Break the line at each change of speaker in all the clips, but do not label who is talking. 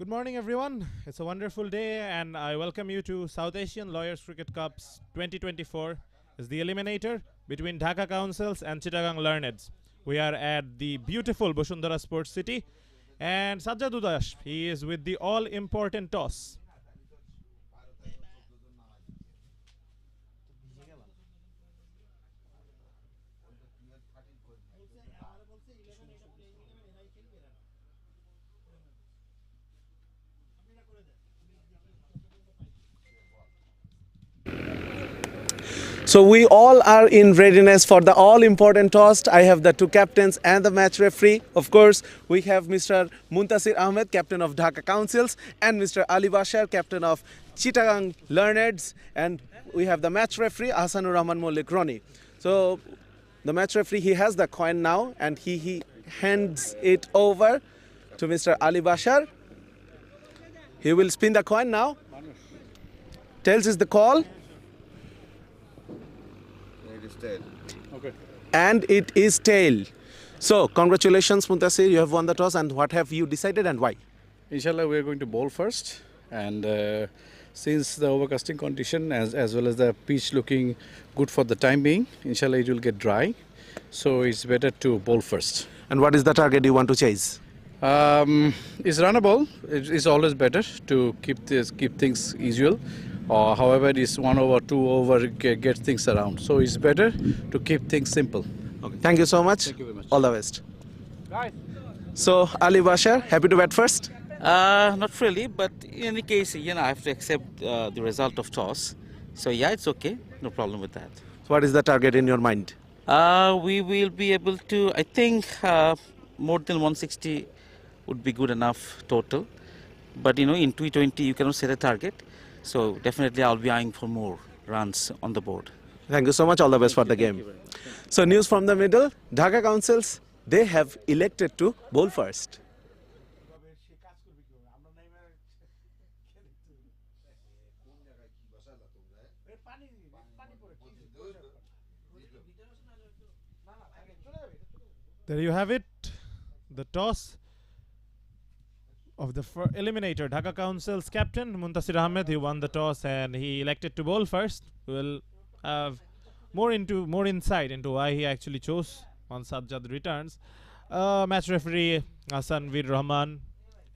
Good morning, everyone. It's a wonderful day, and I welcome you to South Asian Lawyers Cricket Cup's 2024. It's the eliminator between Dhaka Counsels and Chittagong Learneds. We are at the beautiful Bosundara Sports City, and Sajjad Udash, he is with the all-important toss.
So we all are in readiness for the all-important toss. I have the two captains and the match referee. Of course, we have Mr. Muntasir Ahmed, captain of Dhaka Councils, and Mr. Ali Bashar, captain of Chittagong Learneds, and we have the match referee Ahsanur Rahman Mollik Roni. So the match referee, he has the coin now, and he hands it over to Mr. Ali Bashar. He will spin the coin now. Tails is the call.
Okay.
And it is tail. So congratulations, Muntasir, you have won the toss. And what have you decided and why?
Inshallah, we are going to bowl first. And since the overcasting condition as well as the pitch looking good for the time being, inshallah it will get dry. So it's better to bowl first.
And what is the target you want to chase?
It's runnable. It's always better to keep things usual. Or however, it's 1 over, 2 over, get things around. So it's better to keep things simple.
Okay. Thank you so much.
Thank you very much.
All the best.
Guys.
So Ali Bashar, happy to bat first?
Not really, but in any case, I have to accept the result of toss. So yeah, it's okay. No problem with that.
So what is the target in your mind?
We will be able to, I think, more than 160 would be good enough total. But in T20, you cannot set a target. So definitely I'll be eyeing for more runs on the board.
Thank you so much. All the best for the game. So news from the middle. Dhaka Councils, they have elected to bowl first.
There you have it. The toss of the eliminator, Dhaka Council's captain Muntasir Ahmed. He won the toss and he elected to bowl first. We'll have more insight into why he actually chose on Sajjad returns. Match referee Ahsanur Rahman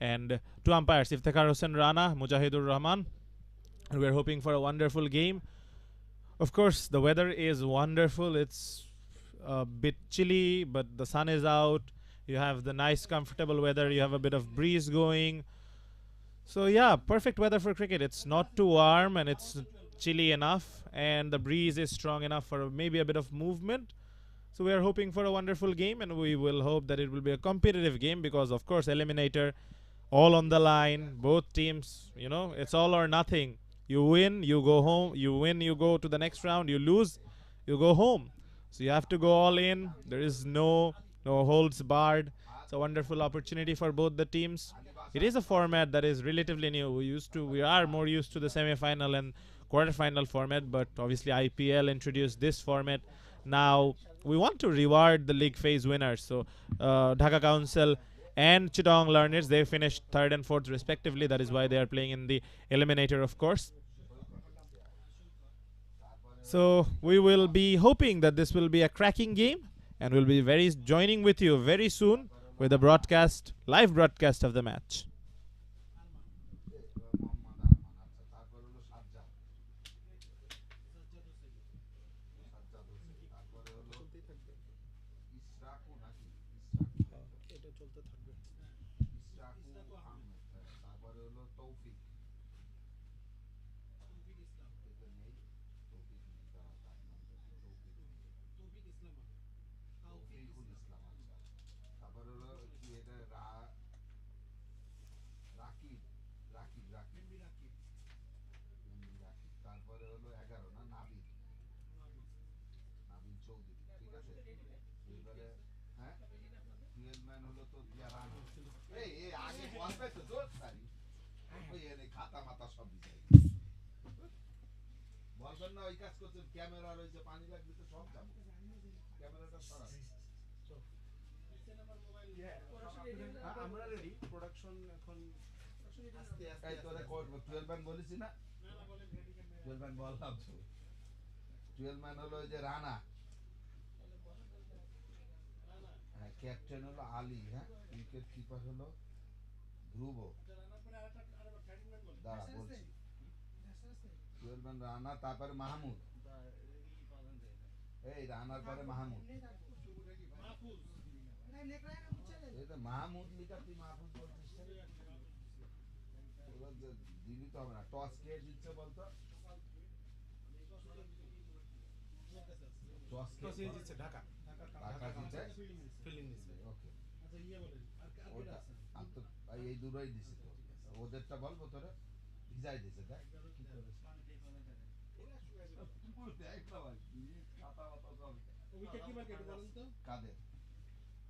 and two umpires Iftekhar Hossain Rana, Mujahidur Rahman. And we're hoping for a wonderful game. Of course, the weather is wonderful. It's a bit chilly, but the sun is out. You have the nice comfortable weather, you have a bit of breeze going. So yeah, perfect weather for cricket. It's not too warm and it's chilly enough, and the breeze is strong enough for maybe a bit of movement. So we are hoping for a wonderful game, and we will hope that it will be a competitive game, because of course eliminator, all on the line, both teams, it's all or nothing. You win, you go home. You win, you go to the next round. You lose, you go home. So you have to go all in. There is no holds barred. It's a wonderful opportunity for both the teams. It is a format that is relatively new. We are more used to the semi-final and quarter-final format, but obviously IPL introduced this format. Now we want to reward the league phase winners. So Dhaka Council and Chittagong Learneds, they finished 3rd and 4th respectively. That is why they are playing in the eliminator, of course. So we will be hoping that this will be a cracking game, and we'll be joining with you very soon with a live broadcast of the match.
এই তোরে 12 man বলেছি না 12 man বললাম তো 12 man হলো ওই যে রানা হ্যাঁ ক্যাপ্টেন হলো আলী হ্যাঁ উইকেট কিপার হলো ধ্রুব দাঁড়া বলছি 12 ম্যান রানা তারপরে মাহমুদ এই রানার পরে মাহমুদ এই তো মাহমুদ লিখা তুই মাহমুদ বলছিস দিবি তো হবে না টস কে দিচ্ছে বলতো টস কে দিচ্ছে ঢাকা দিচ্ছে ফিল্ডিং দিচ্ছে ওকে ওটা আর তো এই দুটোই দিছে তো ওদেরটা বলবো তোরে ভিজাই দিছে দেখ কি করে দেখ না ভাই খাতা মাথা সব উইকেট কিপার কে বলেন তো কাদের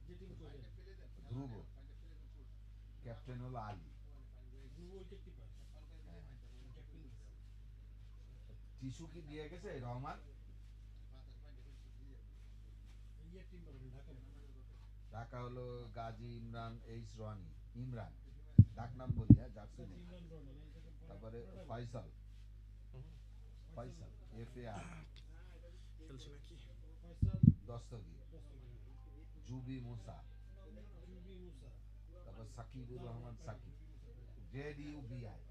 যে টিম করে ধ্রুব ক্যাপ্টেন হলো আলী ধ্রুব উইকেট কিপার টিস্যু কি দিয়ে গেছে রহমান ঢাকা হলো গাজী ইমরান এইচ রনি ইমরান ডাক নাম বলি হ্যাঁ জার্সি নেই তারপরে ফয়সাল এফ এ আর খেলছে নাকি দস্তগীর জুবি মুসা তারপর Sakibur Rahman Sakib Z U B I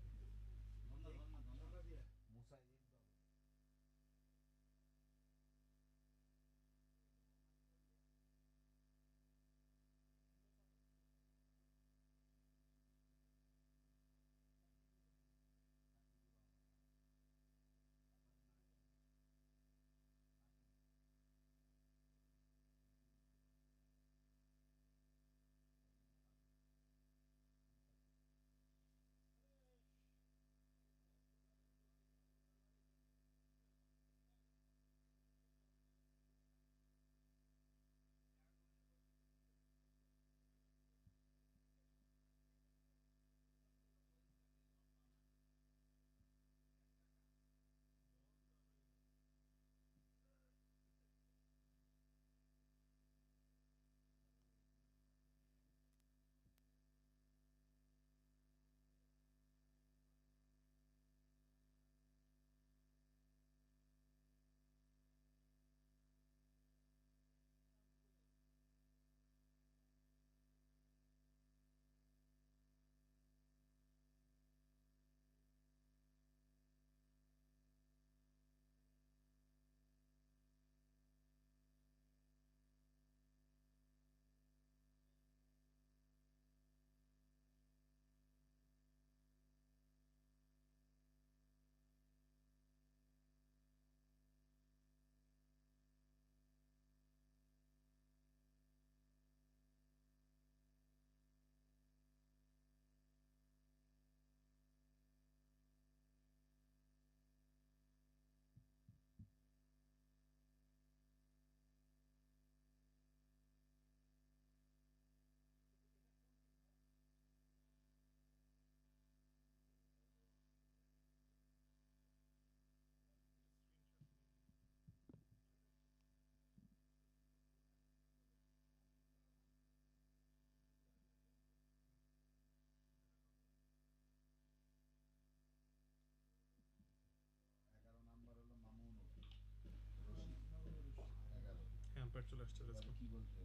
চলে আসছে
কি বলতে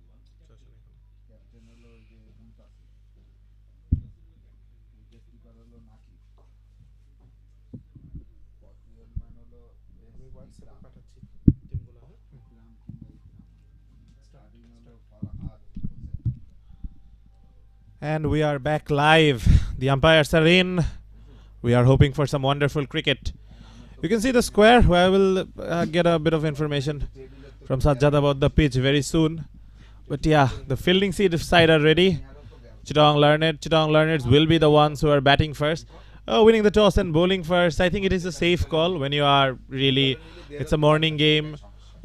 ক্যাপ্টেন হলো যে মুনতাসির উইকেট কিপার হলো নাকি ম্যান হলো আমি হোয়াটসঅ্যাপে পাঠাচ্ছি টিমগুলো হ্যাঁ ইকরাম কিংবা ইকরাম স্টার্টিং হলো Farhad
And we are back live. The umpires are in. We are hoping for some wonderful cricket. You can see the square where I will get a bit of information from Sajjad about the pitch very soon. But yeah, the fielding side are ready. Chittagong Learneds will be the ones who are batting first. Winning the toss and bowling first. I think it is a safe call when you are really, it's a morning game.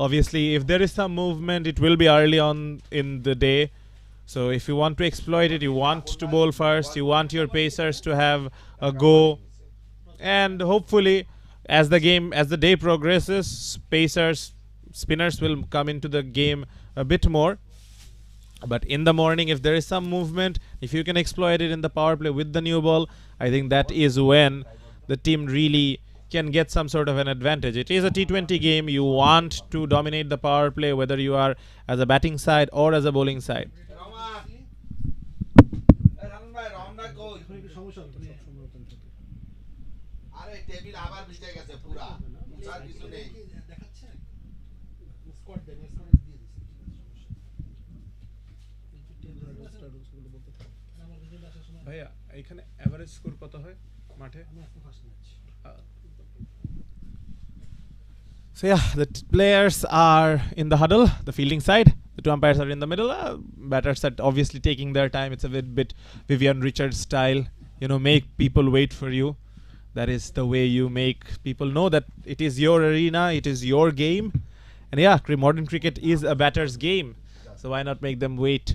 Obviously, if there is some movement, it will be early on in the day. So if you want to exploit it, you want to bowl first, you want your pacers to have a go. And hopefully, as the day progresses, spinners will come into the game a bit more. But in the morning, if there is some movement, if you can exploit it in the power play with the new ball, I think that is when the team really can get some sort of an advantage. It is a T20 game. You want to dominate the power play, whether you are as a batting side or as a bowling side.
আরে table আবার ভিজে গেছে পুরা মুছার কিছু নেই
ভাইয়া এখানে average score কত হয় মাঠে? So yeah, the players are in the huddle, the fielding side. The two umpires are in the middle. Batters are obviously taking their time. It's a bit Vivian Richards style. Make people wait for you. That is the way you make people know that it is your arena, it is your game. And yeah, modern cricket is a batter's game. So why not make them wait?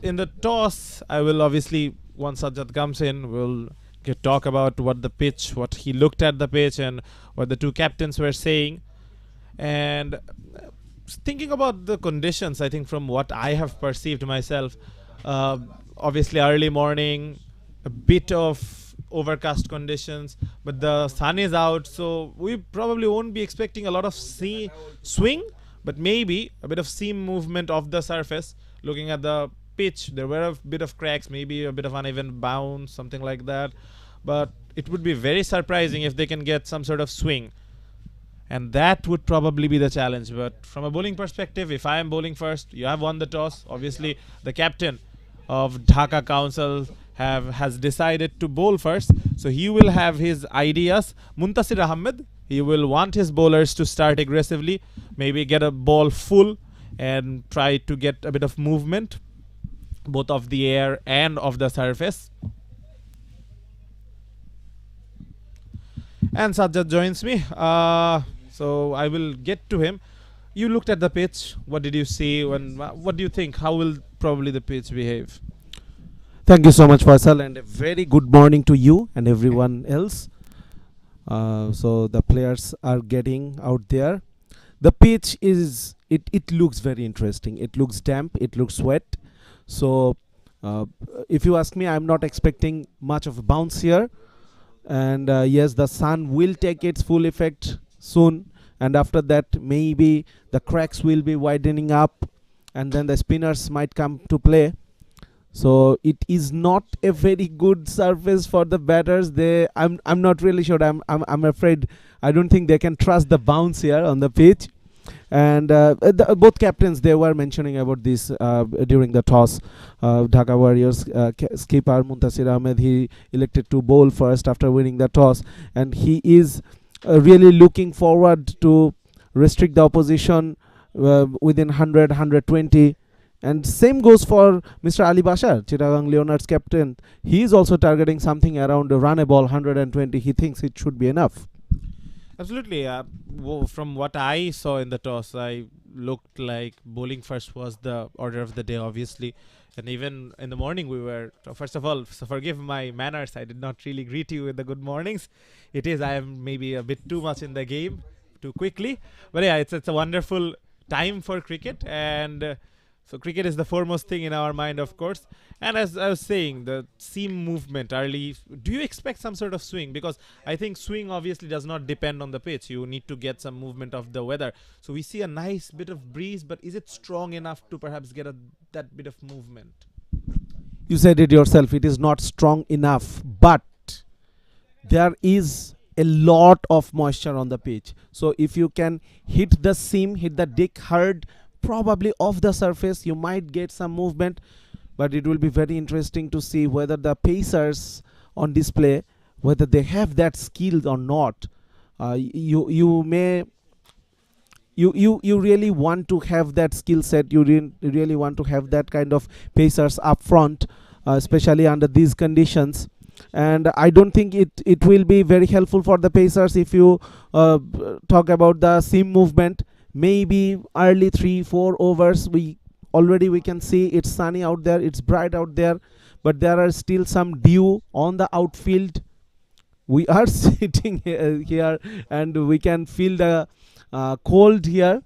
In the toss, I will obviously, once Sajjad comes in, we'll talk about what he looked at the pitch and what the two captains were saying. And thinking about the conditions, I think from what I have perceived myself, obviously early morning, a bit of overcast conditions, but the sun is out, so we probably won't be expecting a lot of swing, but maybe a bit of seam movement of the surface. Looking at the pitch, there were a bit of cracks, maybe a bit of uneven bounce, something like that, but it would be very surprising if they can get some sort of swing, and that would probably be the challenge. But from a bowling perspective, if I am bowling first, you have won the toss. Obviously the captain of Dhaka Council has decided to bowl first, so he will have his ideas. Muntasir Ahmed, he will want his bowlers to start aggressively, maybe get a ball full and try to get a bit of movement both of the air and of the surface. And Sajjad joins me, so I will get to him. You looked at the pitch. What did you see? What do you think? How will probably the pitch behave?
Thank you so much, Faisal, and a very good morning to you and everyone else. So the players are getting out there. The pitch it looks very interesting. It looks damp. It looks wet. So if you ask me, I'm not expecting much of a bounce here. And yes, the sun will take its full effect soon. And after that, maybe the cracks will be widening up, and then the spinners might come to play. So it is not a very good surface for the batters. I'm not really sure. I'm afraid. I don't think they can trust the bounce here on the pitch. And both captains, they were mentioning about this during the toss. Dhaka Warriors skipper Muntasir Ahmed, he elected to bowl first after winning the toss, and he is really looking forward to restrict the opposition within 100, 120. And same goes for Mr. Ali Bashar, Chittagong Leonards captain. He is also targeting something around a run a ball 120. He thinks it should be enough.
Absolutely. From what I saw in the toss, I looked like bowling first was the order of the day, obviously. And even in the morning, first of all, so forgive my manners, I did not really greet you with the good mornings. I am maybe a bit too much in the game, too quickly. But yeah, it's a wonderful time for cricket, and so cricket is the foremost thing in our mind, of course. And as I was saying, the seam movement early, do you expect some sort of swing? Because I think swing obviously does not depend on the pitch. You need to get some movement of the weather. So we see a nice bit of breeze, but is it strong enough to perhaps get that bit of movement?
You said it yourself. It is not strong enough, but there is a lot of moisture on the pitch. So if you can hit the seam, hit the deck hard, probably off the surface, you might get some movement. But it will be very interesting to see whether the pacers on display, whether they have that skill or not. You really want to have that skill set. You really want to have that kind of pacers up front, especially under these conditions. And I don't think it will be very helpful for the pacers if you talk about the seam movement. Maybe early 3-4 overs, we can see it's sunny out there, it's bright out there, but there are still some dew on the outfield. We are sitting here and we can feel the cold here,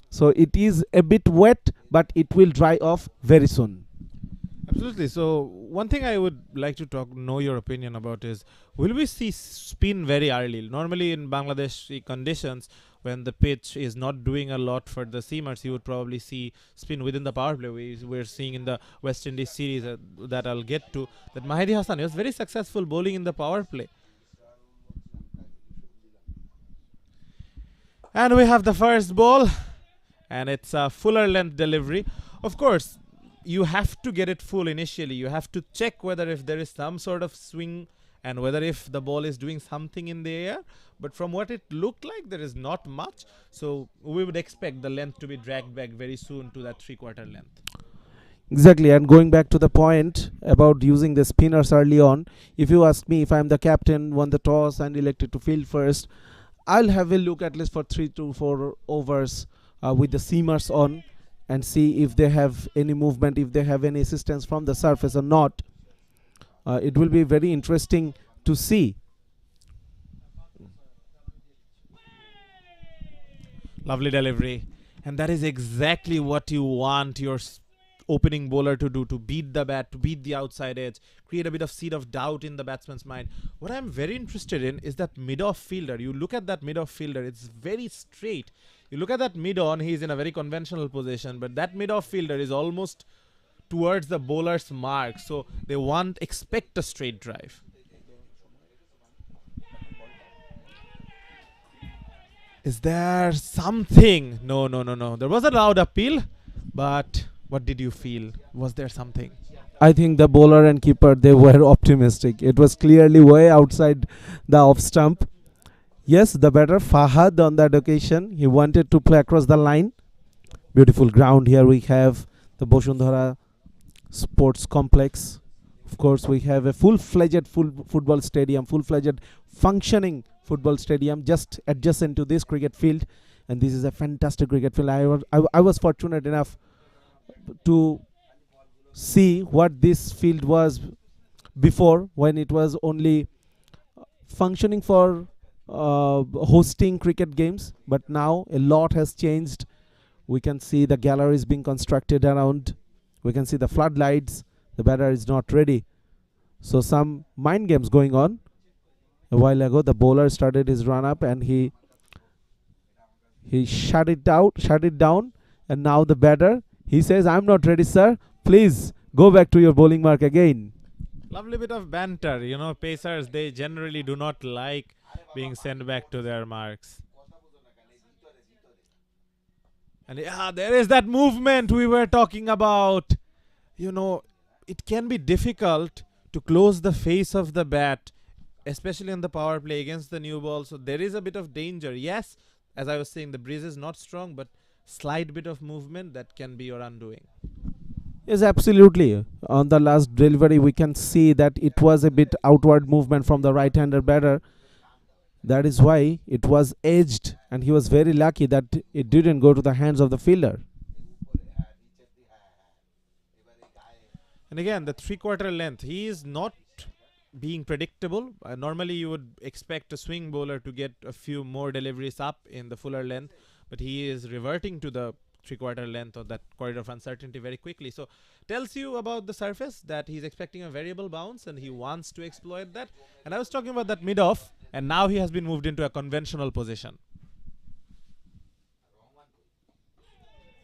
so it is a bit wet, but it will dry off very soon.
Absolutely. So one thing I would like to know your opinion about is, will we see spin very early? Normally in Bangladeshi conditions, when the pitch is not doing a lot for the seamers, you would probably see spin within the power play. We're seeing in the West Indies series that I'll get to, that Mahdi Hassan was very successful bowling in the power play. And we have the first ball, and it's a fuller length delivery. Of course, you have to get it full initially. You have to check whether if there is some sort of swing and whether if the ball is doing something in the air. But from what it looked like, there is not much. So we would expect the length to be dragged back very soon to that 3/4 length.
Exactly, and going back to the point about using the spinners early on, if you ask me, if I'm the captain, won the toss and elected to field first, I'll have a look at least for 3 to 4 overs with the seamers on and see if they have any movement, if they have any assistance from the surface or not. It will be very interesting to see.
Lovely delivery. And that is exactly what you want your opening bowler to do, to beat the bat, to beat the outside edge, create a bit of seed of doubt in the batsman's mind. What I'm very interested in is that mid-off fielder. You look at that mid-off fielder, it's very straight. You look at that mid-on, he's in a very conventional position, but that mid-off fielder is almost towards the bowler's mark, so they expect a straight drive. Is there something? No. There was a loud appeal, but what did you feel? Was there something?
I think the bowler and keeper, they were optimistic. It was clearly way outside the off stump. Yes, the batter Fahad on that occasion, he wanted to play across the line. Beautiful ground here. We have the Boshundhara Sports Complex. Of course, we have a full-fledged football stadium, full-fledged functioning football stadium just adjacent to this cricket field, and this is a fantastic cricket field. I was fortunate enough to see what this field was before, when it was only functioning for hosting cricket games, but now a lot has changed. We can see the galleries being constructed around. We can see the floodlights. The batter is not ready, so some mind games going on. A while ago, the bowler started his run up and he shut it down, and now the batter, he says, "I'm not ready, sir. Please go back to your bowling mark again."
Lovely bit of banter. You know, pacers, they generally do not like being sent back to their marks. And yeah, there is that movement we were talking about. You know, it can be difficult to close the face of the bat, especially on the power play against the new ball. So there is a bit of danger. Yes, as I was saying, the breeze is not strong, but slight bit of movement that can be your undoing.
Yes, absolutely. On the last delivery, we can see that it was a bit outward movement from the right-hander batter. That is why it was edged, and he was very lucky that it didn't go to the hands of the fielder.
And again, the 3/4 length, he is not being predictable. Normally you would expect a swing bowler to get a few more deliveries up in the fuller length, but he is reverting to the 3/4 length of that corridor of uncertainty very quickly. So tells you about the surface that he's expecting a variable bounce and he wants to exploit that. And I was talking about that mid-off, and now he has been moved into a conventional position.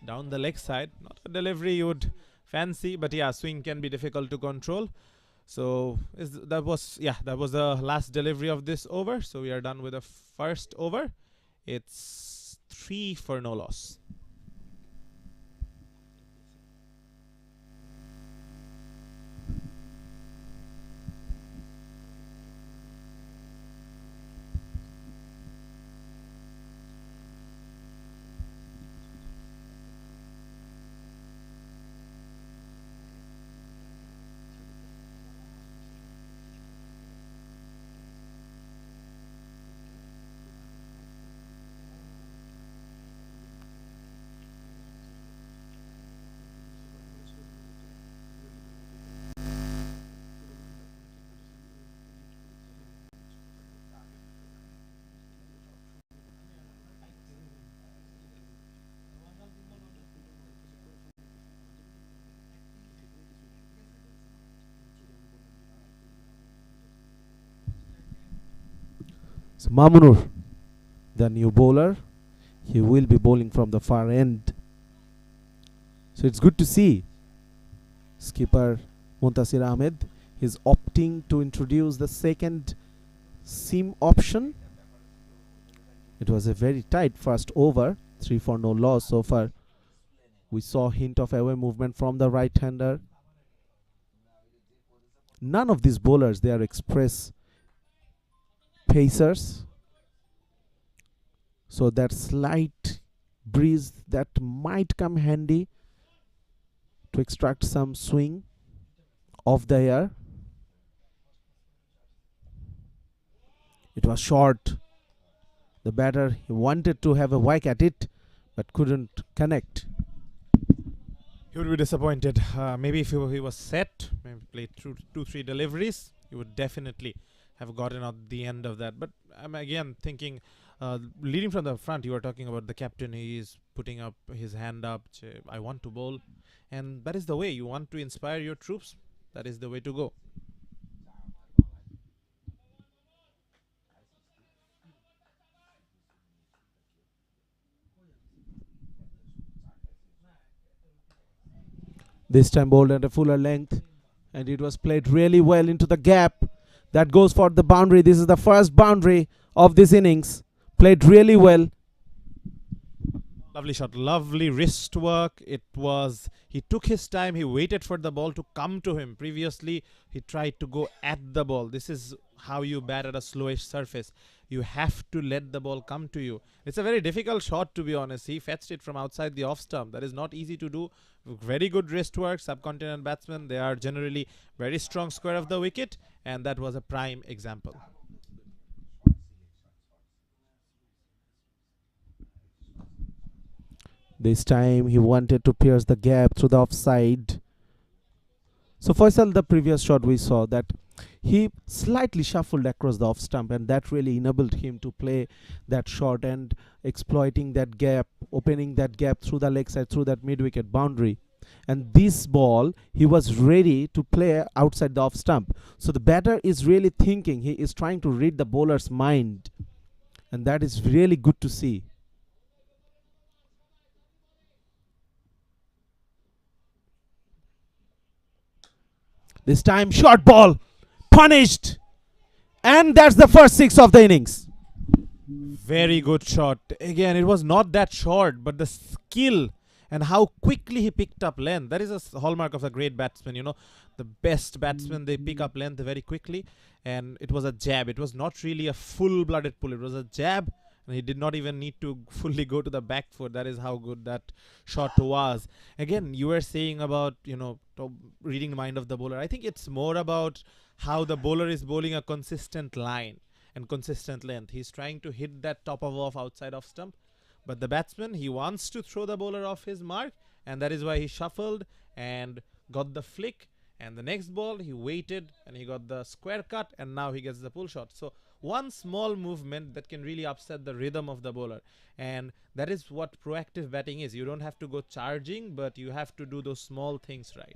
Down the leg side, not a delivery you would fancy, but yeah, swing can be difficult to control. So that was the last delivery of this over. So we are done with the first over. It's 3 for no loss.
So Mamunur, the new bowler, he will be bowling from the far end. So it's good to see skipper Muntasir Ahmed is opting to introduce the second seam option. It was a very tight first over, 3 for no loss so far. We saw hint of away movement from the right-hander. None of these bowlers, they are express pacers. So that slight breeze that might come handy to extract some swing off the air. It was short. The batter, he wanted to have a whack at it, but couldn't connect.
He would be disappointed. Maybe if he was set, maybe played through 2-3 deliveries, he would definitely have gotten out the end of that. But I'm again thinking, leading from the front, you were talking about the captain. He is putting up his hand up. I want to bowl, and that is the way you want to inspire your troops. That is the way to go.
This time bowled at a fuller length, and it was played really well into the gap. That goes for the boundary. This is the first boundary of this innings. Played really well.
Lovely shot, lovely wrist work. It was, he took his time, he waited for the ball to come to him. Previously, he tried to go at the ball. This is how you bat at a slowish surface. You have to let the ball come to you. It's a very difficult shot, to be honest. He fetched it from outside the off stump. That is not easy to do. Very good wrist work. Subcontinent batsmen, they are generally very strong square of the wicket, and that was a prime example.
This time he wanted to pierce the gap through the offside. So Faisal, the previous shot we saw that he slightly shuffled across the off stump, and that really enabled him to play that shot and exploiting that gap, opening that gap through the leg side, through that mid-wicket boundary. And this ball, he was ready to play outside the off stump. So the batter is really thinking, he is trying to read the bowler's mind, and that is really good to see. This time short ball, punished, and that's the first 6 of the innings.
Very good shot. Again, it was not that short, but the skill and how quickly he picked up length. That is a hallmark of a great batsman. You know, the best batsmen, they pick up length very quickly. And it was a jab. It was not really a full-blooded pull. It was a jab, and he did not even need to fully go to the back foot. That is how good that shot was. Again, you were saying about, you know, reading the mind of the bowler. I think it's more about how the bowler is bowling a consistent line and consistent length. He's trying to hit that top of off outside off stump. But the batsman, he wants to throw the bowler off his mark, and that is why he shuffled and got the flick. And the next ball, he waited and he got the square cut, and now he gets the pull shot. So one small movement that can really upset the rhythm of the bowler. And that is what proactive batting is. You don't have to go charging, but you have to do those small things right.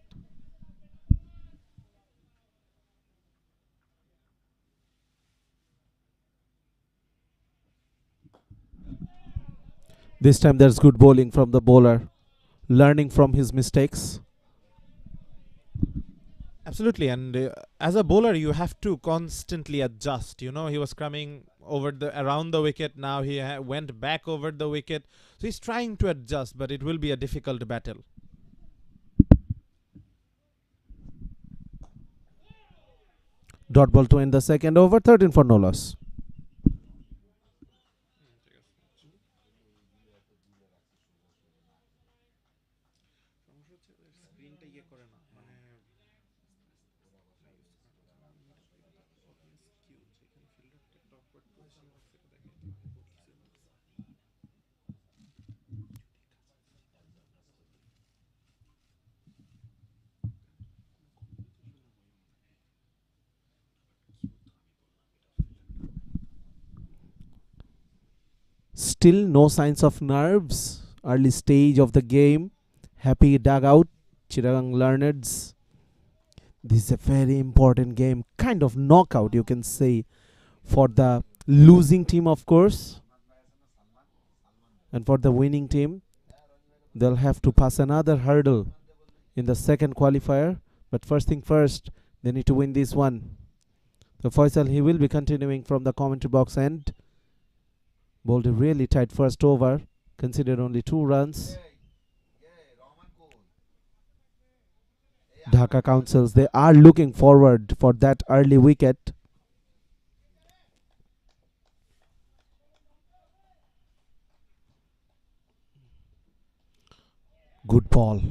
This time there's good bowling from the bowler, learning from his mistakes.
Absolutely, and as a bowler, you have to constantly adjust. You know, he was coming over around the wicket. Now he went back over the wicket. So he's trying to adjust, but it will be a difficult battle.
Dot ball to end the second over, 13 for no loss. Still no signs of nerves. Early stage of the game. Happy dugout. Chittagong Learneds. This is a very important game. Kind of knockout, you can say, for the losing team, of course, and for the winning team, they'll have to pass another hurdle in the second qualifier. But first thing first, they need to win this one. So Faisal, he will be continuing from the commentary box end. Bowled a really tight first over, considered only 2 runs. Dhaka Counsels, they are looking forward for that early wicket. Good ball.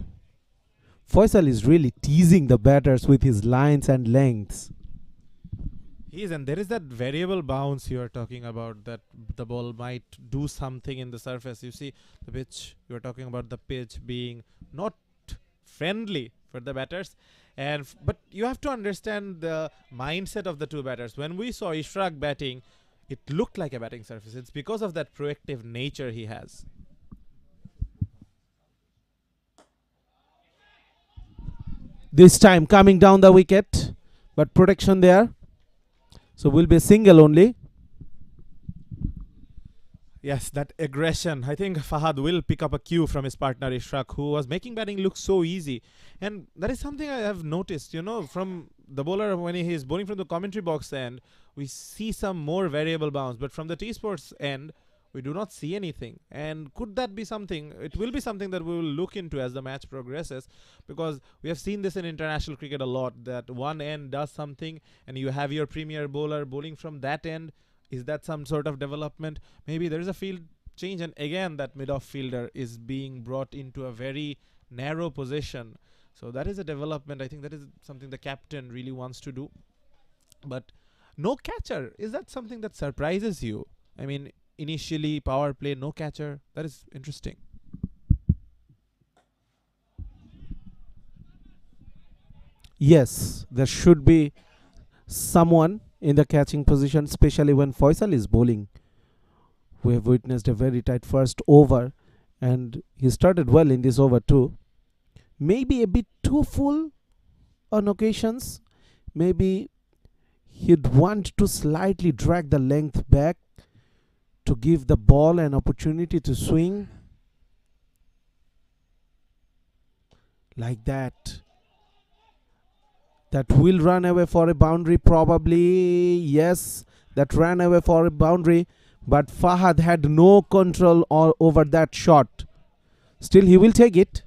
Faisal is really teasing the batters with his lines and lengths.
He is, and there is that variable bounce you are talking about, that the ball might do something in the surface. You see the pitch, you are talking about the pitch being not friendly for the batters. And but you have to understand the mindset of the two batters. When we saw Ishraq batting, it looked like a batting surface. It's because of that proactive nature he has.
This time coming down the wicket, but protection there. So will be a single only.
Yes, that aggression. I think Fahad will pick up a cue from his partner Ishraq, who was making batting look so easy. And that is something I have noticed, from the bowler when he is bowling from the commentary box end, we see some more variable bounce. But from the T-Sports end, we do not see anything. And could that be something? It will be something that we will look into as the match progresses, because we have seen this in international cricket a lot, that one end does something and you have your premier bowler bowling from that end. Is that some sort of development? Maybe there is a field change, and again that mid-off fielder is being brought into a very narrow position. So that is a development. I think that is something the captain really wants to do. But no catcher, is that something that surprises you? I mean, initially power play, no catcher. That is interesting.
Yes, there should be someone in the catching position, especially when Faisal is bowling. We have witnessed a very tight first over, and he started well in this over too. Maybe a bit too full on occasions. Maybe he'd want to slightly drag the length back to give the ball an opportunity to swing. Like that. That will run away for a boundary, probably. Yes, that ran away for a boundary, but Fahad had no control over that shot. Still, he will take it.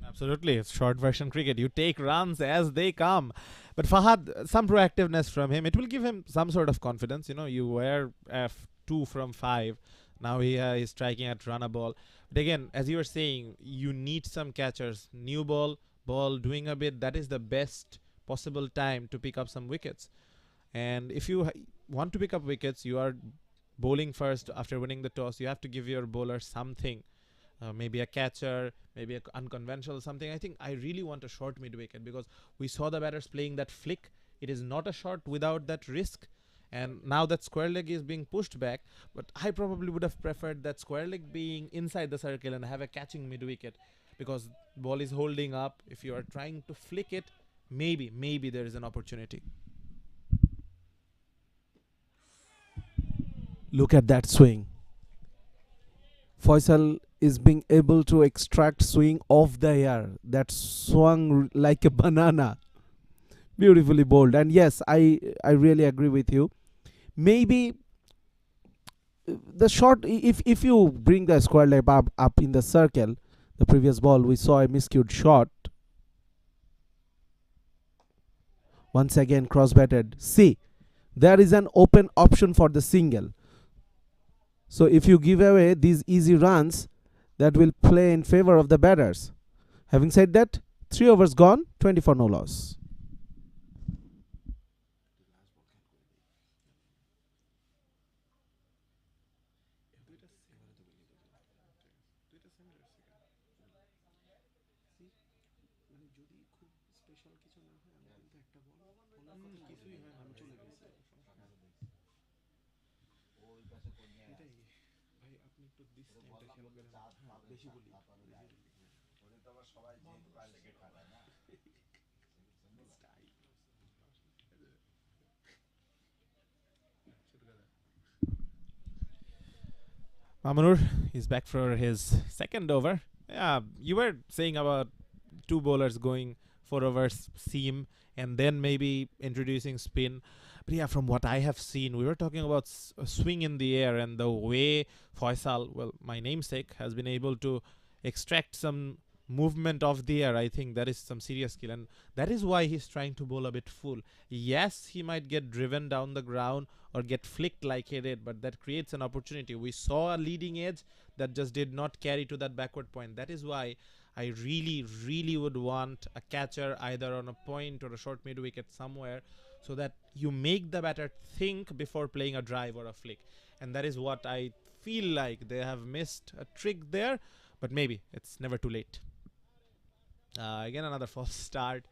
Absolutely, it's short version cricket. You take runs as they come. But Fahad, some proactiveness from him, it will give him some sort of confidence. You were F2 from 5. Now he is striking at run a ball. But again, as you were saying, you need some catchers. New ball doing a bit, that is the best possible time to pick up some wickets. And if you want to pick up wickets, you are bowling first after winning the toss. You have to give your bowler something, maybe a catcher, maybe a unconventional something. I think I really want a short mid wicket, because we saw the batters playing that flick. It is not a shot without that risk. And now that square leg is being pushed back, but I probably would have preferred that square leg being inside the circle and have a catching mid wicket, because ball is holding up. If you are trying to flick it, maybe there is an opportunity.
Look at that swing. Faisal is being able to extract swing off the air. That swung like a banana. Beautifully bowled. And yes, I really agree with you. Maybe the shot, if you bring the square leg up in the circle, the previous ball we saw a miscued shot. Once again cross batted. See, there is an open option for the single. So if you give away these easy runs, that will play in favor of the batters. Having said that, 3 overs gone, 24 no loss.
Mamunur is back for his second over. Yeah, you were saying about two bowlers going 4 overs seam and then maybe introducing spin. But yeah, from what I have seen, we were talking about a swing in the air and the way Faisal, well, my namesake, has been able to extract some movement of the air. I think that is some serious skill, and that is why he's trying to bowl a bit full. Yes, he might get driven down the ground or get flicked like he did, but that creates an opportunity. We saw a leading edge that just did not carry to that backward point. That is why I really, really would want a catcher either on a point or a short mid wicket somewhere, so that you make the batter think before playing a drive or a flick. And that is what I feel like they have missed a trick there, but maybe it's never too late. Again, another false start.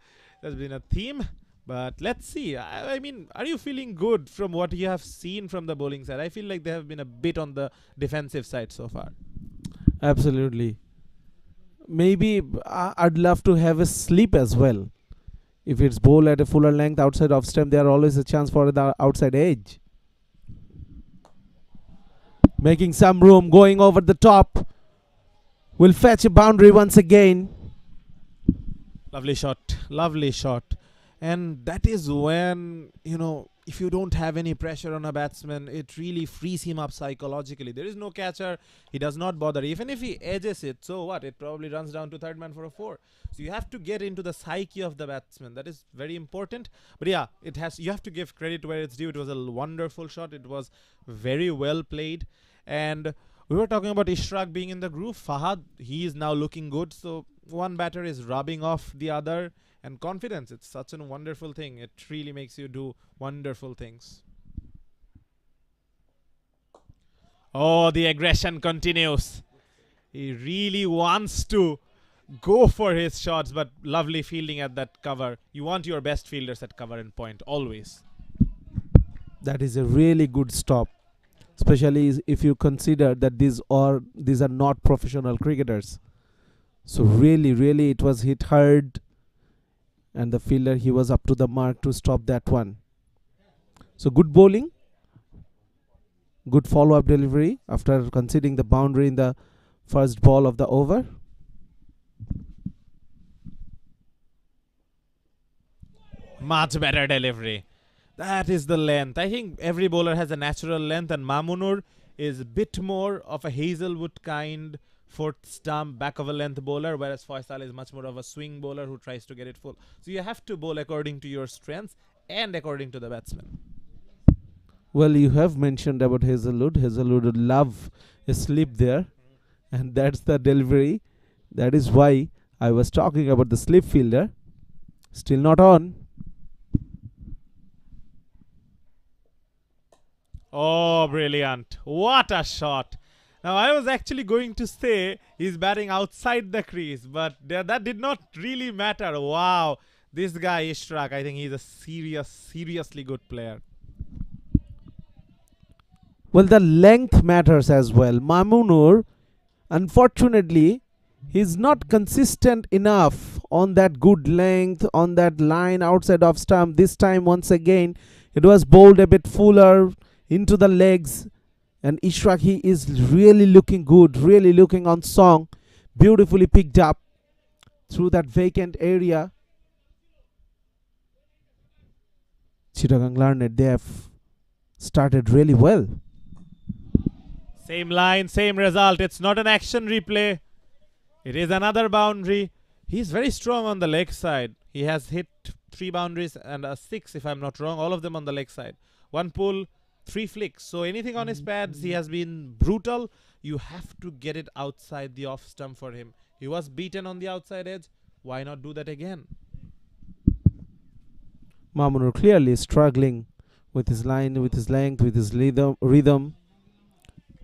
There's been a theme, but let's see. I mean, are you feeling good from what you have seen from the bowling side? I feel like they have been a bit on the defensive side so far.
Absolutely. Maybe I'd love to have a slip as well. If it's bowl at a fuller length outside off stump, there are always a chance for the outside edge. Making some room, going over the top. Will fetch a boundary once again.
Lovely shot. Lovely shot. And that is when, you know, if you don't have any pressure on a batsman, it really frees him up psychologically. There is no catcher. He does not bother. Even if he edges it, so what? It probably runs down to third man for a 4. So you have to get into the psyche of the batsman. That is very important. But yeah, you have to give credit where it's due. It was a wonderful shot. It was very well played. And we were talking about Ishraq being in the groove. Fahad, he is now looking good. So one batter is rubbing off the other. And confidence, it's such a wonderful thing. It really makes you do wonderful things. Oh, the aggression continues. He really wants to go for his shots, but lovely fielding at that cover. You want your best fielders at cover and point, always.
That is a really good stop. Especially if you consider that these are not professional cricketers. So really it was hit hard. And the fielder, he was up to the mark to stop that one. So good bowling, good follow-up delivery after conceding the boundary in the first ball of the over.
Much better delivery. That is the length. I think every bowler has a natural length, and Mamunur is a bit more of a Hazelwood kind fourth stump, back of a length bowler, whereas Faisal is much more of a swing bowler who tries to get it full. So you have to bowl according to your strengths and according to the batsman.
Well, you have mentioned about Hazelwood. Hazelwood would love a slip there, and that's the delivery. That is why I was talking about the slip fielder. Still not on.
Oh, brilliant. What a shot. Now, I was actually going to say he's batting outside the crease, but that did not really matter. Wow. This guy, Ishraq, I think he's a seriously good player.
Well, the length matters as well. Mamunur, unfortunately, he's not consistent enough on that good length, on that line outside of stump. This time, once again, it was bowled a bit fuller into the legs. And Ishraq, he is really looking good, really looking on song. Beautifully picked up through that vacant area. Chittagong Larnet, they have started really well.
Same line, same result. It's not an action replay. It is another boundary. He's very strong on the leg side. He has hit 3 boundaries and a 6, if I'm not wrong. All of them on the leg side. 1 pull, 3 flicks. So anything on his pads, he has been brutal. You have to get it outside the off stump for him. He was beaten on the outside edge. Why not do that again?
Mamunur clearly struggling with his line, with his length, with his rhythm.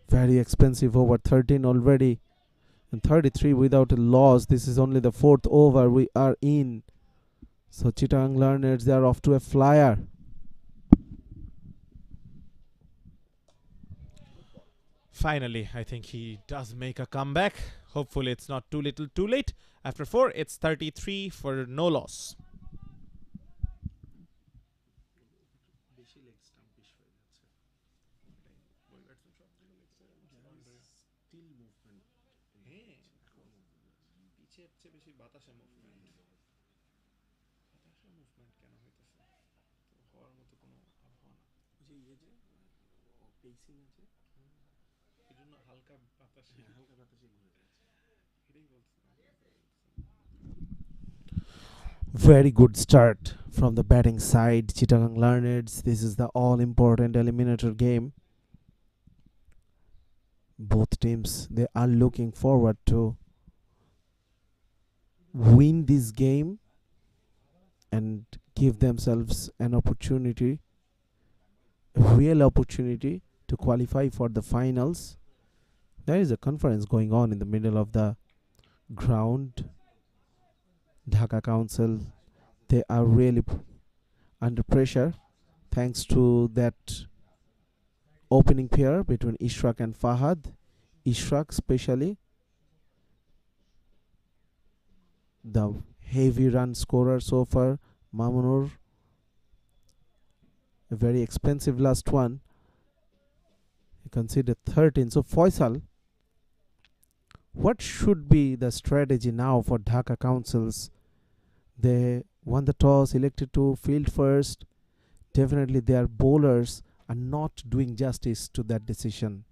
Very expensive over 13 already. And 33 without a loss. This is only the 4th over we are in. So Chittagong Learners, they are off to a flyer.
Finally, I think he does make a comeback. Hopefully it's not too little too late. After 4, it's 33 for no loss.
Still movement পিছের চেয়ে বেশি বাতাসে movement কেন হইতেছে তো হওয়ার মতো কোনো আবহাওয়া না ওই যে পেসিং আছে এই জন্য হালকা বাতাসে ঘুরে যাচ্ছে এটাই বলছিলাম Very good start from the batting side, Chittagong Learneds. This is the all-important eliminator game. Both teams, they are looking forward to win this game and give themselves an opportunity, a real opportunity to qualify for the finals. There is a conference going on in the middle of the ground. Dhaka Council, they are really under pressure thanks to that opening pair between Ishraq and Fahad. Ishraq especially, the heavy run scorer so far, Mamunur, a very expensive last one. He conceded 13. So Faisal, what should be the strategy now for Dhaka Councils? They won the toss, elected to field first. Definitely their bowlers are not doing justice to that decision.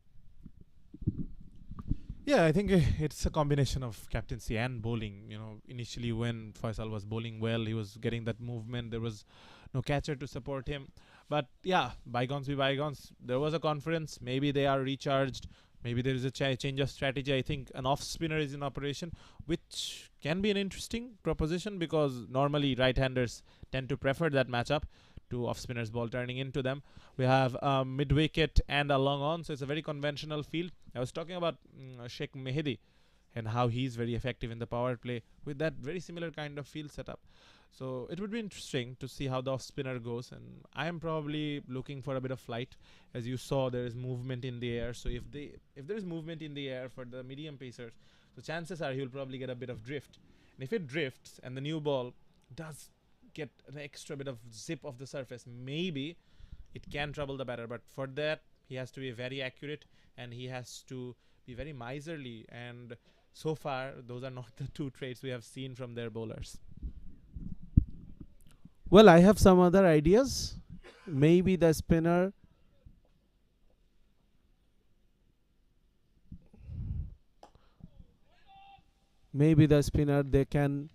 Yeah, I think it's a combination of captaincy and bowling. You know, initially when Faisal was bowling well, he was getting that movement. There was no catcher to support him. But yeah, bygones be bygones. There was a conference. Maybe they are recharged. Maybe there is a change of strategy. I think an off spinner is in operation, which can be an interesting proposition because normally right-handers tend to prefer that matchup to off spinners ball turning into them. We have mid wicket and a long on, so it's a very conventional field. I was talking about Sheikh Mehdi and how he's very effective in the power play with that very similar kind of field setup. So it would be interesting to see how the off spinner goes, and I am probably looking for a bit of flight. As you saw, there is movement in the air, so if there is movement in the air for the medium pacers, so chances are he will probably get a bit of drift. And if it drifts and the new ball does get an extra bit of zip of the surface, maybe it can trouble the batter, but for that he has to be very accurate and he has to be very miserly, and so far those are not the two traits we have seen from their bowlers.
Well, I have some other ideas. Maybe the spinner they can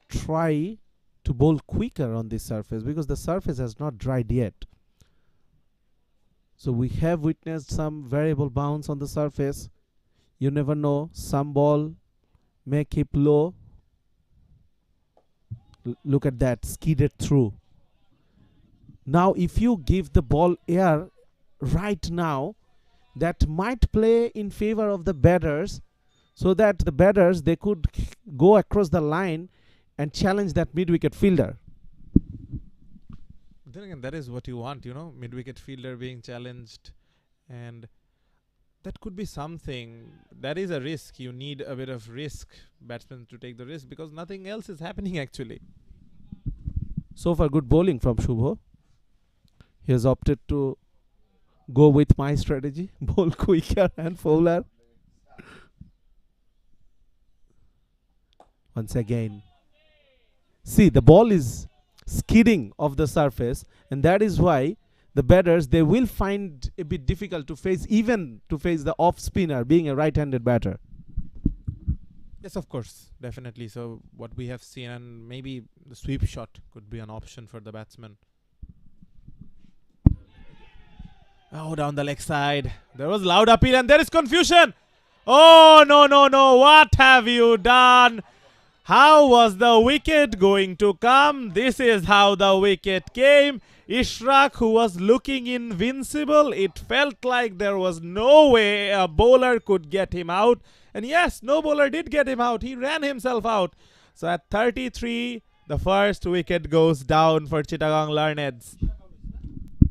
try to bowl quicker on this surface because the surface has not dried yet. So we have witnessed some variable bounce on the surface. You never know, some ball may keep low. Look at that, skidded through. Now if you give the ball air right now, that might play in favor of the batters, so that the batters, they could go across the line and challenge that mid-wicket fielder.
Then again, that is what you want, you know, mid-wicket fielder being challenged, and that could be something. That is a risk. You need a bit of risk, batsmen to take the risk, because nothing else is happening actually.
So far, good bowling from Shubho. He has opted to go with my strategy, bowl quicker and fouler. Once again, see, the ball is skidding off the surface, and that is why the batters, they will find a bit difficult to face, even to face the off spinner being a right-handed batter.
Yes, of course, definitely. So what we have seen, and maybe the sweep shot could be an option for the batsman. Oh, down the leg side. There was loud appeal and there is confusion. Oh, no. What have you done? How was the wicket going to come? This is how the wicket came. Ishraq, who was looking invincible, it felt like there was no way a bowler could get him out. And yes, no bowler did get him out. He ran himself out. So at 33, the first wicket goes down for Chittagong Learneds.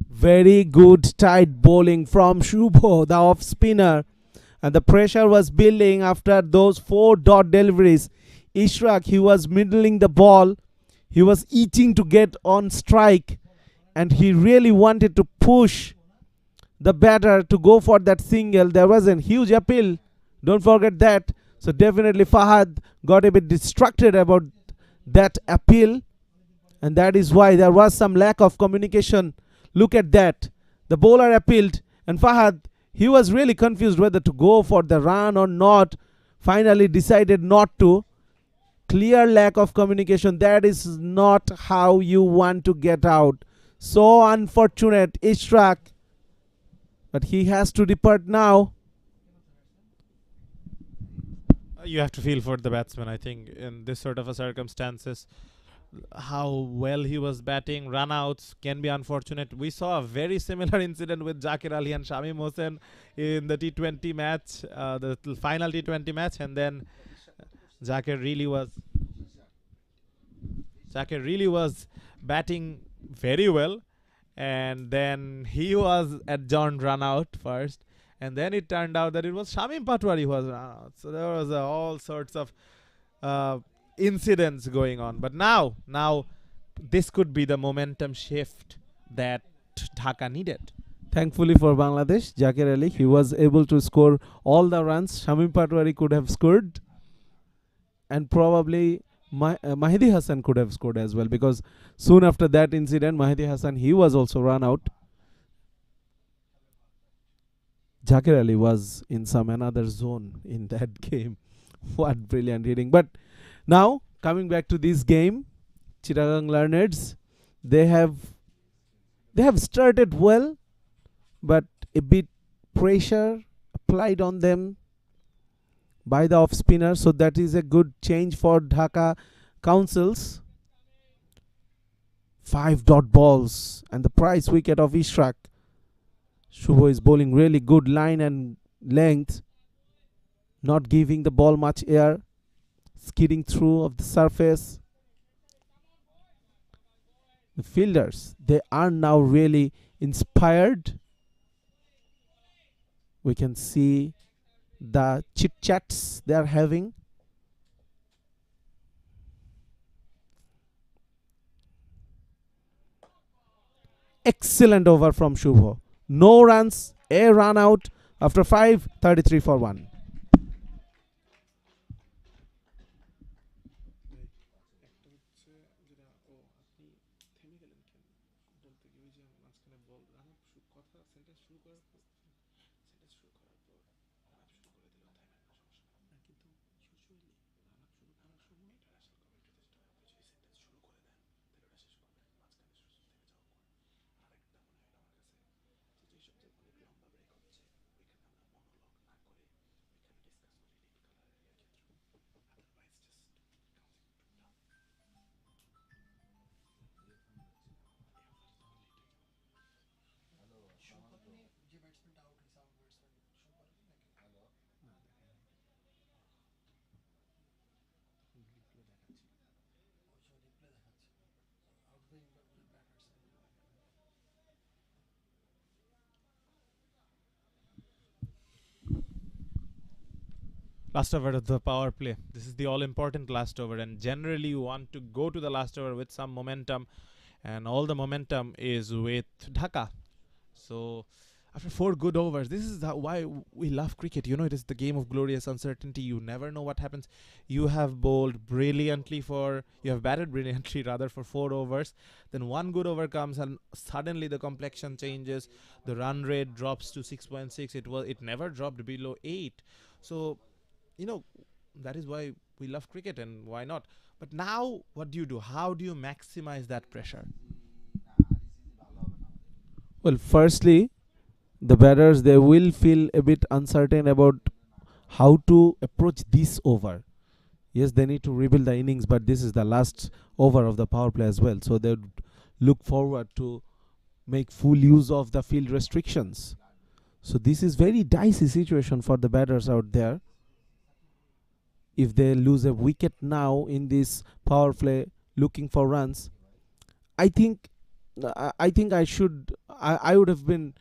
Very good tight bowling from Shubho, the off spinner. And the pressure was building after those 4 dot deliveries. Ishraq, he was middling the ball. He was itching to get on strike. And he really wanted to push the batter to go for that single. There was a huge appeal. Don't forget that. So definitely Fahad got a bit distracted about that appeal, and that is why there was some lack of communication. Look at that. The bowler appealed, and Fahad, he was really confused whether to go for the run or not. Finally decided not to. Clear lack of communication. That is not how you want to get out. So unfortunate, Ishraq. But he has to depart now.
You have to feel for the batsman, I think, in this sort of a circumstances. How well he was batting, run-outs can be unfortunate. We saw a very similar incident with Zakir Ali and Shamim Hossain in the T20 match, the final T20 match, and then Zakir really was batting very well, and then he was adjourned run-out first. And then it turned out that it was Shamim Patwari who was run out. So there was all sorts of incidents going on. But now this could be the momentum shift that Dhaka needed.
Thankfully for Bangladesh, Zakir Ali, he was able to score all the runs. Shamim Patwari could have scored. And probably Mahdi Hassan could have scored as well. Because soon after that incident, Mahdi Hassan, he was also run out. Zakir Ali was in some another zone in that game. What brilliant hitting. But now, coming back to this game, Chittagong Learneds, they have started well, but a bit pressure applied on them by the off spinner. So that is a good change for Dhaka Counsels. 5 dot balls and the prize wicket of Ishraq. Shubho is bowling really good line and length, not giving the ball much air, skidding through of the surface. The fielders, they are now really inspired. We can see the chit chats they are having. Excellent over from Shubho. No runs, a run out after 5, 33 for 1.
Last over of the power play. This is the all-important last over, and generally you want to go to the last over with some momentum, and all the momentum is with Dhaka. So after 4 good overs, this is why we love cricket. You know, it is the game of glorious uncertainty. You never know what happens. You have batted brilliantly for 4 overs. Then 1 good over comes and suddenly the complexion changes. The run rate drops to 6.6. It never dropped below 8. So, you know, that is why we love cricket, and why not? But now, what do you do? How do you maximize that pressure?
Well, firstly, the batters, they will feel a bit uncertain about how to approach this over. Yes, they need to rebuild the innings, but this is the last over of the power play as well. So they look forward to make full use of the field restrictions. So this is very dicey situation for the batters out there. If they lose a wicket now in this power play looking for runs, I think I would have been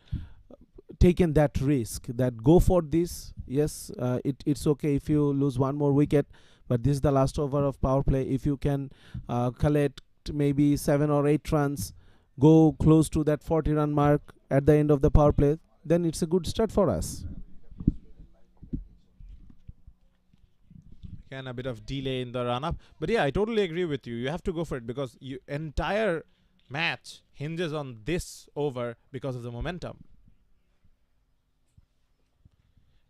taken that risk, that go for this. Yes, it's okay if you lose 1 more wicket, but this is the last over of power play. If you can collect maybe 7 or 8 runs, go close to that 40 run mark at the end of the power play, then it's a good start for us.
Again, a bit of delay in the run up. But yeah, I totally agree with you. You have to go for it because your entire match hinges on this over because of the momentum.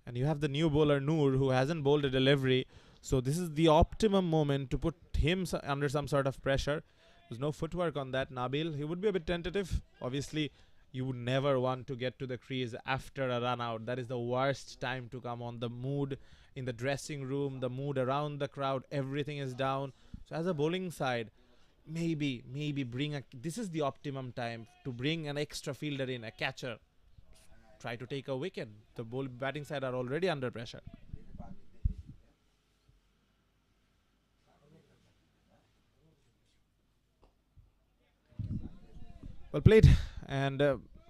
And you have the new bowler Noor who hasn't bowled a delivery. So this is the optimum moment to put him under some sort of pressure. There's no footwork on that. Nabil, he would be a bit tentative. Obviously, you would never want to get to the crease after a run out. That is the worst time to come on. The mood in the dressing room, the mood around the crowd, everything is down. So as a bowling side, maybe bring this is the optimum time to bring an extra fielder in, a catcher. Try to take a wicket. The batting side are already under pressure. Well played. And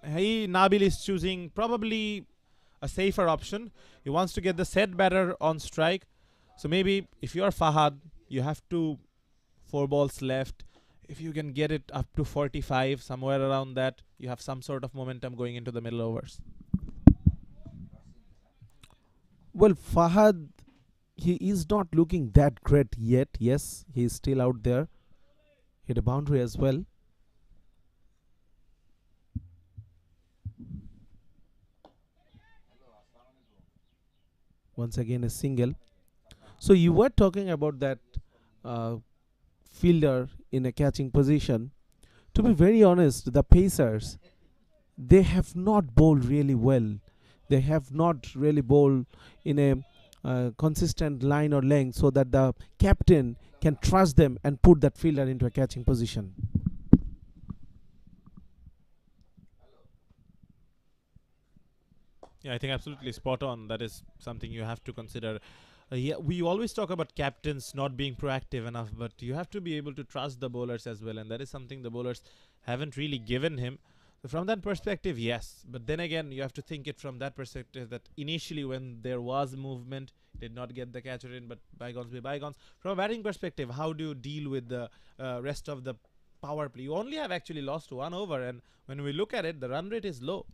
Nabil is choosing probably a safer option. He wants to get the set batter on strike. So maybe if you are Fahad, you have 4 balls left. If you can get it up to 45, somewhere around that, you have some sort of momentum going into the middle overs.
Well, Fahad, he is not looking that great yet. Yes, he is still out there. Hit a boundary as well. Once again a single. So you were talking about that fielder in a catching position. To be very honest, the Pacers, they have not bowled really well. They have not really bowled in a consistent line or length so that the captain can trust them and put that fielder into a catching position.
Yeah, I think absolutely spot on. That is something you have to consider. Yeah, we always talk about captains not being proactive enough, but you have to be able to trust the bowlers as well, and that is something the bowlers haven't really given him. So from that perspective, yes. But then again, you have to think it from that perspective that initially when there was movement, did not get the catcher in, but bygones be bygones. From a batting perspective, how do you deal with the rest of the power play? You only have actually lost 1 over, and when we look at it, the run rate is low.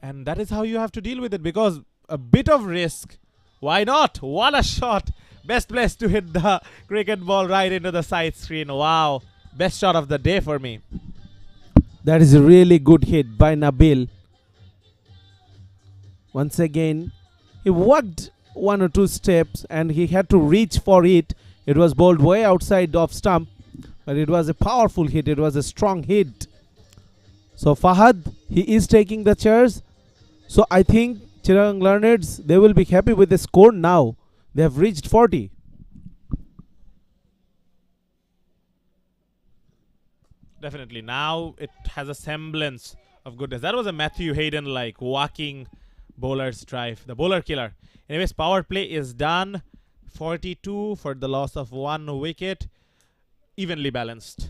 And that is how you have to deal with it, because a bit of risk, why not? What a shot! Best place to hit the cricket ball right into the side screen. Wow, best shot of the day for me.
That is a really good hit by Nabil. Once again, he walked 1 or 2 steps and he had to reach for it. It was bowled way outside off stump, but it was a powerful hit. It was a strong hit. So Fahad, he is taking the chairs. So I think Chittagong Learneds, they will be happy with the score now. They have reached 40.
Definitely. Now it has a semblance of goodness. That was a Matthew Hayden-like walking bowler's drive. The bowler killer. Anyways, power play is done. 42 for the loss of 1 wicket. Evenly balanced.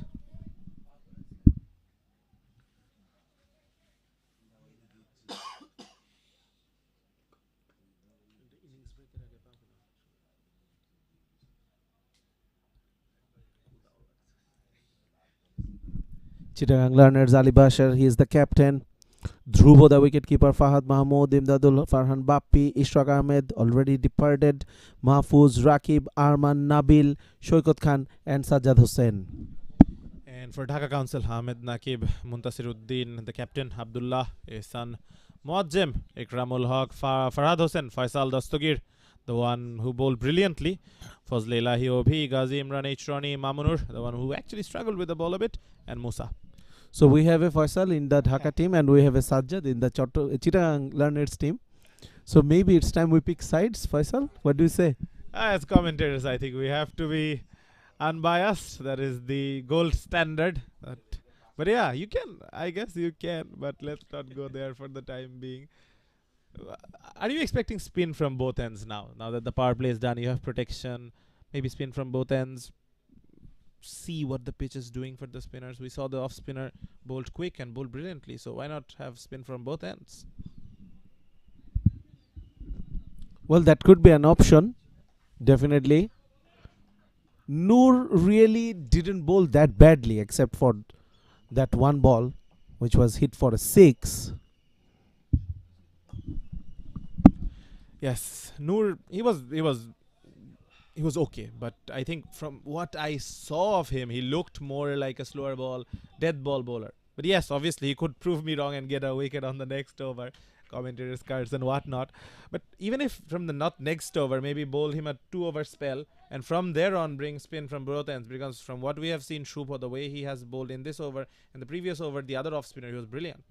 Chittagong Learners, Ali Bashar, he is the captain. Dhruvo, the wicketkeeper, Fahad Mahmood, Imdadul, Farhan Bappi, Ishraq Ahmed, already departed, Mahfuz, Rakib, Arman, Nabil, Shoykot Khan, and Sajjad Hussain.
And for Dhaka Council, Hamid Nakib, Muntasiruddin, the captain, Abdullah, Ihsan, Muajjem, Ikramul Haq, Farhad Hussain, Faisal Dastagir, the one who bowled brilliantly, Fazle Ilahi Obhi, Ghazi Imran Hrani, Mamunur, the one who actually struggled with the ball a bit, and Musa.
So we have a Faisal in the Dhaka team and we have a Sajjad in the Chittagong Learners team. So maybe it's time we pick sides, Faisal. What do you say?
As commentators, I think we have to be unbiased. That is the gold standard. But yeah, you can. I guess you can. But let's not go there for the time being. Are you expecting spin from both ends now? Now that the power play is done, you have protection. Maybe spin from both ends. See what the pitch is doing for the spinners. We saw the off spinner bowled quick and bowled brilliantly. So why not have spin from both ends?
Well, that could be an option. Definitely. Noor really didn't bowl that badly except for that 1 ball. which was hit for a 6.
Yes, Noor, he was okay, but I think from what I saw of him, he looked more like a slower ball, death ball bowler. But yes, obviously he could prove me wrong and get a wicket on the next over, commentators' cards and whatnot. But even if from the not next over, maybe bowl him a 2-over spell, and from there on bring spin from both ends, because from what we have seen Shubha, the way he has bowled in this over and the previous over, the other off spinner, he was brilliant.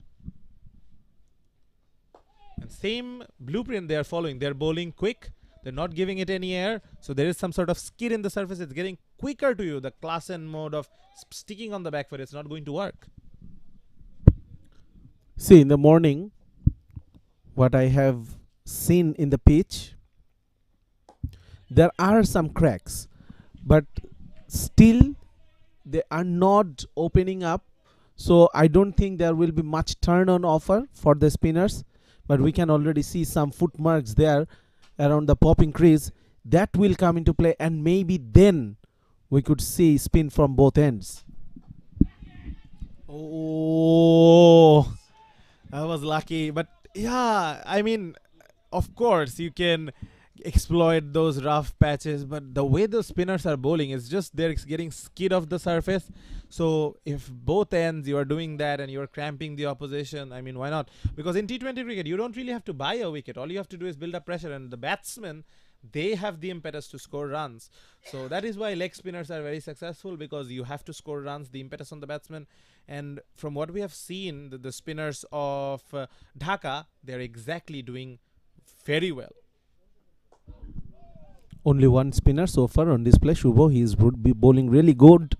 And same blueprint they are following. They're bowling quick. They're not giving it any air. So there is some sort of skid in the surface. It's getting quicker to you. The class N mode of sticking on the back foot, it's not going to work.
See, in the morning, what I have seen in the pitch, there are some cracks, but still they are not opening up. So I don't think there will be much turn on offer for the spinners. But we can already see some footmarks there around the popping crease. That will come into play, and maybe then we could see spin from both ends.
Oh, I was lucky. But yeah, I mean, of course, you can exploit those rough patches, but the way the spinners are bowling is just they're getting skid off the surface. So if both ends you are doing that and you're cramping the opposition, I mean, why not? Because in T20 cricket, you don't really have to buy a wicket. All you have to do is build up pressure, and the batsmen, they have the impetus to score runs. So that is why leg spinners are very successful, because you have to score runs, the impetus on the batsman. And from what we have seen, the spinners of Dhaka, they're exactly doing very well.
Only one spinner so far on display, Shubho. He is bowling really good.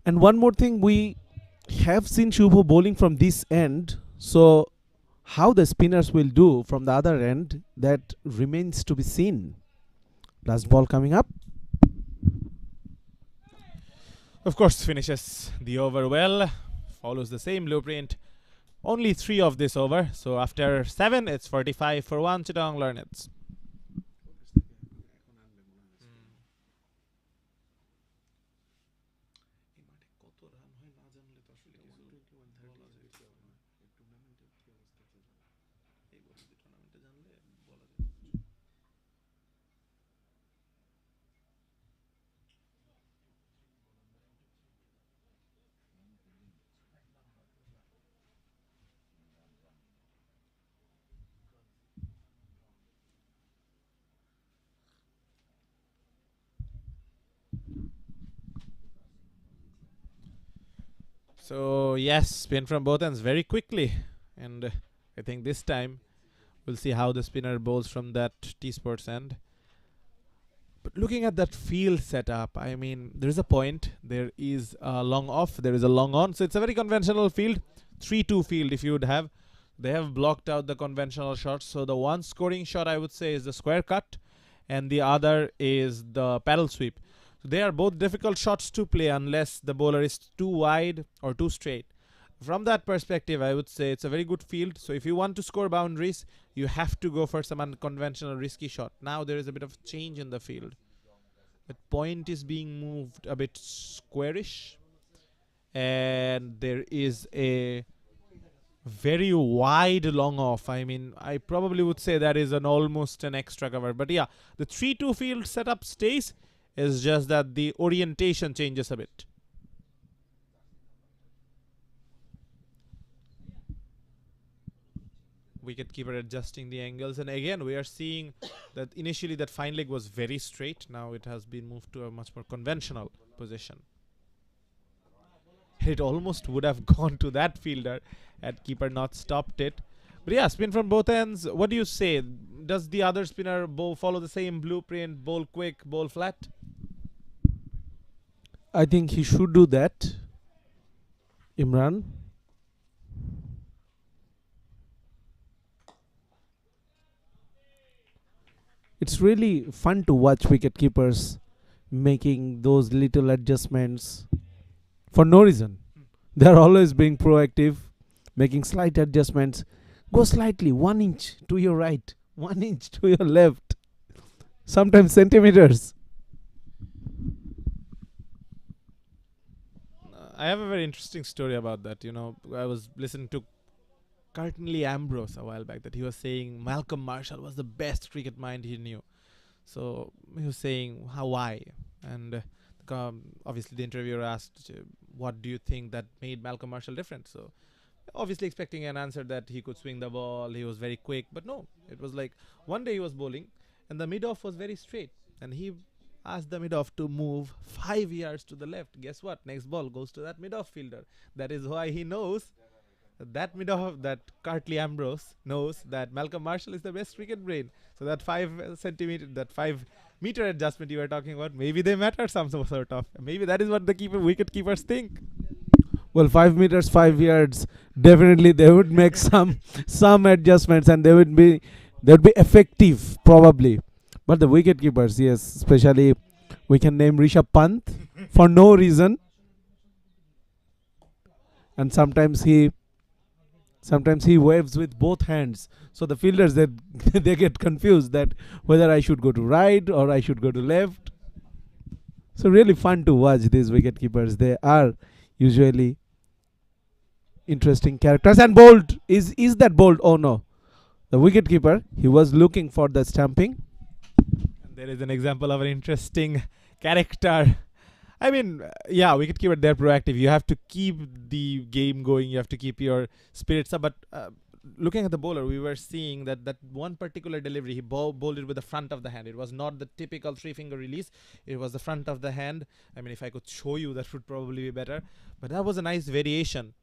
And one more thing, we have seen Shubho bowling from this end. So how the spinners will do from the other end, that remains to be seen. Last ball coming up.
Of course, finishes the over well. Follows the same blueprint. Only 3 of this over. So after 7, it's 45 for 1. Chittagong Learneds. So yes, spin from both ends very quickly, and I think this time we'll see how the spinner bowls from that T-Sports end. But looking at that field setup, I mean, there's a point. There is a long off, there is a long on. So it's a very conventional field, 3-2 field if you would have. They have blocked out the conventional shots. So the one scoring shot I would say is the square cut, and the other is the paddle sweep. They are both difficult shots to play unless the bowler is too wide or too straight. From that perspective, I would say it's a very good field. So if you want to score boundaries, you have to go for some unconventional risky shot. Now there is a bit of change in the field. The point is being moved a bit squarish, and there is a very wide long off. I mean, I probably would say that is almost an extra cover. But yeah, the 3-2 field setup stays. It's just that the orientation changes a bit. Wicketkeeper adjusting the angles, and again we are seeing that initially that fine leg was very straight. Now it has been moved to a much more conventional position. It almost would have gone to that fielder had keeper not stopped it. But yeah, spin from both ends. What do you say? Does the other spinner follow the same blueprint? Bowl quick, bowl flat?
I think he should do that. Imran. It's really fun to watch wicket keepers making those little adjustments for no reason. They are always being proactive, making slight adjustments. Go slightly, 1 inch to your right, 1 inch to your left, sometimes centimeters.
I have a very interesting story about that. You know, I was listening to Curtinly Ambrose a while back that he was saying Malcolm Marshall was the best cricket mind he knew. So he was saying why, and obviously the interviewer asked, "What do you think that made Malcolm Marshall different?" So obviously expecting an answer that he could swing the ball, he was very quick, but no, it was like one day he was bowling, and the mid-off was very straight, and he asked the mid-off to move 5 yards to the left. Guess what? Next ball goes to that mid-off fielder. That is why he knows that mid-off, that Cartley Ambrose knows that Malcolm Marshall is the best cricket brain. So that 5 centimeter, that 5 meter adjustment you were talking about, maybe they matter some sort of. Maybe that is what the wicket keepers think.
Well, 5 meters, 5 yards. Definitely, they would make some adjustments, and they'd be effective probably. But the wicket keepers, yes, especially we can name Rishabh Pant for no reason, and sometimes he waves with both hands. So the fielders they get confused that whether I should go to right or I should go to left. So really fun to watch these wicket keepers. They are usually interesting characters. And Bolt is that Bolt? Oh no, the wicket keeper, he was looking for the stamping.
There is an example of an interesting character. I mean, yeah, wicketkeeper, they're proactive. You have to keep the game going. You have to keep your spirits up. But looking at the bowler, we were seeing that one particular delivery, he bowled it with the front of the hand. It was not the typical 3-finger release. It was the front of the hand. I mean, if I could show you, that would probably be better. But that was a nice variation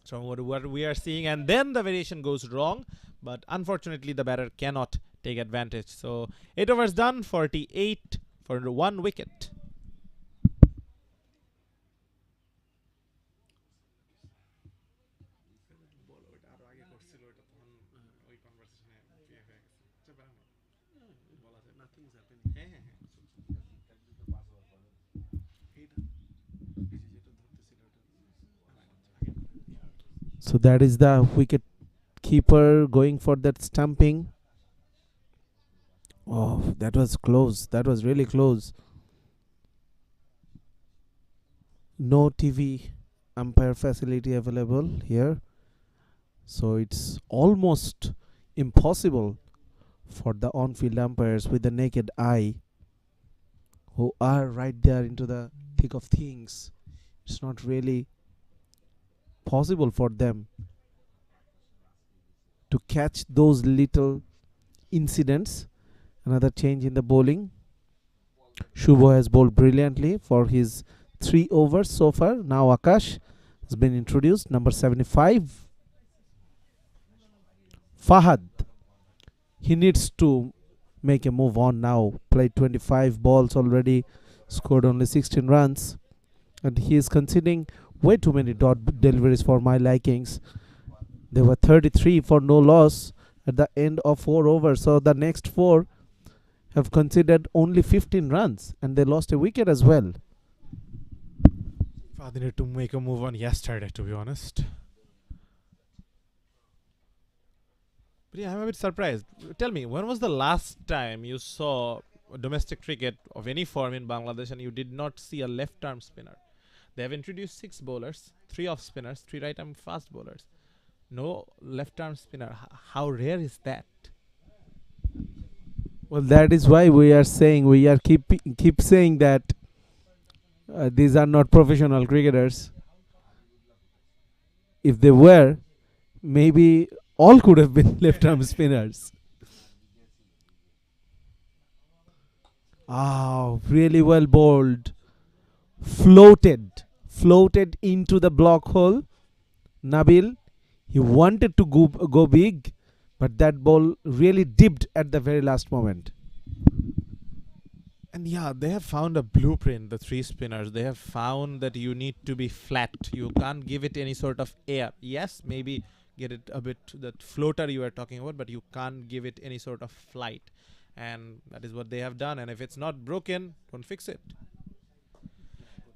from what we are seeing. And then the variation goes wrong. But unfortunately, the batter cannot take advantage. So 8 overs done, 48 for 1 wicket.
So that is the wicket keeper going for that stumping. Oh, that was close. That was really close. No TV umpire facility available here. So it's almost impossible for the on-field umpires with the naked eye, who are right there into the thick of things. It's not really possible for them to catch those little incidents. Another change in the bowling. Shubho has bowled brilliantly for his 3 overs so far. Now Akash has been introduced, number 75. Fahad, he needs to make a move on now. Played 25 balls already, scored only 16 runs, and he is conceding way too many dot deliveries for my likings. There were 33 for no loss at the end of 4 overs. So the next 4 have conceded only 15 runs, and they lost a wicket as well.
They needed to make a move on yesterday, to be honest. But yeah, I'm a bit surprised. Tell me, when was the last time you saw domestic cricket of any form in Bangladesh and you did not see a left-arm spinner? They have introduced 6 bowlers, 3 off spinners, 3 right-arm fast bowlers. No left-arm spinner. How rare is that?
Well, that is why we are keep saying that these are not professional cricketers. If they were, maybe all could have been left-arm spinners. Ah, really well bowled. Floated into the block hole. Nabil, he wanted to go big, but that ball really dipped at the very last moment.
And yeah, they have found a blueprint, the 3 spinners. They have found that you need to be flat. You can't give it any sort of air. Yes, maybe get it a bit, that floater you were talking about, but you can't give it any sort of flight. And that is what they have done. And if it's not broken, don't fix it.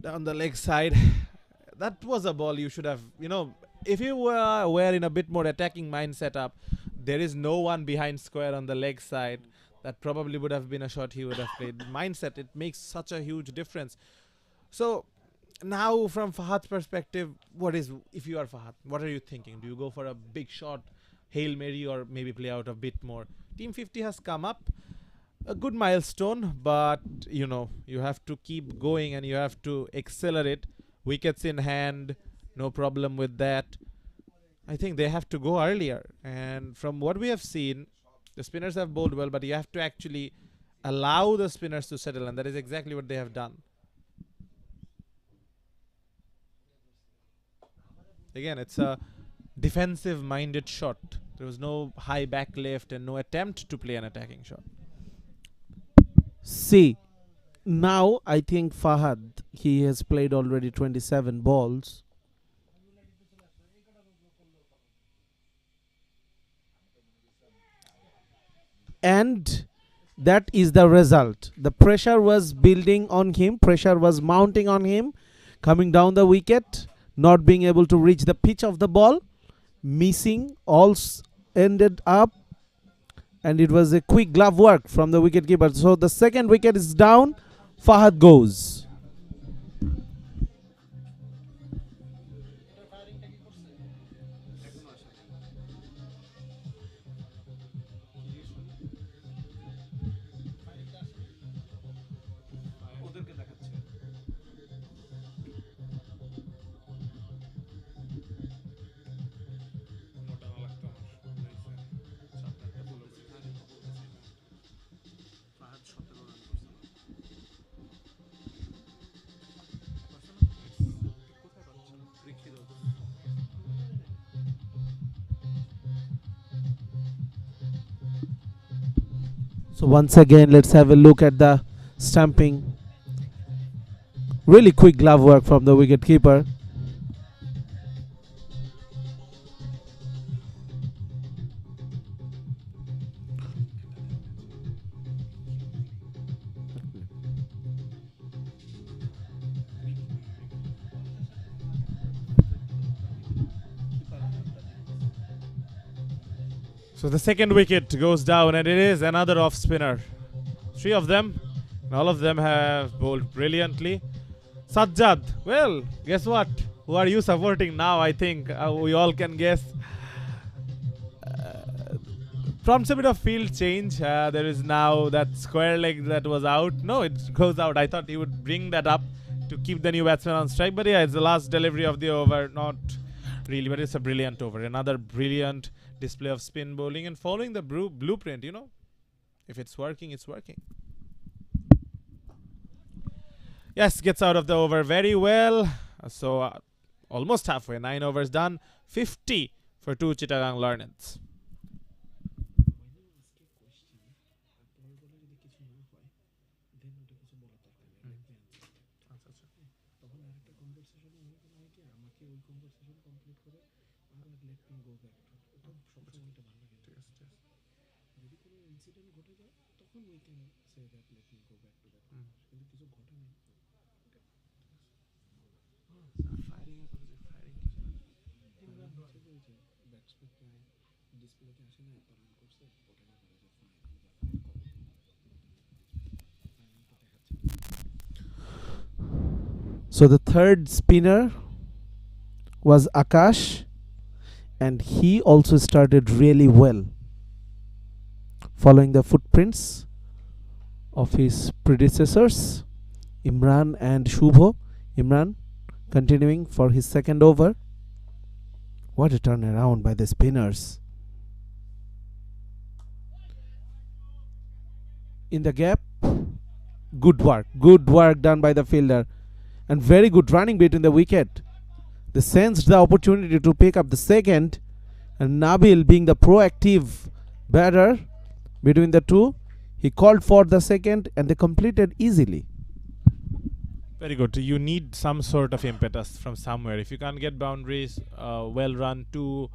Down the leg side, that was a ball you should have, if you were in a bit more attacking mindset up, there is no one behind square on the leg side. That probably would have been a shot he would have played. Mindset, it makes such a huge difference. So now from Fahad's perspective, what is, if you are Fahad, what are you thinking? Do you go for a big shot, Hail Mary, or maybe play out a bit more? Team 50 has come up, a good milestone, but you have to keep going and you have to accelerate. Wickets in hand, no problem with that. I think they have to go earlier, and from what we have seen, the spinners have bowled well, but you have to actually allow the spinners to settle, and that is exactly what they have done. Again, it's a defensive minded shot. There was no high back left and no attempt to play an attacking shot.
See, now I think Fahad, he has played already 27 balls. And that is the result. The pressure was building on him, pressure was mounting on him, coming down the wicket, not being able to reach the pitch of the ball, missing, all ended up, and it was a quick glove work from the wicketkeeper. So the second wicket is down, Fahad goes. So once again, let's have a look at the stumping. Really quick glove work from the wicketkeeper.
So the second wicket goes down, and it is another off spinner. 3 of them, and all of them have bowled brilliantly. Sajjad, well, guess what? Who are you supporting now? I think we all can guess. Prompts a bit of field change. There is now that square leg that was out. No, it goes out. I thought he would bring that up to keep the new batsman on strike. But yeah, it's the last delivery of the over. Not really, but it's a brilliant over. Another brilliant display of spin bowling and following the blueprint. If it's working, it's working. Yes, gets out of the over very well. So almost halfway. 9 overs done. 50 for 2 Chittagong Learneds.
So the third spinner was Akash, and he also started really well, following the footprints of his predecessors, Imran and Shubho. Imran continuing for his second over. What a turnaround by the spinners. In the gap, good work done by the fielder, and very good running between the wicket. They sensed the opportunity to pick up the second, and Nabil, being the proactive batter between the two, he called for the second and they completed easily.
Very good. You need some sort of impetus from somewhere. If you can't get boundaries, well run two.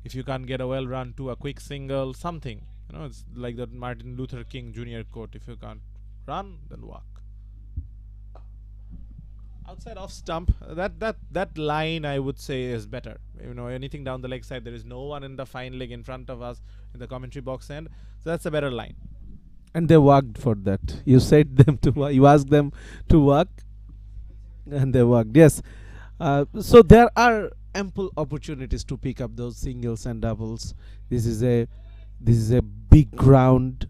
If you can't get a well run two, a quick single, something. It's like the Martin Luther King Jr. quote: if you can't run, then walk. Outside off stump, that line I would say is better. Anything down the leg side, there is no one in the fine leg in front of us in the commentary box end, so that's a better line.
And they worked for that. You said them to, you asked them to work. And they worked. Yes. So there are ample opportunities to pick up those singles and doubles. This is a big ground.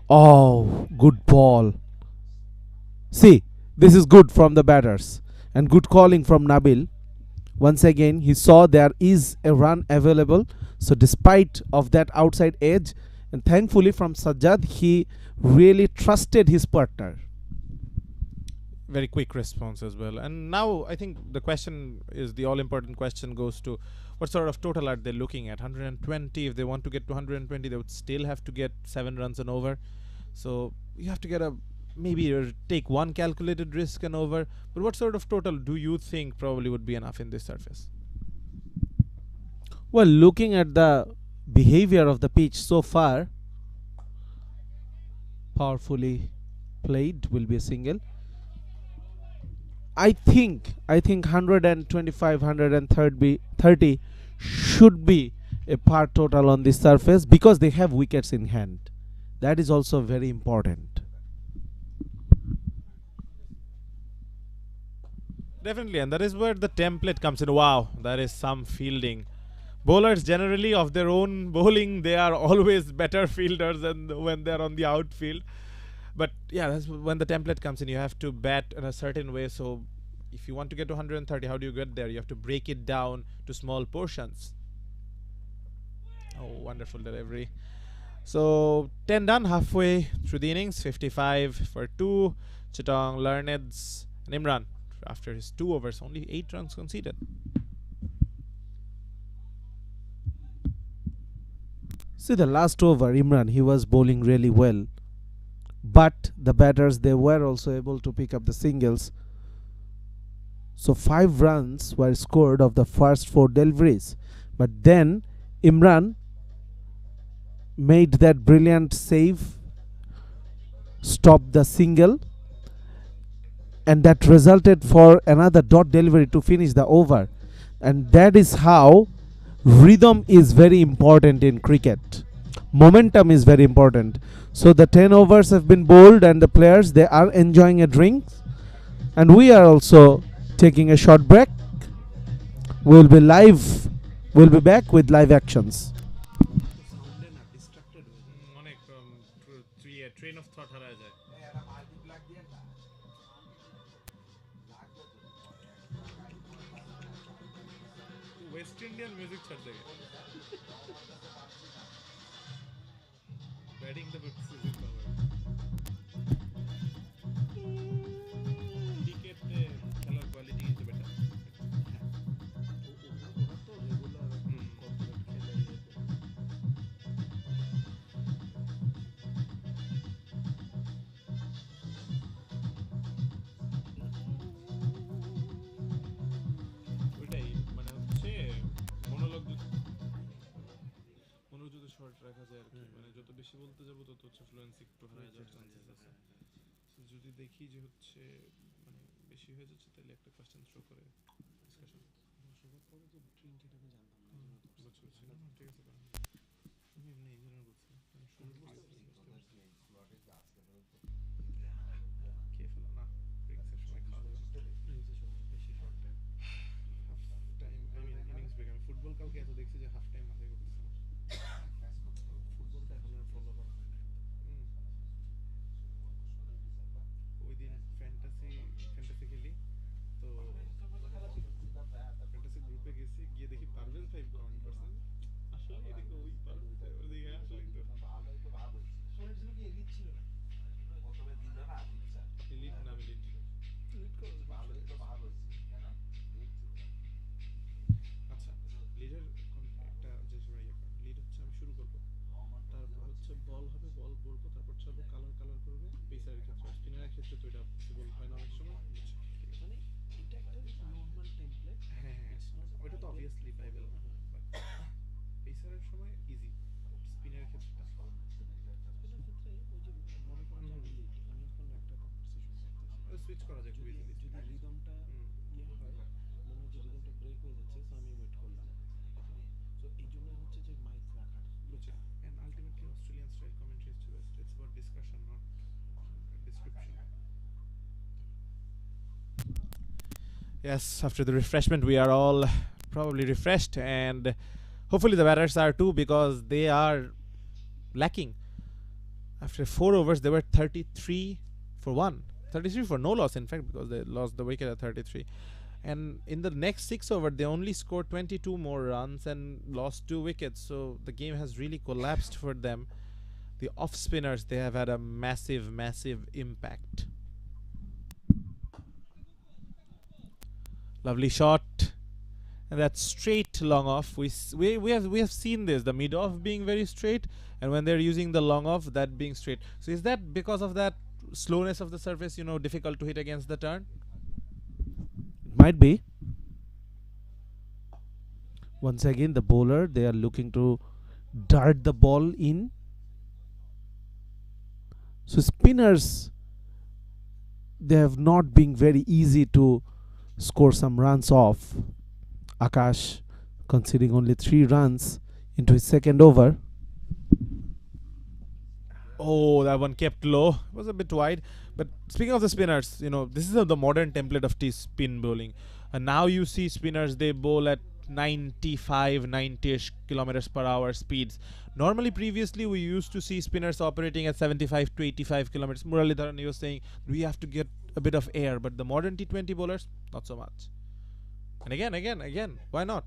Oh, good ball. See, this is good from the batters and good calling from Nabil. Once again, he saw there is a run available. So despite of that outside edge, and thankfully from Sajjad, he really trusted his partner.
Very quick response as well. And now I think the question is, the all important question goes to, what sort of total are they looking at? 120. If they want to get to 120, they would still have to get 7 runs and over. So you have to get maybe take one calculated risk and over. But what sort of total do you think probably would be enough in this surface?
Well, looking at the behavior of the pitch so far, powerfully played will be a single. I think 125, 130 should be a par total on this surface because they have wickets in hand. That is also very important.
Definitely, and that is where the template comes in. Wow, that is some fielding. Bowlers generally of their own bowling, they are always better fielders than when they're on the outfield. But yeah, that's when the template comes in. You have to bat in a certain way. So if you want to get to 130, how do you get there? You have to break it down to small portions. Oh, wonderful delivery. So 10 done halfway through the innings. 55 for 2. Chittagong, Learneds, and Imran. After his 2 overs, only 8 runs conceded.
See the last over, Imran, he was bowling really well. But the batters, they were also able to pick up the singles. So 5 runs were scored of the first 4 deliveries. But then Imran made that brilliant save, stopped the single, and that resulted for another dot delivery to finish the over. And that is how rhythm is very important in cricket. Momentum is very important. So the 10 overs have been bowled and the players, they are enjoying a drink. And we are also taking a short break. We'll be back with live actions.
Train of thought হারায় যায় West Indian music ছাড় দেগে batting the season cover cricket খেলার quality is better রাখা যায় আর কি মানে যত বেশি বলতে যাব তত হচ্ছে ফ্লুয়েন্সি একটু হারায় যাওয়ার চান্সেস আছে যদি দেখি যে হচ্ছে মানে বেশি হয়ে যাচ্ছে তাহলে একটা কোশ্চেন থ্রো করে ডিসকাশন সবার পরে যে ট্রেনটা আমি জানতাম না বুঝছি ঠিক আছে আমি এমনি এই ধরনের বলছি আমি শুরু স্লটে আজকে কে ফেলো না ব্রেক্সের সময় খাওয়া যাবে ব্রেক্সের সময় বেশি short time half time I mean innings break আমি ফুটবল কালকে এত দেখছি যে হাফ টাইম মাথায় করতেছে ফুটবলটা এখন আর ফলো করা হয় না ওই দিন ফ্যান্টাসি খেলি তো ফ্যান্টাসি গ্রুপে গেছি গিয়ে দেখি পারভেজ ভাই কমেন্ট করছেন আসলে এদিকে ওই পারভেজ ভাই ওদিকে আসলে তো ভালোই তো ভাব হইছে শোনার জন্য কি এলিট ছিল না প্রথমে দিল না এলিট না এলিট করে ভালোই তো ভাব হইছে কেন আচ্ছা লিডার একটা যে সময় লিড হচ্ছে আমি শুরু করব তারপর হচ্ছে বল হবে বল বলবো তারপর সব কালার করবে পেসারের ক্ষেত্রে স্পিনারের ক্ষেত্রে তো এটা পসিবল হয় না অনেক সময় মানে এটা একটা নরমাল টেমপ্লেট হ্যাঁ ওটা তো অবভিয়াসলি পাইবেল না পেসারের সময় ইজি স্পিনারের ক্ষেত্রে স্পিনারের ক্ষেত্রে ওই যে মনে করেন যে আমি এখন একটা কনভারসেশন সুইচ করা যায় খুব ইজিলি যদি রিদমটা ইয়ে হয় মনে হচ্ছে রিদমটা ব্রেক হয়ে যাচ্ছে সো আমি ওয়েট করলাম সো এই জন্য হচ্ছে যে মাইক রাখার বুঝছি and ultimately Australian style commentary is to best it's about discussion not description Yes, after the refreshment, we are all probably refreshed, and hopefully the batters are too, because they are lacking. After 4 overs, they were 33 for 1. 33 for no loss, in fact, because they lost the wicket at 33. And in the next 6 overs, they only scored 22 more runs and lost 2 wickets. So the game has really collapsed for them. The off spinners, they have had a massive, massive impact. Lovely shot, and that's straight long off. We have seen this, the mid off being very straight, and when they're using the long off, that being straight. So is that because of that slowness of the surface, difficult to hit against the turn?
Might be. Once again, the bowler, they are looking to dart the ball in. So spinners, they have not been very easy to score some runs off. Akash conceding only 3 runs into his second over.
Oh, that one kept low. It was a bit wide. But speaking of the spinners, this is the modern template of spin bowling. And now you see spinners, they bowl at 95, 90-ish kilometers per hour speeds. Normally, previously, we used to see spinners operating at 75 to 85 kilometers. Muralidharan, he was saying, we have to get a bit of air. But the modern T20 bowlers, not so much. And again, why not?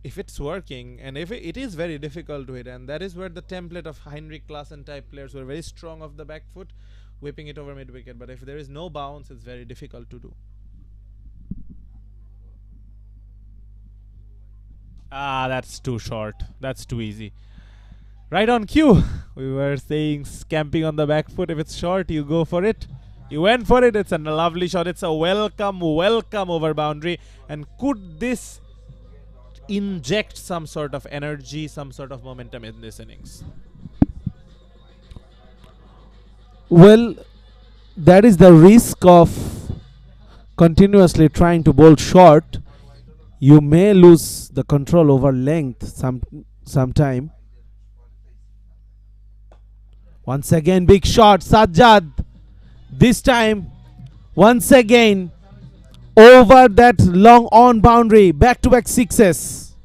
If it's working, and if it is very difficult to hit, and that is where the template of Heinrich Klaassen type players who are very strong off the back foot, whipping it over mid wicket. But if there is no bounce, it's very difficult to do. That's too short. That's too easy. Right on cue. We were saying camping on the back foot. If it's short, you go for it. You went for it. It's a lovely shot. It's a welcome over boundary. And could this inject some sort of energy, some sort of momentum in this innings?
Well, that is the risk of continuously trying to bowl short. You may lose the control over length sometime. Once again, big shot, Sajjad. This time, once again, over that long on boundary, back-to-back sixes.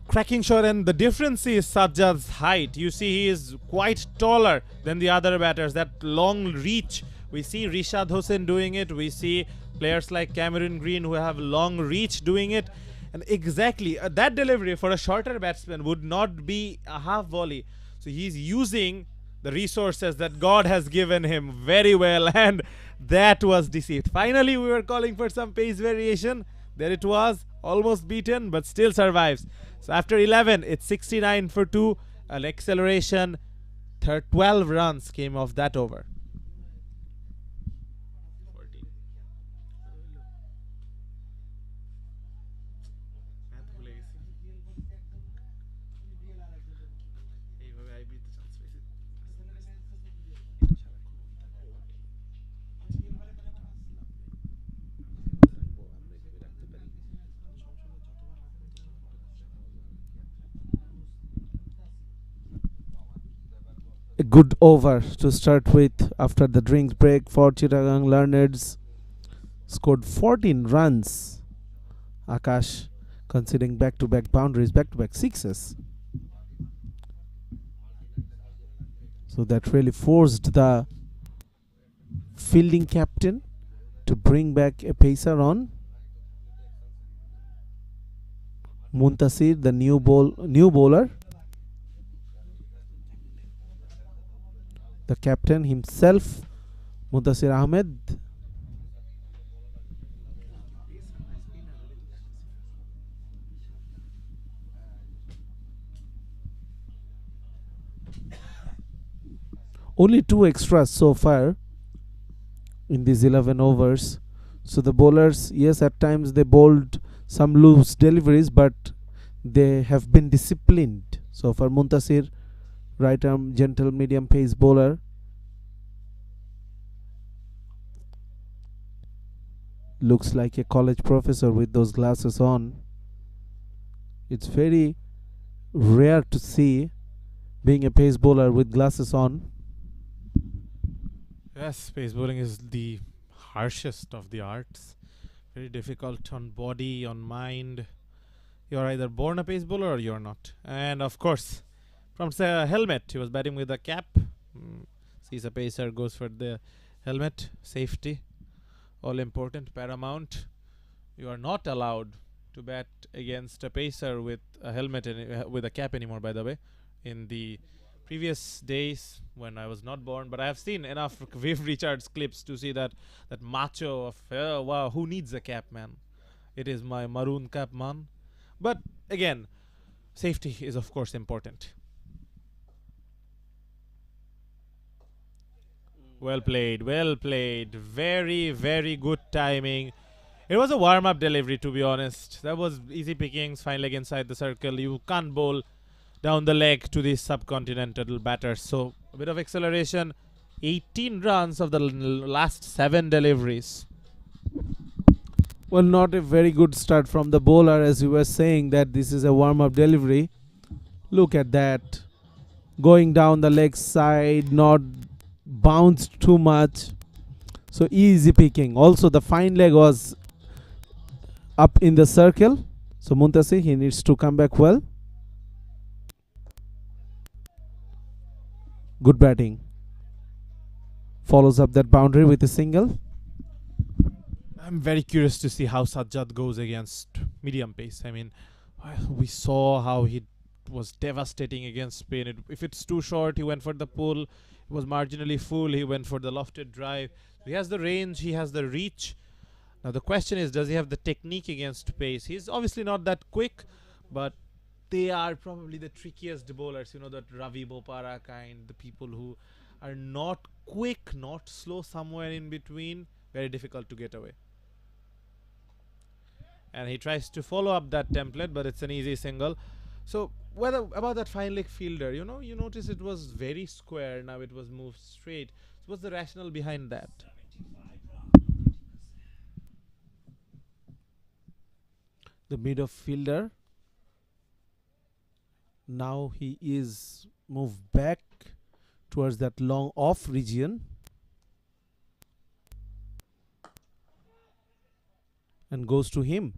Cracking shot, and the difference is Sajjad's height. You see, he is quite taller than the other batters. That long reach, we see Rishad Hossain doing it. We see players like Cameron Green who have long reach doing it. And exactly, that delivery for a shorter batsman would not be a half volley. So he's using the resources that God has given him very well, and that was deceived. Finally, we were calling for some pace variation. There it was, almost beaten, but still survives. So after 11, it's 69 for 2, an acceleration. 12 runs came off that over.
A good over to start with after the drinks break for Chittagong Learneds. Scored 14 runs. Akash conceding back-to-back boundaries, back-to-back sixes. So that really forced the fielding captain to bring back a pacer on. Muntasir, the new bowler. The captain himself, Muntasir Ahmed. Only 2 extras so far in these 11 overs. So the bowlers, yes, at times they bowled some loose deliveries, but they have been disciplined. So for Muntasir, right arm, gentle medium pace bowler. Looks like a college professor with those glasses on. It's very rare to see being a pace bowler with glasses on.
Yes, pace bowling is the harshest of the arts. Very difficult on body, on mind. You're either born a pace bowler or you're not. And of course, from the helmet, he was batting with a cap. Sees a pacer, goes for the helmet. Safety, all important, paramount. You are not allowed to bat against a pacer with a helmet with a cap anymore, by the way. In the previous days when I was not born, but I have seen enough Viv Richards clips to see that macho of wow, who needs a cap, man? It is my maroon cap, man. But again, safety is of course important. Well played, well played. Very, very good timing. It was a warm-up delivery, to be honest. That was easy pickings, fine leg inside the circle. You can't bowl down the leg to these subcontinental batters. So a bit of acceleration. 18 runs of the last 7 deliveries.
Well, not a very good start from the bowler, as you were saying that this is a warm-up delivery. Look at that. Going down the leg side, not bounced too much. So easy picking. Also the fine leg was up in the circle. So Muntasir, he needs to come back well. Good batting. Follows up that boundary with a single.
I'm very curious to see how Sajjad goes against medium pace. I mean, we saw how he was devastating against Spain. If it's too short, he went for the pull. It was marginally full, he went for the lofted drive. He has the range, he has the reach. Now the question is, does he have the technique against pace? He's obviously not that quick, but they are probably the trickiest bowlers. You know, that Ravi Bopara kind, the people who are not quick, not slow, somewhere in between. Very difficult to get away. And he tries to follow up that template, but it's an easy single. So about that fine leg fielder, you know, you notice it was very square. Now it was moved straight. So what's the rationale behind that?
The midfielder. Now he is moved back towards that long off region. And goes to him.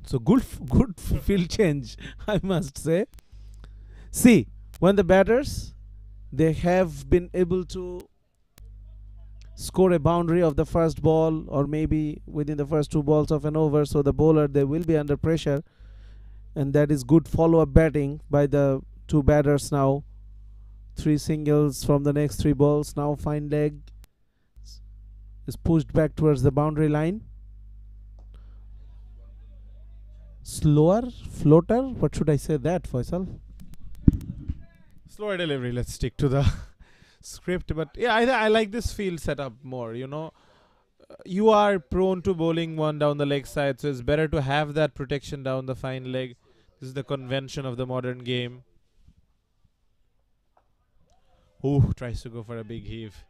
So good field change, I must say. See, when the batters, they have been able to score a boundary of the first ball or maybe within the first 2 balls of an over, so the bowler, they will be under pressure, and that is good follow-up batting by the 2 batters now. 3 singles from the next 3 balls. Now fine leg is pushed back towards the boundary line. Slower floater, what should I say that, Faisal?
Slower delivery. Let's stick to the script. But yeah, I like this field setup more. You know, you are prone to bowling one down the leg side, so it's better to have that protection down the fine leg. This is the convention of the modern game. Ooh, tries to go for a big heave.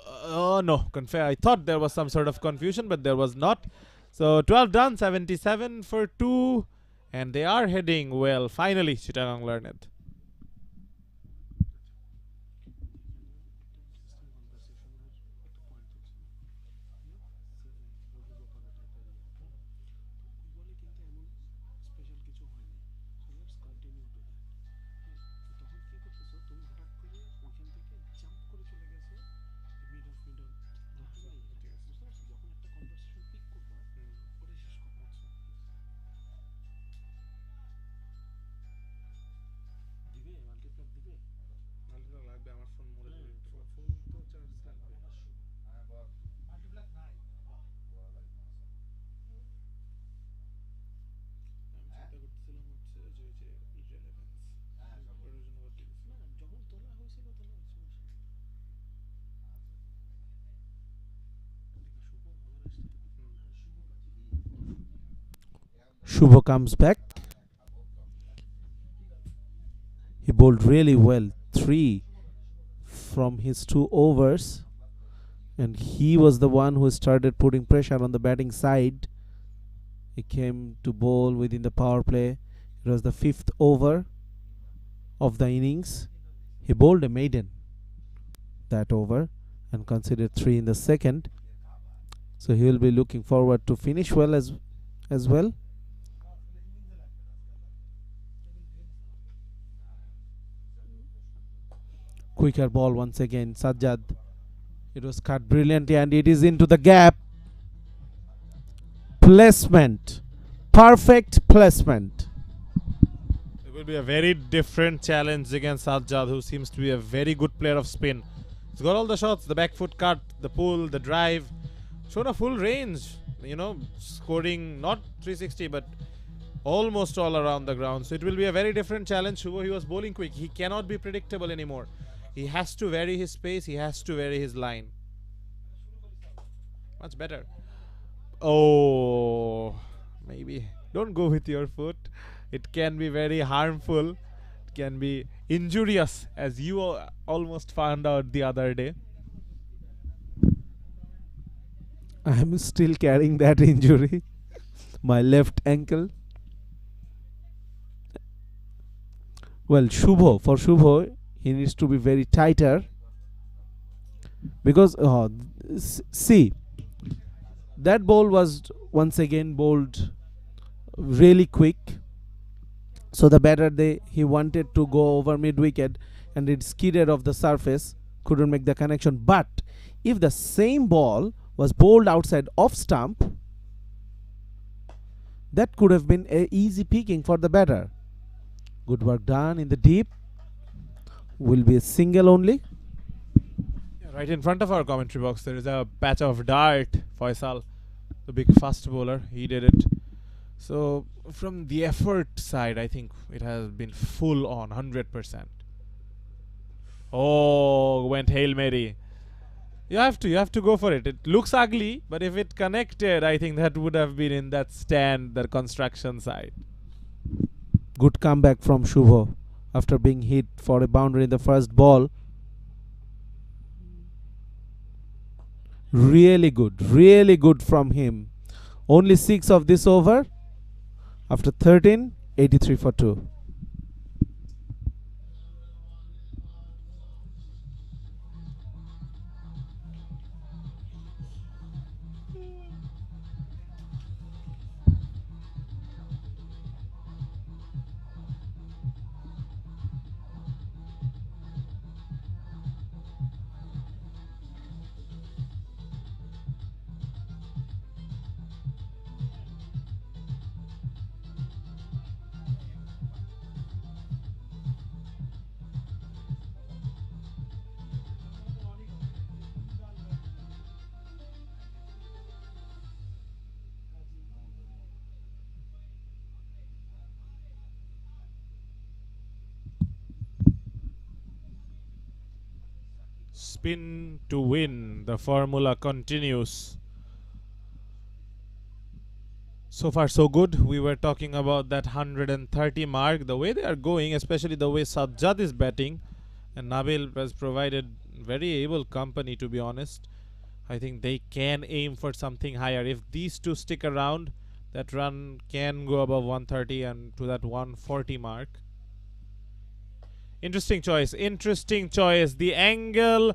Oh no, I thought there was some sort of confusion, but there was not. So 12 done, 77 for 2, and they are heading well. Finally, Chittagong learned it.
Shubho comes back. He bowled really well. 3 from his 2 overs. And he was the one who started putting pressure on the batting side. He came to bowl within the power play. It was the 5th over of the innings. He bowled a maiden that over. and conceded 3 in the second. So he will be looking forward to finish well as well. Quicker ball once again, Sajjad. It was cut brilliantly and it is into the gap. Placement. Perfect placement.
It will be a very different challenge against Sajjad, who seems to be a very good player of spin. He's got all the shots, the back foot cut, the pull, the drive. Shown a full range, you know, scoring not 360 but almost all around the ground. So it will be a very different challenge. Shubho, he was bowling quick. He cannot be predictable anymore. He has to vary his pace. He has to vary his line. Much better. Oh, maybe don't go with your foot. It can be very harmful. It can be injurious, as you almost found out the other day.
I am still carrying that injury. My left ankle. Well, for Shubho, he needs to be very tighter. Because, see, that ball was once again bowled really quick. So the batter, he wanted to go over mid wicket and it skidded off the surface, couldn't make the connection. But if the same ball was bowled outside off stump, that could have been a easy picking for the batter. Good work done in the deep. Will be a single only.
Right in front of our commentary box, there is a patch of dart. Faisal, the big fast bowler, he did it. So from the effort side, I think it has been full on 100%. Oh, went Hail Mary. You have to go for it. It looks ugly, but if it connected, I think that would have been in that stand, the construction side.
Good comeback from Shubho after being hit for a boundary in the first ball. Really good from him. Only 6 of this over. After 13, 83 for 2.
Spin to win. The formula continues. So far so good. We were talking about that 130 mark. The way they are going, especially the way Sajjad is batting, and Nabil has provided very able company, to be honest. I think they can aim for something higher. If these two stick around, that run can go above 130 and to that 140 mark. Interesting choice. The angle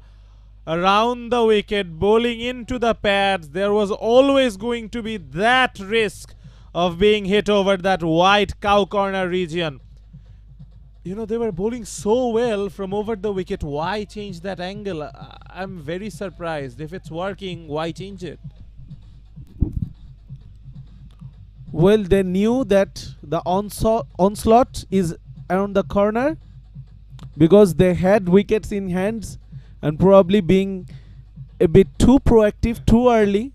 around the wicket, bowling into the pads. There was always going to be that risk of being hit over that white cow corner region. You know, they were bowling so well from over the wicket. Why change that angle? I'm very surprised. If it's working, why change it?
Well, they knew that the onslaught is around the corner because they had wickets in hands, and probably being a bit too proactive too early.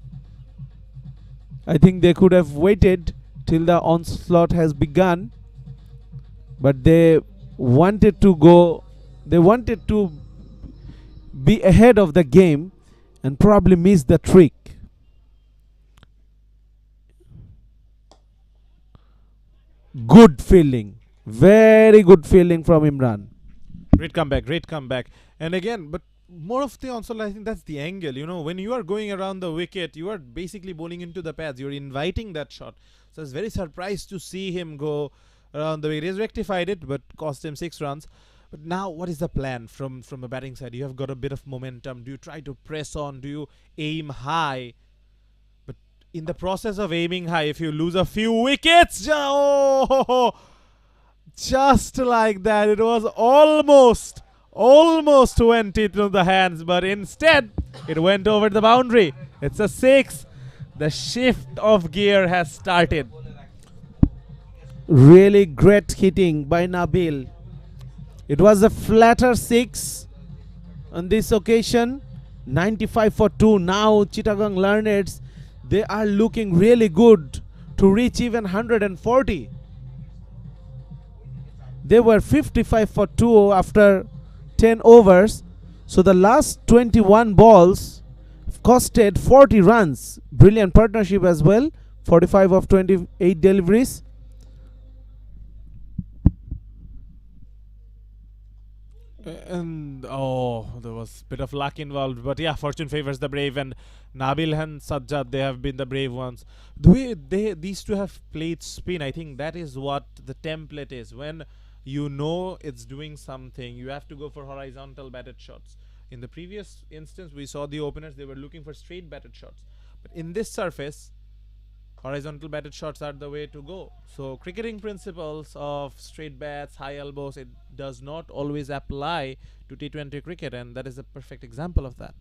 I think they could have waited till the onslaught has begun, but they wanted to be ahead of the game and probably miss the trick. Good fielding, very good fielding from Imran.
Great comeback. And again, but more of the onslaught, I think that's the angle. You know, when you are going around the wicket, you are basically bowling into the pads. You're inviting that shot. So I was very surprised to see him go around the wicket. He's rectified it, but cost him 6 runs. But now, what is the plan from a batting side? You have got a bit of momentum. Do you try to press on? Do you aim high? But in the process of aiming high, if you lose a few wickets, just like that, it was almost went into the hands, but instead it went over the boundary. It's a 6. The shift of gear has started.
Really great hitting by Nabil. It was a flatter 6 on this occasion. 95 for 2. Now Chittagong Learneds, they are looking really good to reach even 140. They were 55 for 2 after 10 overs. So the last 21 balls costed 40 runs. Brilliant partnership as well. 45 of 28 deliveries.
And there was a bit of luck involved, but yeah, fortune favors the brave, and Nabil and Sajjad, they have been the brave ones. The way these two have played spin, I think that is what the template is. When you know it's doing something, you have to go for horizontal batted shots. In the previous instance, we saw the openers, they were looking for straight batted shots, but in this surface, horizontal batted shots are the way to go. So cricketing principles of straight bats, high elbows, it does not always apply to T20 cricket, and that is a perfect example of that.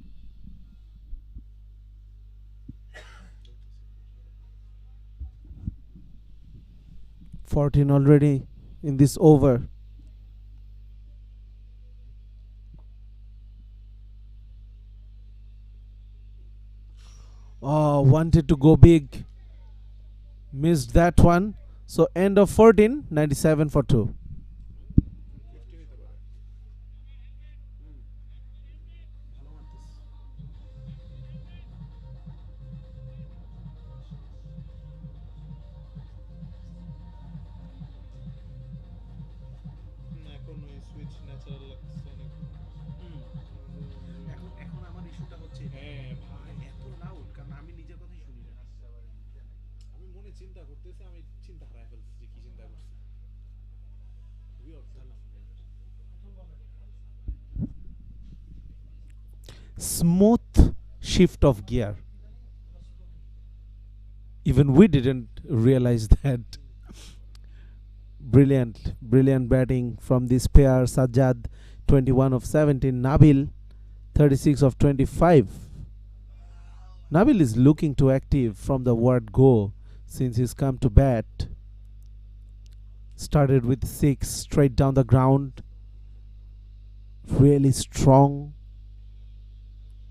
$14 already in this over. Wanted to go big. Missed that one. So end of 14, 97 for 2. Smooth shift of gear. Even we didn't realize that. Brilliant batting from this pair. Sajjad 21 of 17, Nabil 36 of 25. Nabil is looking too active from the word go since he's come to bat. Started with 6 straight down the ground. Really strong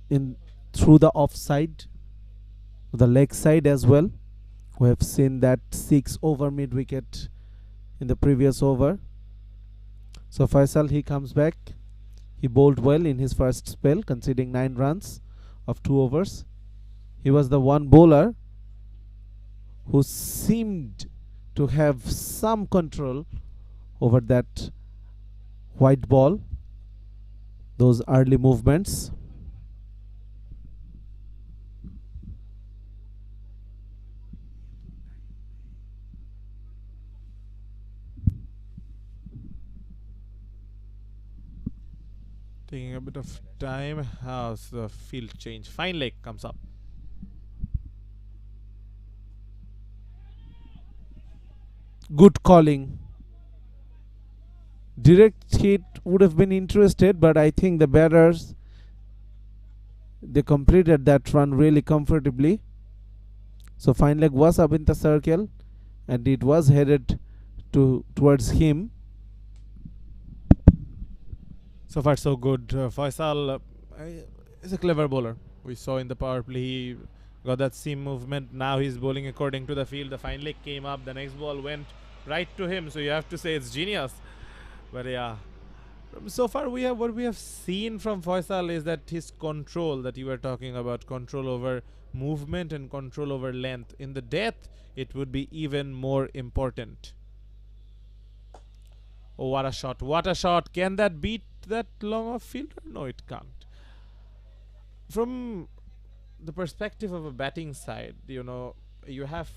in through the offside, the leg side as well. We have seen that 6 over mid wicket in the previous over. So Faisal, he comes back. He bowled well in his first spell, conceding 9 runs of 2 overs. He was the one bowler who seemed to have some control over that white ball, those early movements.
Taking a bit of time. How's the field change? Fine leg comes up.
Good calling. Direct hit would have been interested, but I think the batters, they completed that run really comfortably. So fine leg was up in the circle and it was headed towards him.
So far so good. Faisal is a clever bowler. We saw in the power play he got that seam movement. Now he's bowling according to the field. The fine leg came up. The next ball went right to him. So you have to say it's genius. But yeah, so far what we have seen from Faisal is that his control that you were talking about, control over movement and control over length. In the death, it would be even more important. Oh, what a shot. What a shot. Can that beat that long off fielder? No, it can't. From the perspective of a batting side, you know, you have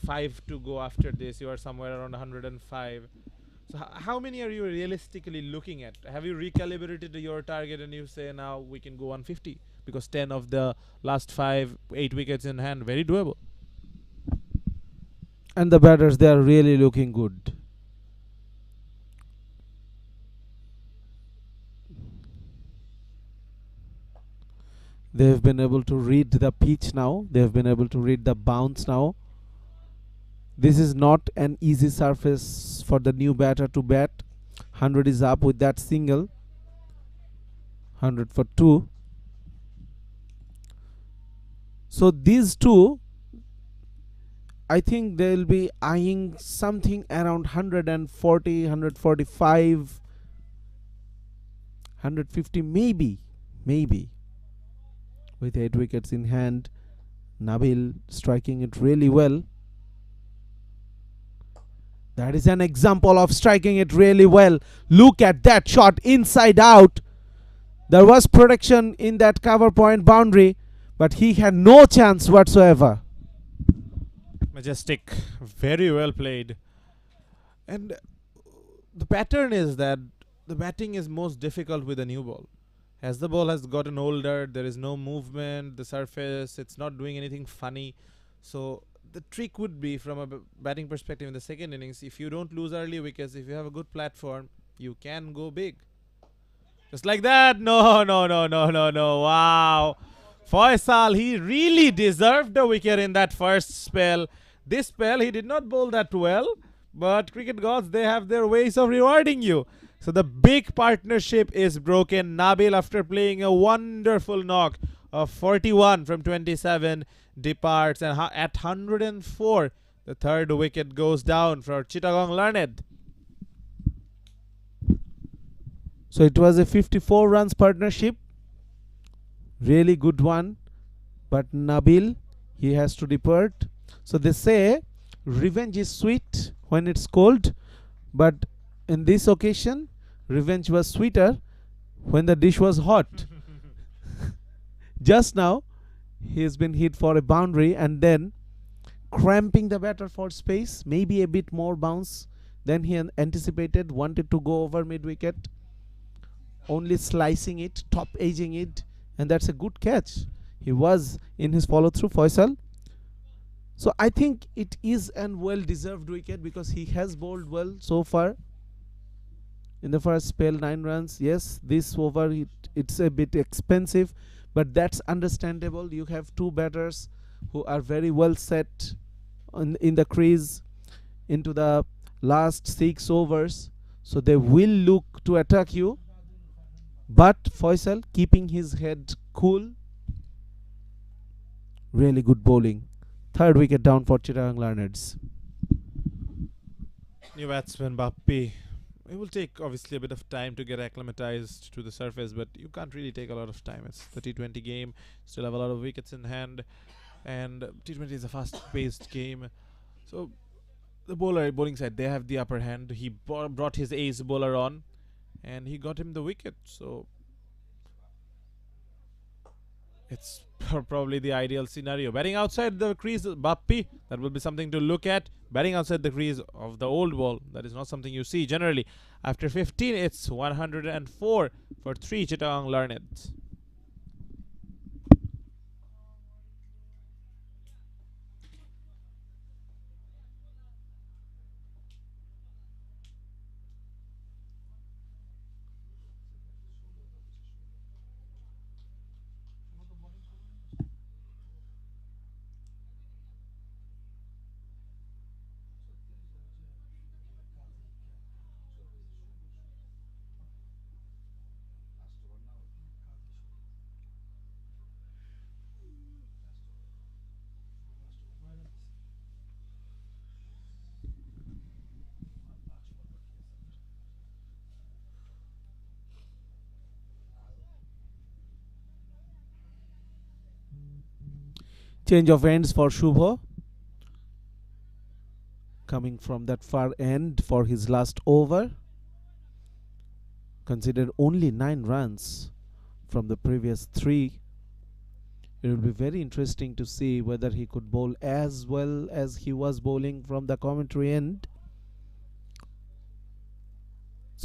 5 to go after this. You are somewhere around 105. So how many are you realistically looking at? Have you recalibrated your target and you say now we can go 150 because 10 of the last 8 wickets in hand, very doable.
And the batters, they are really looking good. They have been able to read the pitch now. They have been able to read the bounce now. This is not an easy surface for the new batter to bat. 100 is up with that single. 100 for 2. So these two, I think they'll be eyeing something around 140, 145, 150 maybe. With 8 wickets in hand, Nabil striking it really well. That is an example of striking it really well. Look at that shot, inside out. There was protection in that cover point boundary, but he had no chance whatsoever.
Majestic, very well played. And the pattern is that the batting is most difficult with a new ball. As the ball has gotten older, there is no movement, the surface, it's not doing anything funny. So the trick would be, from a batting perspective in the second innings, if you don't lose early wickets, if you have a good platform, you can go big. Just like that. No. Wow. Faisal, he really deserved the wicket in that first spell. This spell, he did not bowl that well, but cricket gods, they have their ways of rewarding you. So the big partnership is broken. Nabil, after playing a wonderful knock of 41 from 27, departs, and at 104, the third wicket goes down for Chittagong Learned.
So it was a 54 runs partnership. Really good one. But Nabil, he has to depart. So they say revenge is sweet when it's cold, but in this occasion, revenge was sweeter when the dish was hot. Just now, he has been hit for a boundary and then cramping the batter for space, maybe a bit more bounce than he anticipated, wanted to go over mid-wicket, only slicing it, top edging it, and that's a good catch. He was in his follow-through, Faisal. So I think it is an well-deserved wicket because he has bowled well so far. In the first spell, 9 runs. Yes, this over, it's a bit expensive, but that's understandable. You have two batters who are very well set in the crease into the last 6 overs. So they will look to attack you. But Faisal keeping his head cool. Really good bowling. Third wicket down for Chittagong Learneds.
New batsman Bappi. It will take obviously a bit of time to get acclimatized to the surface, but you can't really take a lot of time. It's the T20 game, still have a lot of wickets in hand, and T20 is a fast-paced game. So the bowling side, they have the upper hand. He brought his ace bowler on, and he got him the wicket. So it's probably the ideal scenario. Batting outside the crease, Bappi, that will be something to look at. Batting outside the crease of the old ball, that is not something you see generally. After 15, it's 104 for 3 Chittagong Learned.
Change of ends for Shubho. Coming from that far end for his last over. Considered only 9 runs from the previous 3. It will be very interesting to see whether he could bowl as well as he was bowling from the commentary end.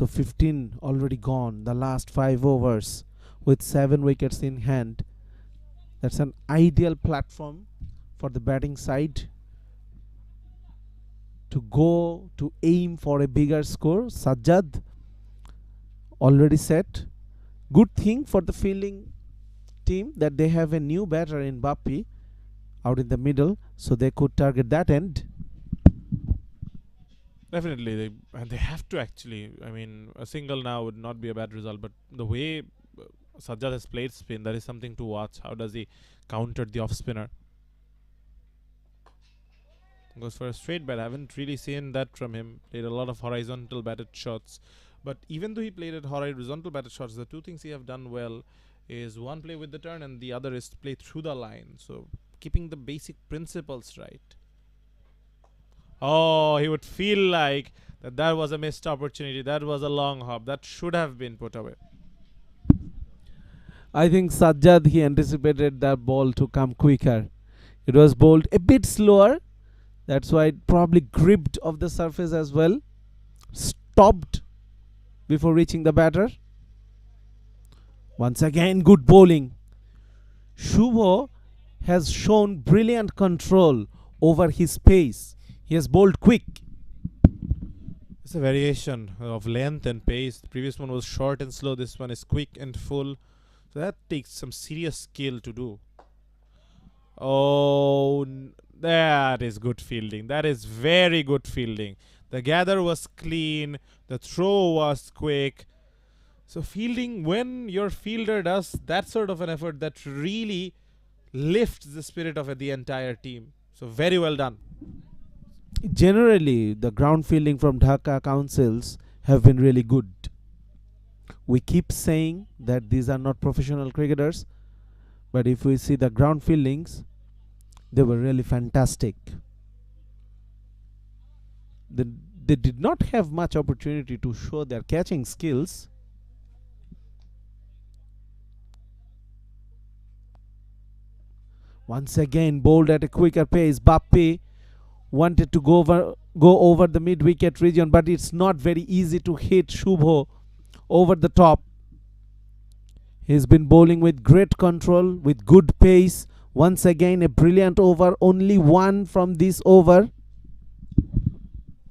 So 15 already gone, the last 5 overs with 7 wickets in hand. That's an ideal platform for the batting side to go to aim for a bigger score. Sajjad already set. Good thing for the fielding team that they have a new batter in Bappi out in the middle, so they could target that end.
Definitely, they have to actually. I mean, a single now would not be a bad result, but the way Sajjad has played spin, that is something to watch. How does he counter the off spinner? Goes for a straight bat. I haven't really seen that from him. Played a lot of horizontal batted shots, but even though he played at horizontal batted shots, the two things he have done well is one, play with the turn, and the other is to play through the line. So keeping the basic principles right. Oh, he would feel like that was a missed opportunity. That was a long hop. That should have been put away.
I think Sajjad, he anticipated that ball to come quicker. It was bowled a bit slower. That's why it probably gripped off the surface as well. Stopped before reaching the batter. Once again, good bowling. Shubho has shown brilliant control over his pace. He has bowled quick.
It's a variation of length and pace. The previous one was short and slow. This one is quick and full. So that takes some serious skill to do. Oh, that is good fielding. That is very good fielding. The gather was clean. The throw was quick. So fielding, when your fielder does that sort of an effort, that really lifts the spirit of the entire team. So very well done.
Generally, the ground fielding from Dhaka Councils have been really good. We keep saying that these are not professional cricketers, but if we see the ground fieldings, they were really fantastic. They did not have much opportunity to show their catching skills. Once again, bowled at a quicker pace. Bappi wanted to go over the mid-wicket region, but it's not very easy to hit Shubho over the top. He's been bowling with great control, with good pace. Once again, a brilliant over. Only one from this over.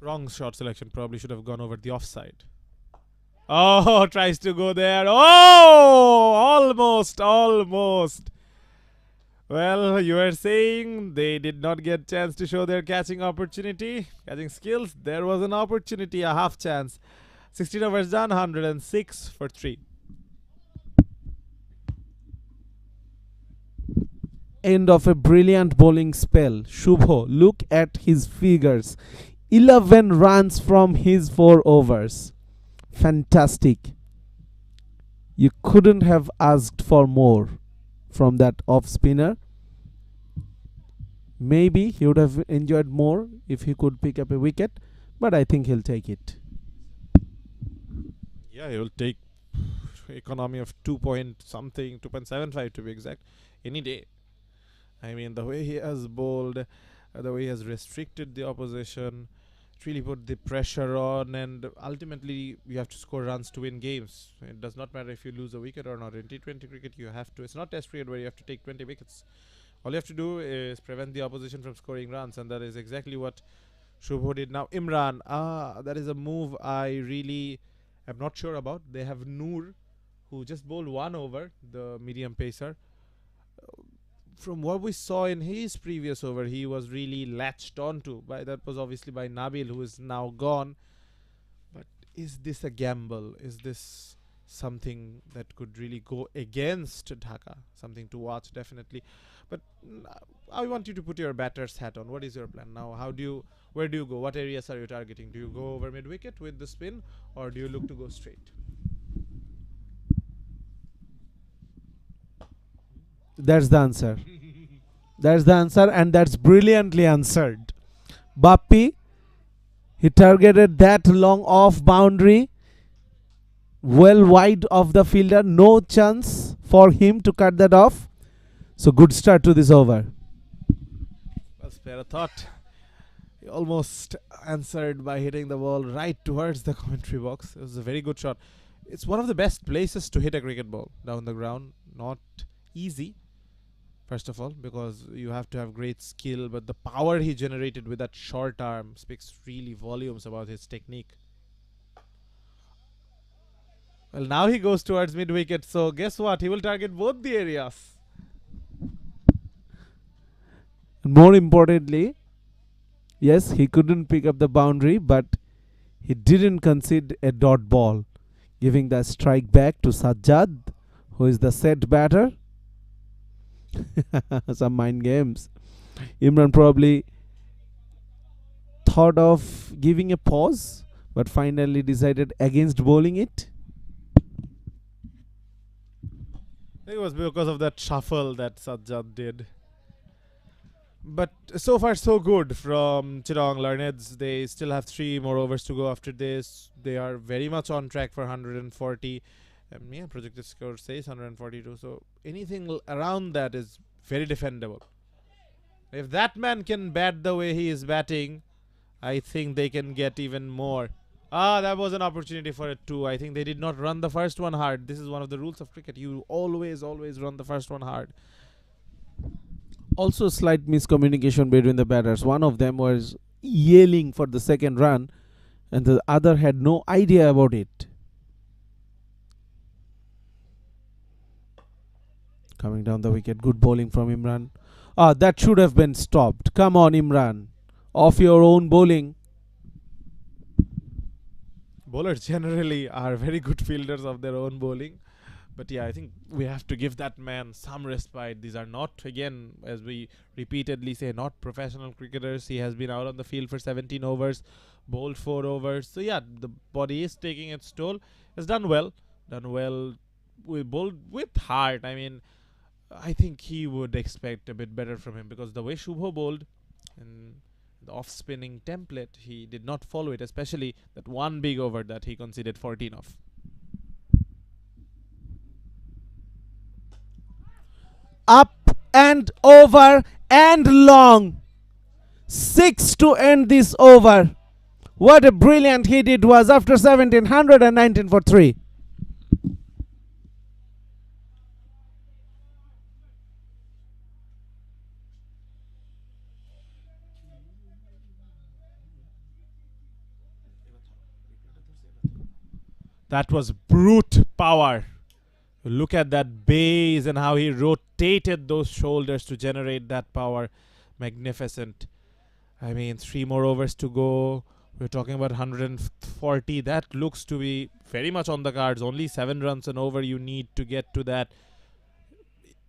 Wrong shot selection. Probably should have gone over the offside. Oh, tries to go there. Oh, almost. Well, you are saying they did not get chance to show their catching opportunity, catching skills. There was an opportunity, a half chance. 16 overs done, 106 for 3.
End of a brilliant bowling spell. Shubho, look at his figures. 11 runs from his 4 overs. Fantastic. You couldn't have asked for more from that off spinner. Maybe he would have enjoyed more if he could pick up a wicket, but I think he'll take it.
Yeah, he will take economy of 2.75 to be exact, any day. I mean, the way he has bowled, the way he has restricted the opposition, it really put the pressure on, and ultimately you have to score runs to win games. It does not matter if you lose a wicket or not. In T20 cricket, you have to. It's not Test cricket where you have to take 20 wickets. All you have to do is prevent the opposition from scoring runs, and that is exactly what Shubho did. Now, Imran, that is a move I really am not sure about. They have Noor, who just bowled 1 over, the medium pacer. From what we saw in his previous over, he was really latched onto. That was obviously by Nabil, who is now gone. But is this a gamble? Is this something that could really go against Dhaka? Something to watch, definitely. But I want you to put your batter's hat on. What is your plan now? Where do you go? What areas are you targeting? Do you go over mid-wicket with the spin, or do you look to go straight?
That's the answer. That's the answer, and that's brilliantly answered. Bappi, he targeted that long off boundary, well wide of the fielder. No chance for him to cut that off. So good start to this over.
Well, spare a thought. He almost answered by hitting the ball right towards the commentary box. It was a very good shot. It's one of the best places to hit a cricket ball, down the ground. Not easy, first of all, because you have to have great skill, but the power he generated with that short arm speaks really volumes about his technique. Well, now he goes towards mid wicket, so guess what? He will target both the areas.
More importantly, yes, he couldn't pick up the boundary, but he didn't concede a dot ball, giving the strike back to Sajjad, who is the set batter. Some mind games. Imran probably thought of giving a pause, but finally decided against bowling it.
It was because of that shuffle that Sajjad did. But so far so good from Chittagong Learneds. They still have 3 more overs to go after this. They are very much on track for 140. Yeah, projected score says 142. So anything around that is very defendable. If that man can bat the way he is batting, I think they can get even more. That was an opportunity for it too. I think they did not run the first one hard. This is one of the rules of cricket. You always run the first one hard.
Also, slight miscommunication between the batters. One of them was yelling for the second run, and the other had no idea about it. Coming down the wicket, good bowling from Imran. That should have been stopped. Come on, Imran. Off your own bowling.
Bowlers generally are very good fielders of their own bowling. But yeah, I think we have to give that man some respite. These are not, again, as we repeatedly say, not professional cricketers. He has been out on the field for 17 overs, bowled 4 overs. So yeah, the body is taking its toll. Has done well. We bowled with heart. I mean, I think he would expect a bit better from him, because the way Shubho bowled and the off-spinning template, he did not follow it, especially that one big over that he conceded 14 of.
Up and over and long. 6 to end this over. What a brilliant hit it was after 1700 and 19 for 3.
That was brute power. Look at that base and how he rotated those shoulders to generate that power. Magnificent. I mean, 3 more overs to go. We're talking about 140. That looks to be very much on the cards. Only 7 runs and over you need to get to that.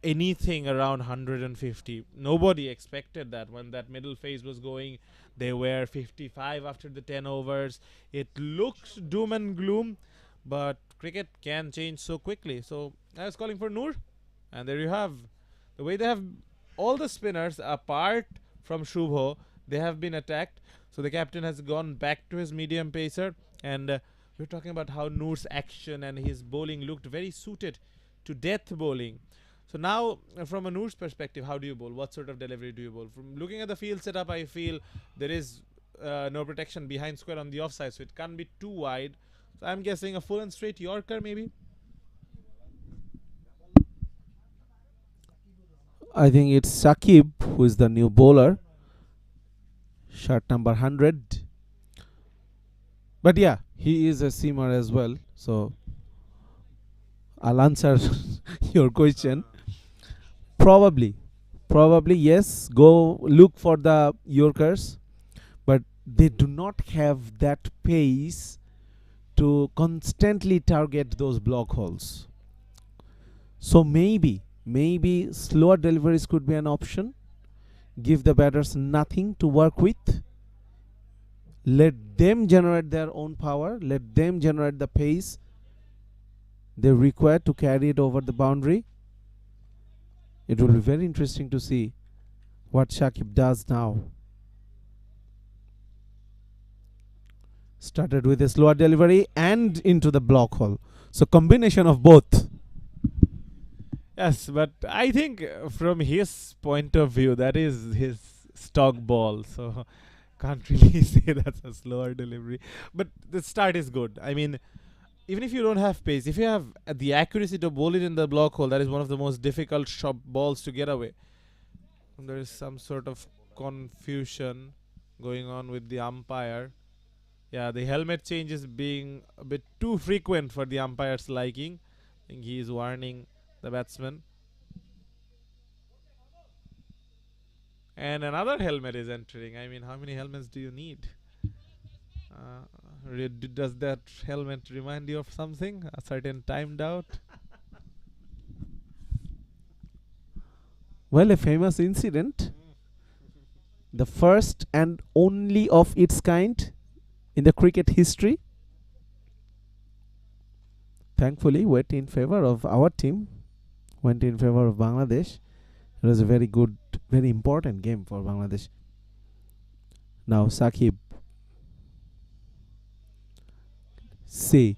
Anything around 150. Nobody expected that when that middle phase was going. They were 55 after the 10 overs. It looks doom and gloom, but cricket can change so quickly. So I was calling for Noor, and there you have the way they have all the spinners apart from Shubho. They have been attacked. So the captain has gone back to his medium pacer, and we're talking about how Noor's action and his bowling looked very suited to death bowling. So now, from a Noor's perspective, how do you bowl? What sort of delivery do you bowl? From looking at the field setup, I feel there is no protection behind square on the offside, so it can't be too wide. So I'm guessing a full and straight Yorker, maybe.
I think it's Shakib who is the new bowler. Shot number 100. But yeah, he is a seamer as well. So I'll answer your question. Probably yes. Go look for the Yorkers, but they do not have that pace to constantly target those block holes. So maybe slower deliveries could be an option. Give the batters nothing to work with. Let them generate their own power. Let them generate the pace they require to carry it over the boundary. It will be very interesting to see what Shakib does now. Started with a slower delivery and into the block hole. So combination of both.
Yes, but I think from his point of view, that is his stock ball. So Can't really say that's a slower delivery, but the start is good. I mean, even if you don't have pace, if you have the accuracy to bowl it in the block hole, that is one of the most difficult balls to get away. And there is some sort of confusion going on with the umpire. Yeah, the helmet change is being a bit too frequent for the umpire's liking. I think he is warning the batsman. And another helmet is entering. I mean, how many helmets do you need? Does that helmet remind you of something? A certain timed out?
Well, a famous incident. The first and only of its kind in the cricket history. Thankfully, went in favor of our team. Went in favor of Bangladesh. It was a very good, very important game for Bangladesh. Now, Sakib. See,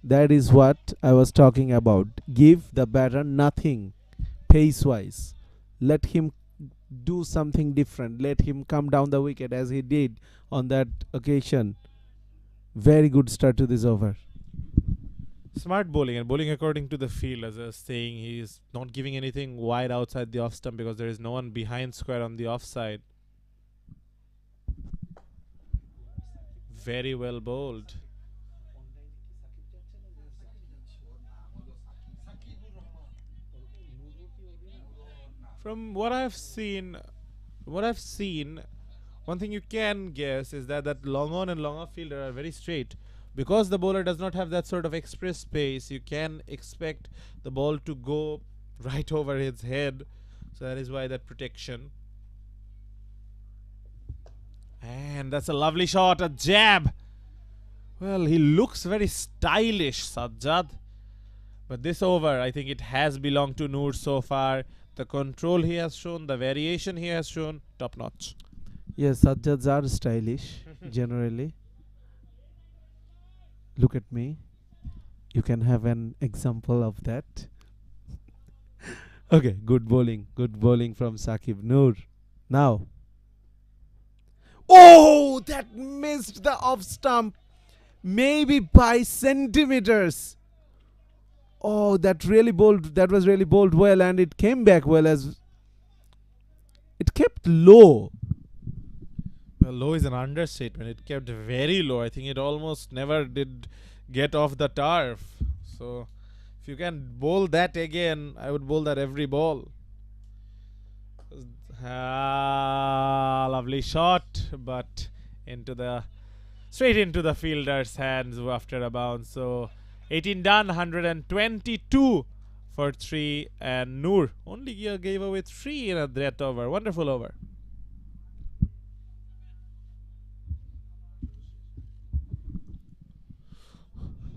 that is what I was talking about. Give the batter nothing pace-wise. Let him do something different. Let him come down the wicket as he did on that occasion. Very good start to this over.
Smart bowling, and bowling according to the field. As I was saying, he is not giving anything wide outside the off stump because there is no one behind square on the offside. Very well bowled. From what I've seen, one thing you can guess is that long on and long off fielder are very straight. Because the bowler does not have that sort of express pace, you can expect the ball to go right over his head. So that is why that protection. And that's a lovely shot, a jab. Well, he looks very stylish, Sajjad. But this over, I think it has belonged to Noor so far. The control he has shown, the variation he has shown, top notch.
Yes, Sajjads are stylish generally. Look at me. You can have an example of that. Okay, good bowling. Good bowling from Sakib Noor. Now. Oh, that missed the off stump. Maybe by centimeters. Oh, that was really bowled well, and it came back well as it kept low.
Well, low is an understatement. It kept very low. I think it almost never did get off the turf. So, if you can bowl that again, I would bowl that every ball. Lovely shot, but straight into the fielder's hands after a bounce. So, 18 done, 122 for 3, and Noor only gave away 3 in that over. Wonderful over.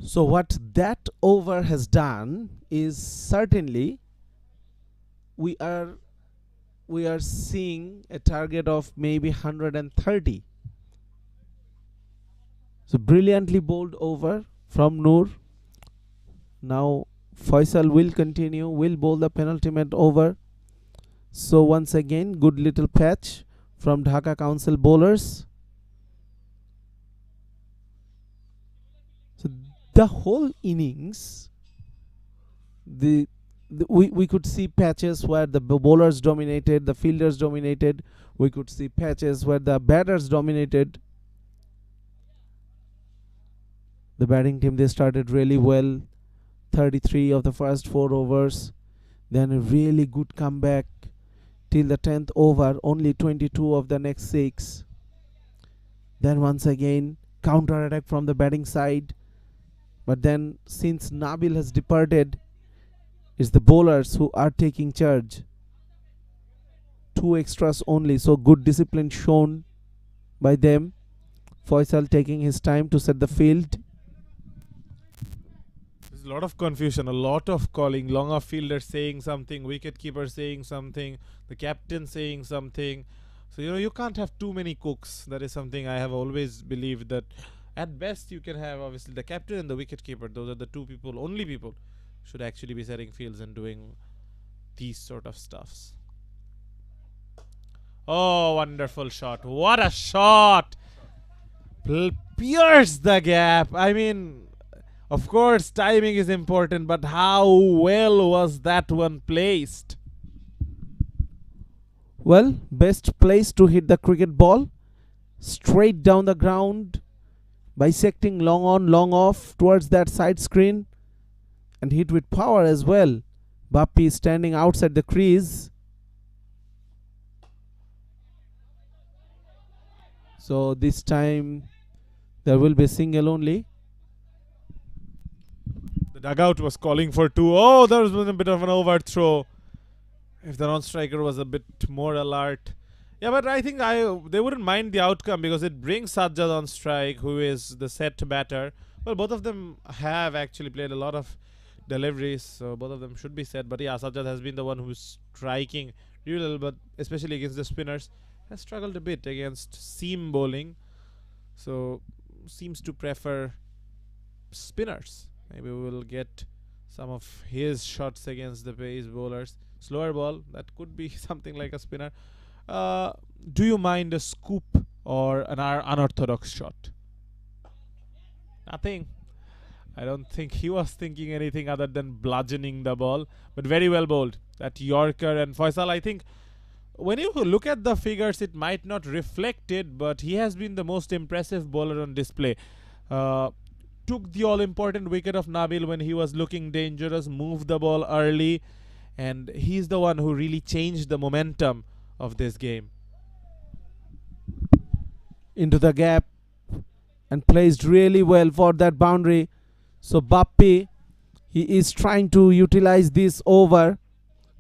So what that over has done is certainly we are seeing a target of maybe 130. So brilliantly bowled over from Noor. Now Faisal will continue, will bowl the penultimate over. So once again, good little patch from Dhaka Council bowlers. So the whole innings, we could see patches where the bowlers dominated, the fielders dominated. We could see patches where the batters dominated. The batting team, they started really well. 33 of the first 4 overs. Then a really good comeback till the 10th over. Only 22 of the next 6. Then once again, counter attack from the batting side. But then since Nabil has departed, it's the bowlers who are taking charge. 2 extras only, so good discipline shown by them. Faisal taking his time to set the field.
There's a lot of confusion, a lot of calling. Long off fielder saying something, wicket keeper saying something, the captain saying something. So you can't have too many cooks. That is something I have always believed, that at best you can have obviously the captain and the wicket keeper. Those are the only people should actually be setting fields and doing these sort of stuffs. Oh, wonderful shot. What a shot. Pierced the gap. I mean, of course, timing is important, but how well was that one placed?
Well, best place to hit the cricket ball. Straight down the ground, bisecting long on, long off towards that side screen, and hit with power as well. Bappi standing outside the crease. So this time there will be single only.
The dugout was calling for two. Oh, there was a bit of an overthrow. If the non-striker was a bit more alert. Yeah, but I think they wouldn't mind the outcome because it brings Sajjad on strike, who is the set batter. Well, both of them have actually played a lot of deliveries, so both of them should be set. But yeah, Sajjad has been the one who's striking really well, but especially against the spinners. Has struggled a bit against seam bowling, so seems to prefer spinners. Maybe we will get some of his shots against the pace bowlers. Slower ball, that could be something like a spinner. Do you mind a scoop or an unorthodox shot? Nothing. I don't think he was thinking anything other than bludgeoning the ball, but very well bowled. That Yorker and Faisal, I think when you look at the figures, it might not reflect it, but he has been the most impressive bowler on display. Took the all-important wicket of Nabil when he was looking dangerous, moved the ball early, and he's the one who really changed the momentum of this game.
Into the gap and placed really well for that boundary. So Bappi, he is trying to utilize this over.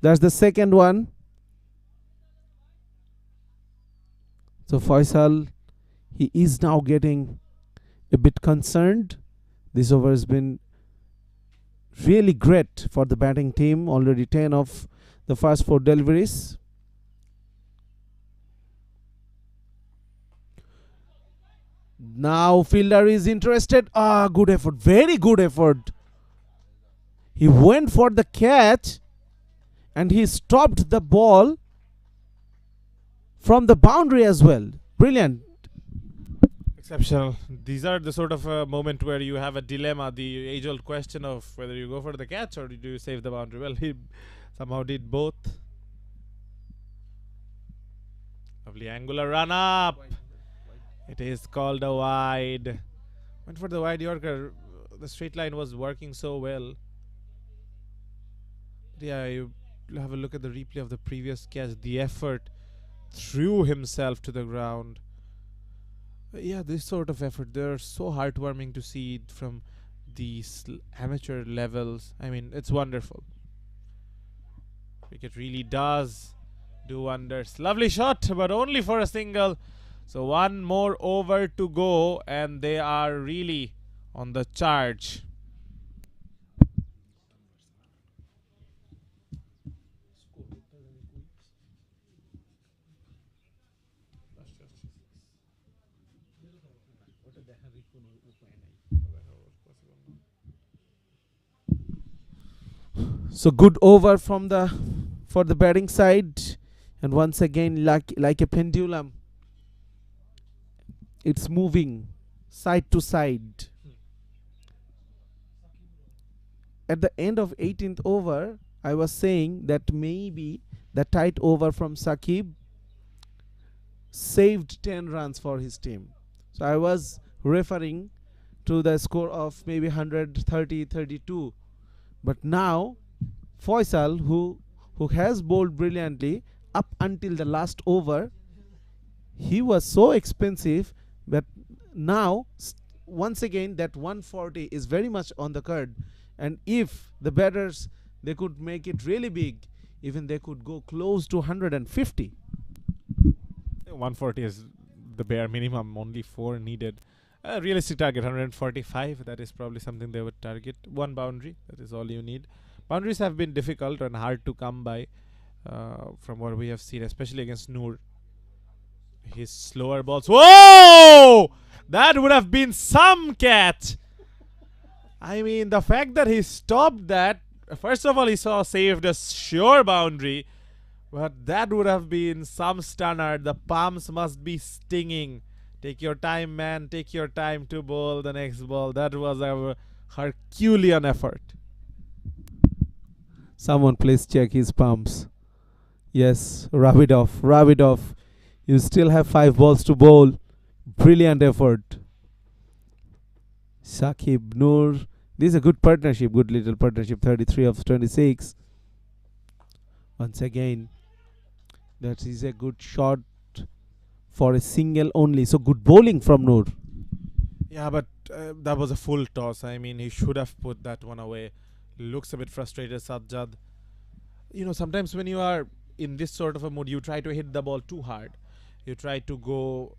That's the second one. So Faisal, he is now getting a bit concerned. This over has been really great for the batting team. Already 10 of the first 4 deliveries. Now fielder is interested. Good effort. Very good effort. He went for the catch and he stopped the ball from the boundary as well. Brilliant.
Exceptional. These are the sort of moment where you have a dilemma, the age-old question of whether you go for the catch or do you save the boundary. Well, he somehow did both. Lovely angular run up. It is called a wide. Went for the wide Yorker. The straight line was working so well. Yeah, you have a look at the replay of the previous catch. The effort threw himself to the ground. Yeah, this sort of effort, they're so heartwarming to see it from these amateur levels. I mean, it's wonderful. Cricket really does do wonders. Lovely shot, but only for a single. So one more over to go and they are really on the charge.
So good over for the batting side, and once again like a pendulum, it's moving side to side. At the end of 18th over, I was saying that maybe the tight over from Saqib saved 10 runs for his team. So I was referring to the score of maybe 130-32. But now Faisal, who has bowled brilliantly up until the last over, he was so expensive, but now once again that 140 is very much on the card, and if the batters, they could make it really big, even they could go close to 150.
140 is the bare minimum, only 4 needed. Realistic target 145, that is probably something they would target. 1 boundary, that is all you need. Boundaries have been difficult and hard to come by from what we have seen, especially against Noor. His slower balls. Whoa! That would have been some catch. I mean, the fact that he stopped that, first of all, he saved a sure boundary, But that would have been some stunner. The palms must be stinging. Take your time, man. Take your time to bowl the next ball. That was a Herculean effort.
Someone please check his pumps. Yes, rub it off. Rub it off. You still have 5 balls to bowl. Brilliant effort. Shakib Noor. This is a good partnership. Good little partnership. 33 of 26. Once again, that is a good shot for a single only. So good bowling from Noor.
Yeah, but that was a full toss. I mean, he should have put that one away. Looks a bit frustrated, Sajjad. You know, sometimes when you are in this sort of a mood, you try to hit the ball too hard. You try to go,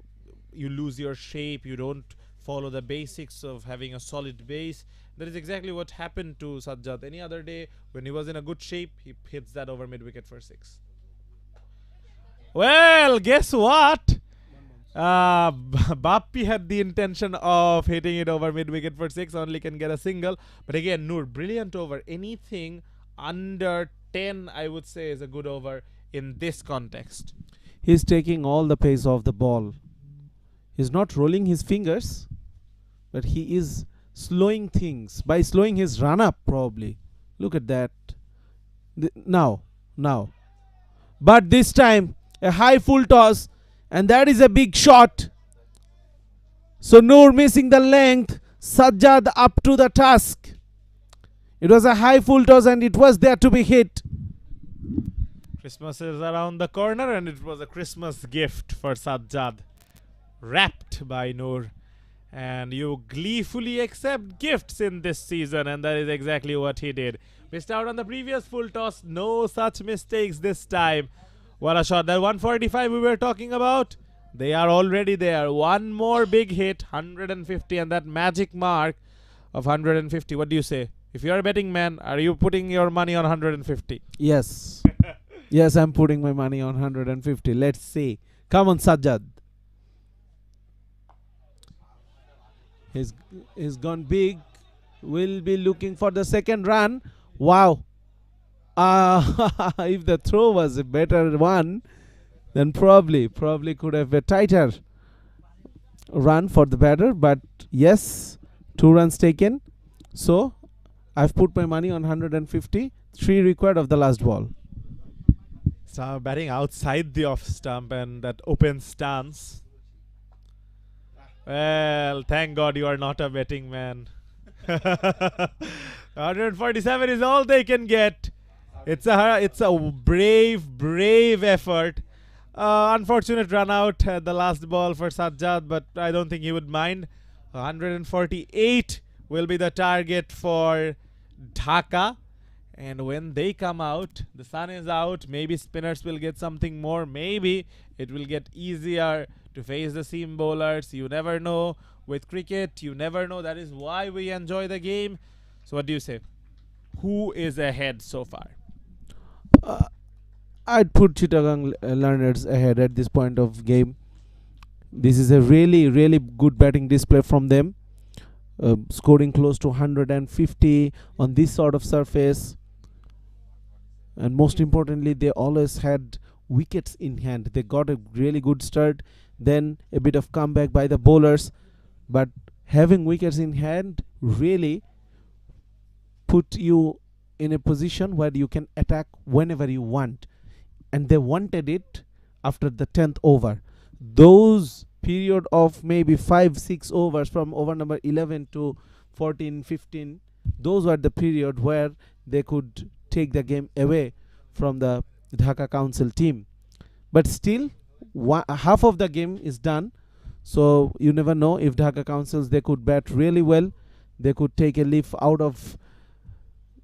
you lose your shape, you don't follow the basics of having a solid base. That is exactly what happened to Sajjad. Any other day, when he was in a good shape, he hits that over mid wicket for 6. Well, guess what? Bappi had the intention of hitting it over mid wicket for 6, only can get a single. But again, Noor, brilliant over. Anything under 10, I would say, is a good over in this context.
He's taking all the pace off the ball. He's not rolling his fingers, but he is slowing things by slowing his run up, probably. Look at that. Now. But this time, a high full toss, and that is a big shot. So Noor missing the length, Sajjad up to the task. It was a high full toss and it was there to be hit.
Christmas is around the corner, and it was a Christmas gift for Sajjad, wrapped by Noor. And you gleefully accept gifts in this season, and that is exactly what he did. Missed out on the previous full toss. No such mistakes this time. What a shot. That 145 we were talking about, they are already there. One more big hit, 150, and that magic mark of 150. What do you say? If you are a betting man, are you putting your money on 150?
Yes. Yes, I'm putting my money on 150. Let's see. Come on, Sajjad. He's gone big. Will be looking for the second run. Wow. If the throw was a better one, then probably could have a tighter run for the batter. But yes, 2 runs taken. So I've put my money on 150. 3 required of the last ball.
So batting outside the off stump and that open stance. Well, thank God you are not a betting man. 147 is all they can get. It's a brave effort. Unfortunate run out at the last ball for Sajjad, but I don't think he would mind. 148 will be the target for Dhaka. And when they come out, the sun is out. Maybe spinners will get something more. Maybe it will get easier to face the seam bowlers. You never know. With cricket, you never know. That is why we enjoy the game. So what do you say? Who is ahead so far?
I'd put Chittagong Learners ahead at this point of game. This is a really good batting display from them. Scoring close to 150 on this sort of surface. And most importantly, they always had wickets in hand. They got a really good start, then a bit of comeback by the bowlers. But having wickets in hand really put you in a position where you can attack whenever you want. And they wanted it after the 10th over. Those period of maybe 5-6 overs from over number 11 to 14, 15, those were the period where they could take the game away from the Dhaka Council team. But still, half of the game is done. So you never know, if Dhaka Councils, they could bat really well. They could take a leaf out of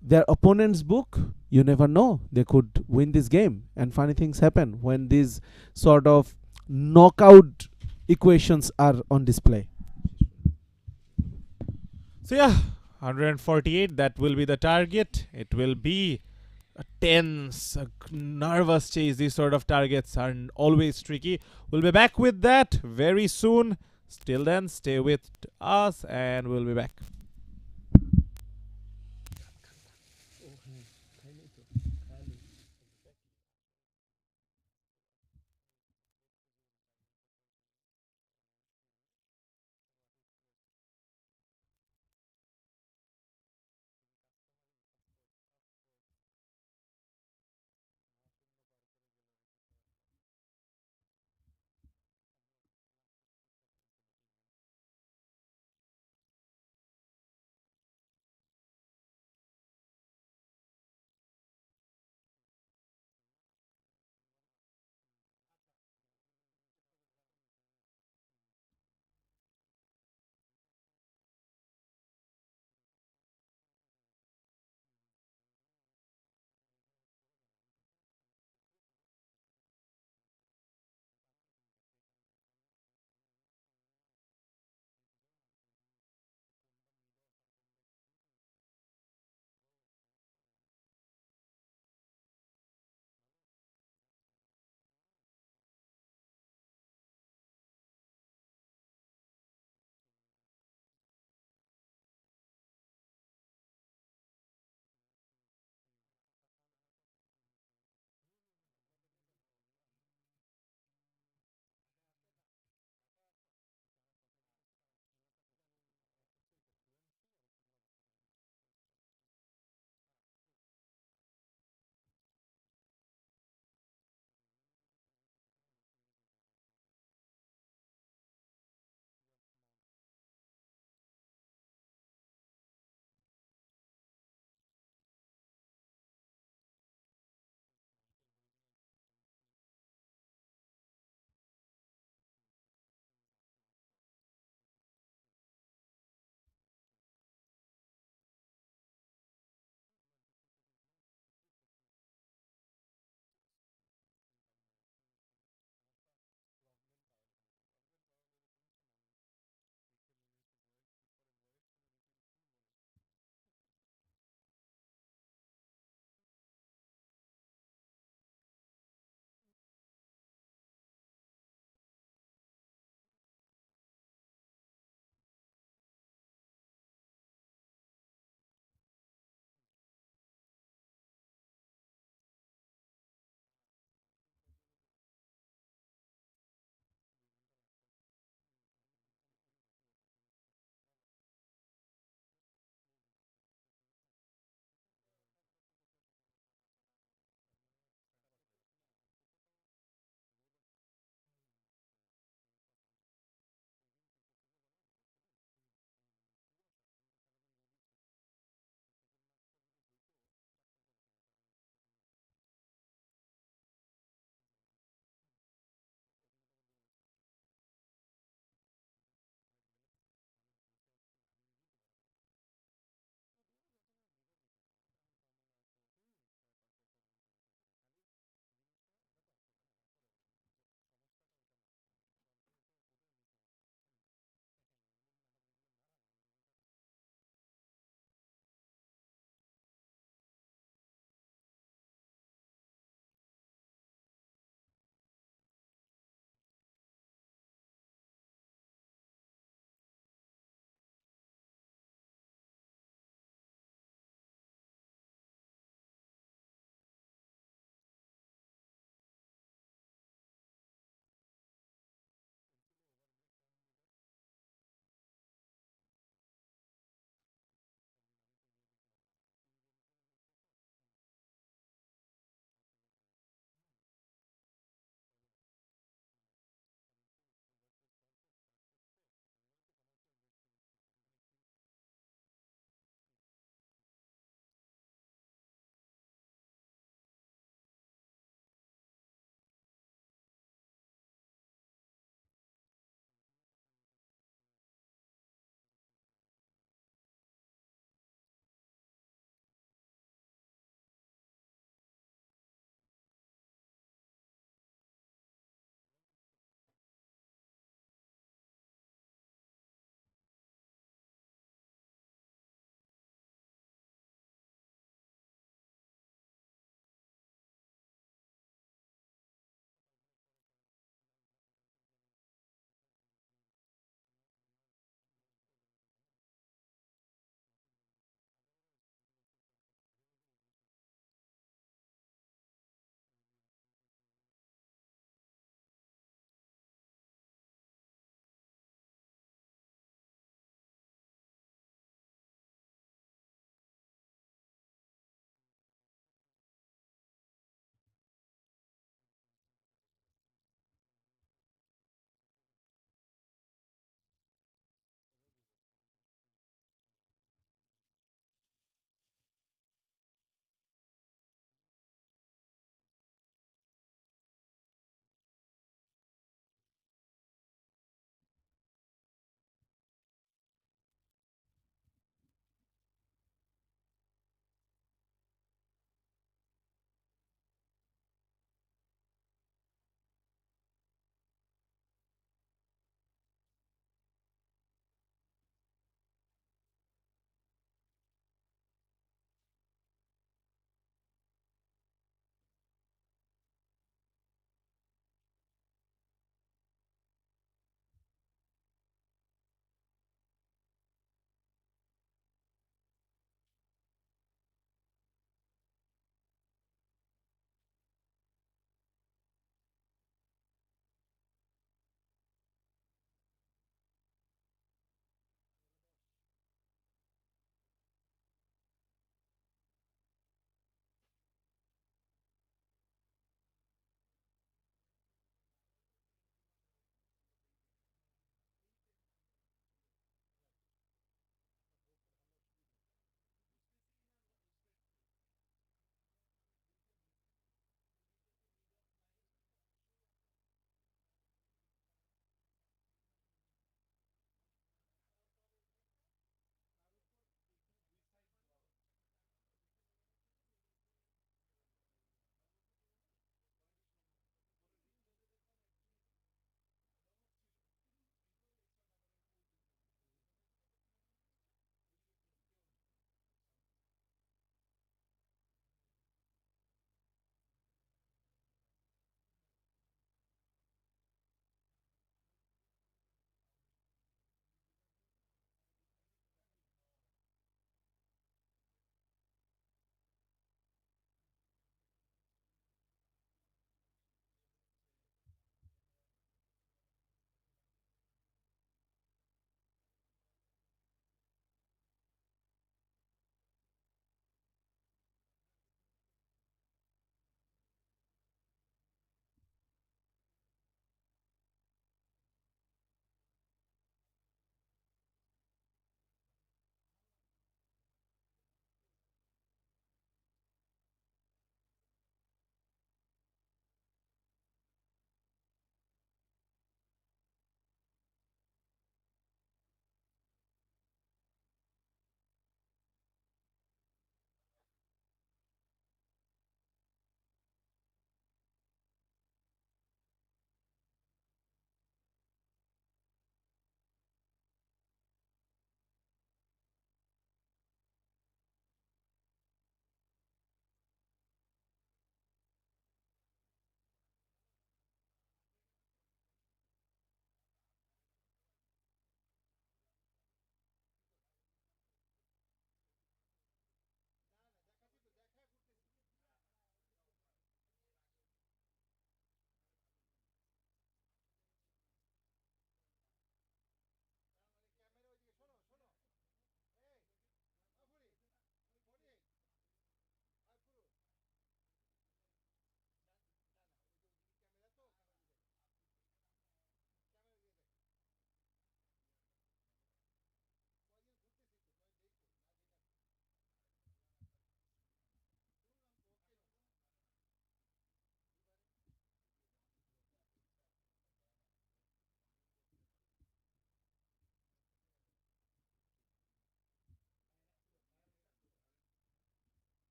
their opponent's book. You never know, they could win this game. And funny things happen when these sort of knockout equations are on display.
So yeah, 148, that will be the target. It will be a tense, a nervous chase. These sort of targets are always tricky. We'll be back with that very soon. Till then, stay with us and we'll be back.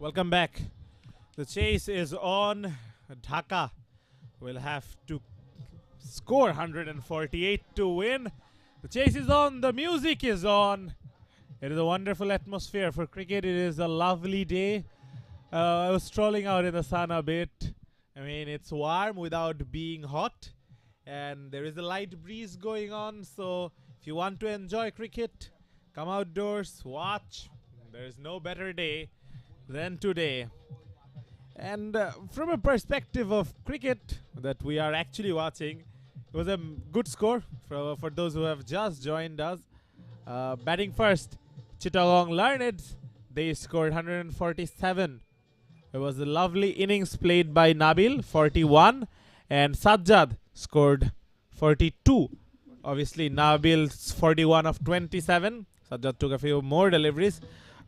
Welcome back. The chase is on. Dhaka will have to score 148 to win. The chase is on. The music is on. It is a wonderful atmosphere for cricket. It is a lovely day. I was strolling out in the sun a bit. I mean, it's warm without being hot. And there is a light breeze going on. So if you want to enjoy cricket, come outdoors, watch. There is no better day than today. And from a perspective of cricket that we are actually watching, it was a good score for those who have just joined us. Batting first, Chittagong Learneds, they scored 147. It was a lovely innings played by Nabil, 41, and Sajjad scored 42. Obviously, Nabil's 41 of 27. Sajjad took a few more deliveries.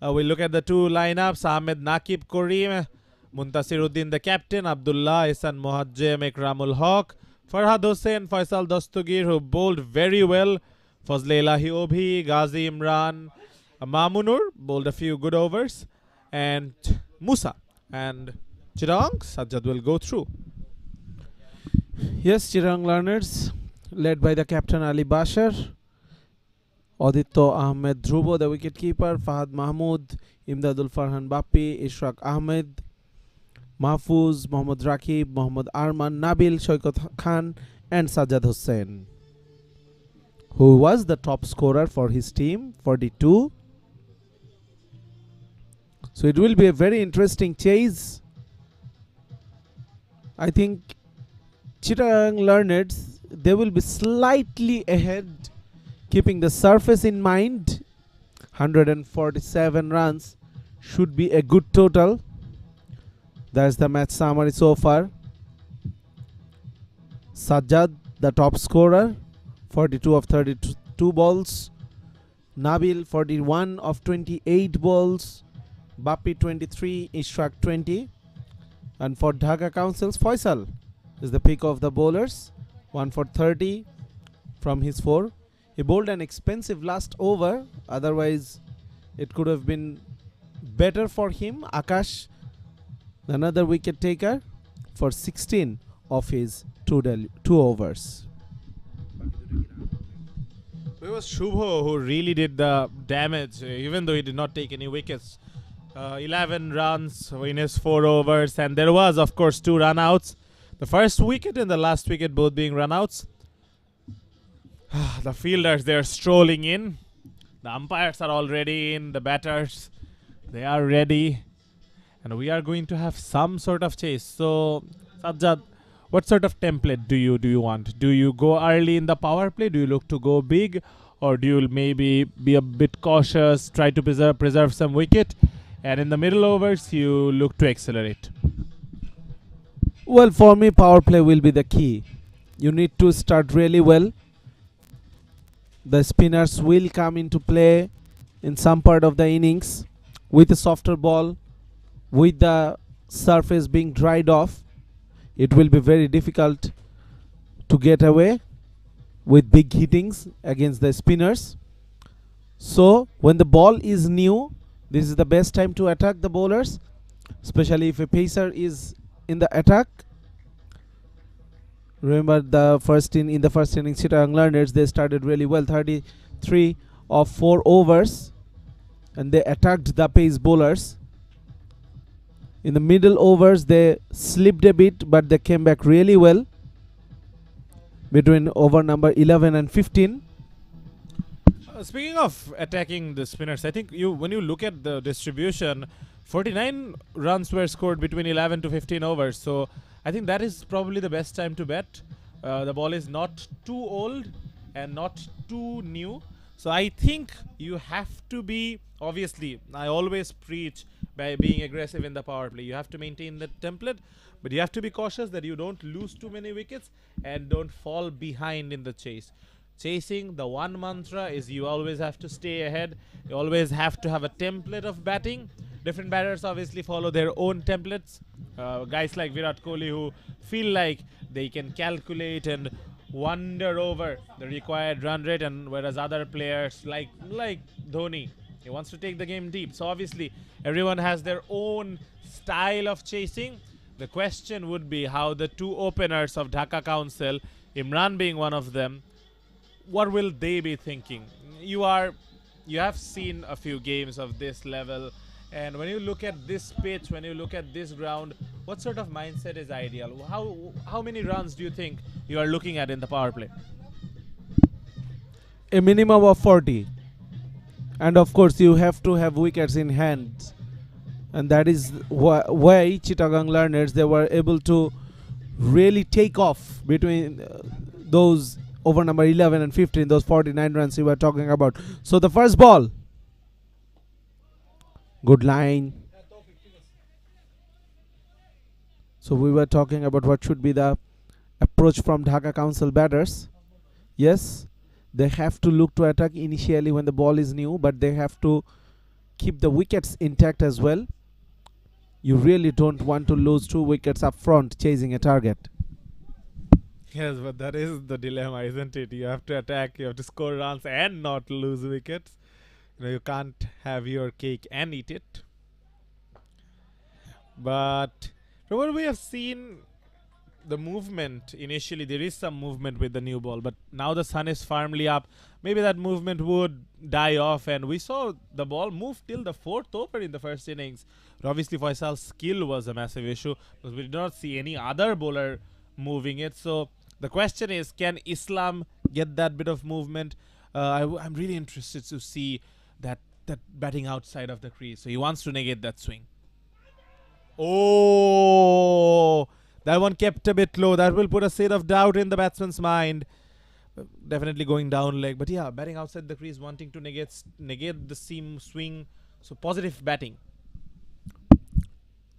We look at the two lineups: Ahmed Nakib Karim, Muntasir Uddin the captain, Abdullah Ihsan Mohajjem, Ikramul Haq, Farhad Hossain, Faisal Dastagir, who bowled very well. Fazle Ilahi Obhi, Ghazi Imran, Mamunur bowled a few good overs, and Musa and Chittagong. Sajjad will go through.
Yes, Chittagong Learners, led by the captain Ali Bashar, Aditya Ahmed Dhruvo, the wicketkeeper, Fahad Mahmood, Imdadul Farhan Bappi, Ishraq Ahmed, Mahfuz, Mohammad Rakib, Mohammad Arman, Nabil, Shoikat Khan, and Sajjad Hussain, who was the top scorer for his team, 42. So it will be a very interesting chase. I think Chittagong Learneds, they will be slightly ahead, keeping the surface in mind. 147 runs should be a good total. That's the match summary so far. Sajjad, the top scorer, 42 of 32 balls. Nabil, 41 of 28 balls. Bappi, 23. Ishraq, 20. And for Dhaka Counsels, Faisal is the pick of the bowlers. 1 for 30 from his 4. He bowled an expensive last over. Otherwise, it could have been better for him. Akash, another wicket taker, for 16 of his 2 overs.
It was Shubho who really did the damage, even though he did not take any wickets. 11 runs in his 4 overs, and there was, of course, 2 run-outs. The first wicket and the last wicket both being run-outs. The fielders, they're strolling in. The umpires are already in. The batters, they are ready. And we are going to have some sort of chase. So, Sajjad, what sort of template do you want? Do you go early in the power play? Do you look to go big? Or do you maybe be a bit cautious, try to preserve some wicket? And in the middle overs, you look to accelerate?
Well, for me, power play will be the key. You need to start really well. The spinners will come into play in some part of the innings with a softer ball, with the surface being dried off. It will be very difficult to get away with big hittings against the spinners. So when the ball is new, this is the best time to attack the bowlers, especially if a pacer is in the attack. Remember in the first innings, Chittagong Learneds, they started really well, 33 of 4 overs, and they attacked the pace bowlers. In the middle overs, they slipped a bit, but they came back really well between over number 11 and 15.
Speaking of attacking the spinners, I think when you look at the distribution, 49 runs were scored between 11 to 15 overs. So I think that is probably the best time to bat. The ball is not too old and not too new. So I think you have to be, obviously, I always preach by being aggressive in the power play. You have to maintain the template, but you have to be cautious that you don't lose too many wickets and don't fall behind in the chase. Chasing, the one mantra is you always have to stay ahead. You always have to have a template of batting. Different batters obviously follow their own templates. Guys like Virat Kohli who feel like they can calculate and wonder over the required run rate, and whereas other players like Dhoni, He wants to take the game deep. So obviously, everyone has their own style of chasing. The question would be how the two openers of Dhaka Council, Imran being one of them, what will they be thinking? You have seen a few games of this level, and when you look at this pitch, when you look at this ground, what sort of mindset is ideal? How many runs do you think you are looking at in the power play?
A minimum of 40. And of course, you have to have wickets in hand. And that is why Chittagong learners, they were able to really take off between those over number 11 and 15, those 49 runs you were talking about. So the first ball. Good line. So we were talking about what should be the approach from Dhaka Council batters. Yes, they have to look to attack initially when the ball is new, but they have to keep the wickets intact as well. You really don't want to lose 2 wickets up front chasing a target.
Yes, but that is the dilemma, isn't it? You have to attack, you have to score runs and not lose wickets. You can't have your cake and eat it. But from what we have seen, the movement, initially there is some movement with the new ball, but now the sun is firmly up. Maybe that movement would die off, and we saw the ball move till the 4th over in the first innings. But obviously Faisal's skill was a massive issue, because we did not see any other bowler moving it. So the question is, can Islam get that bit of movement? I'm really interested to see that batting outside of the crease. So he wants to negate that swing. Oh, that one kept a bit low. That will put a shade of doubt in the batsman's mind. Definitely going down leg. But yeah, batting outside the crease, wanting to negate the seam swing. So positive batting.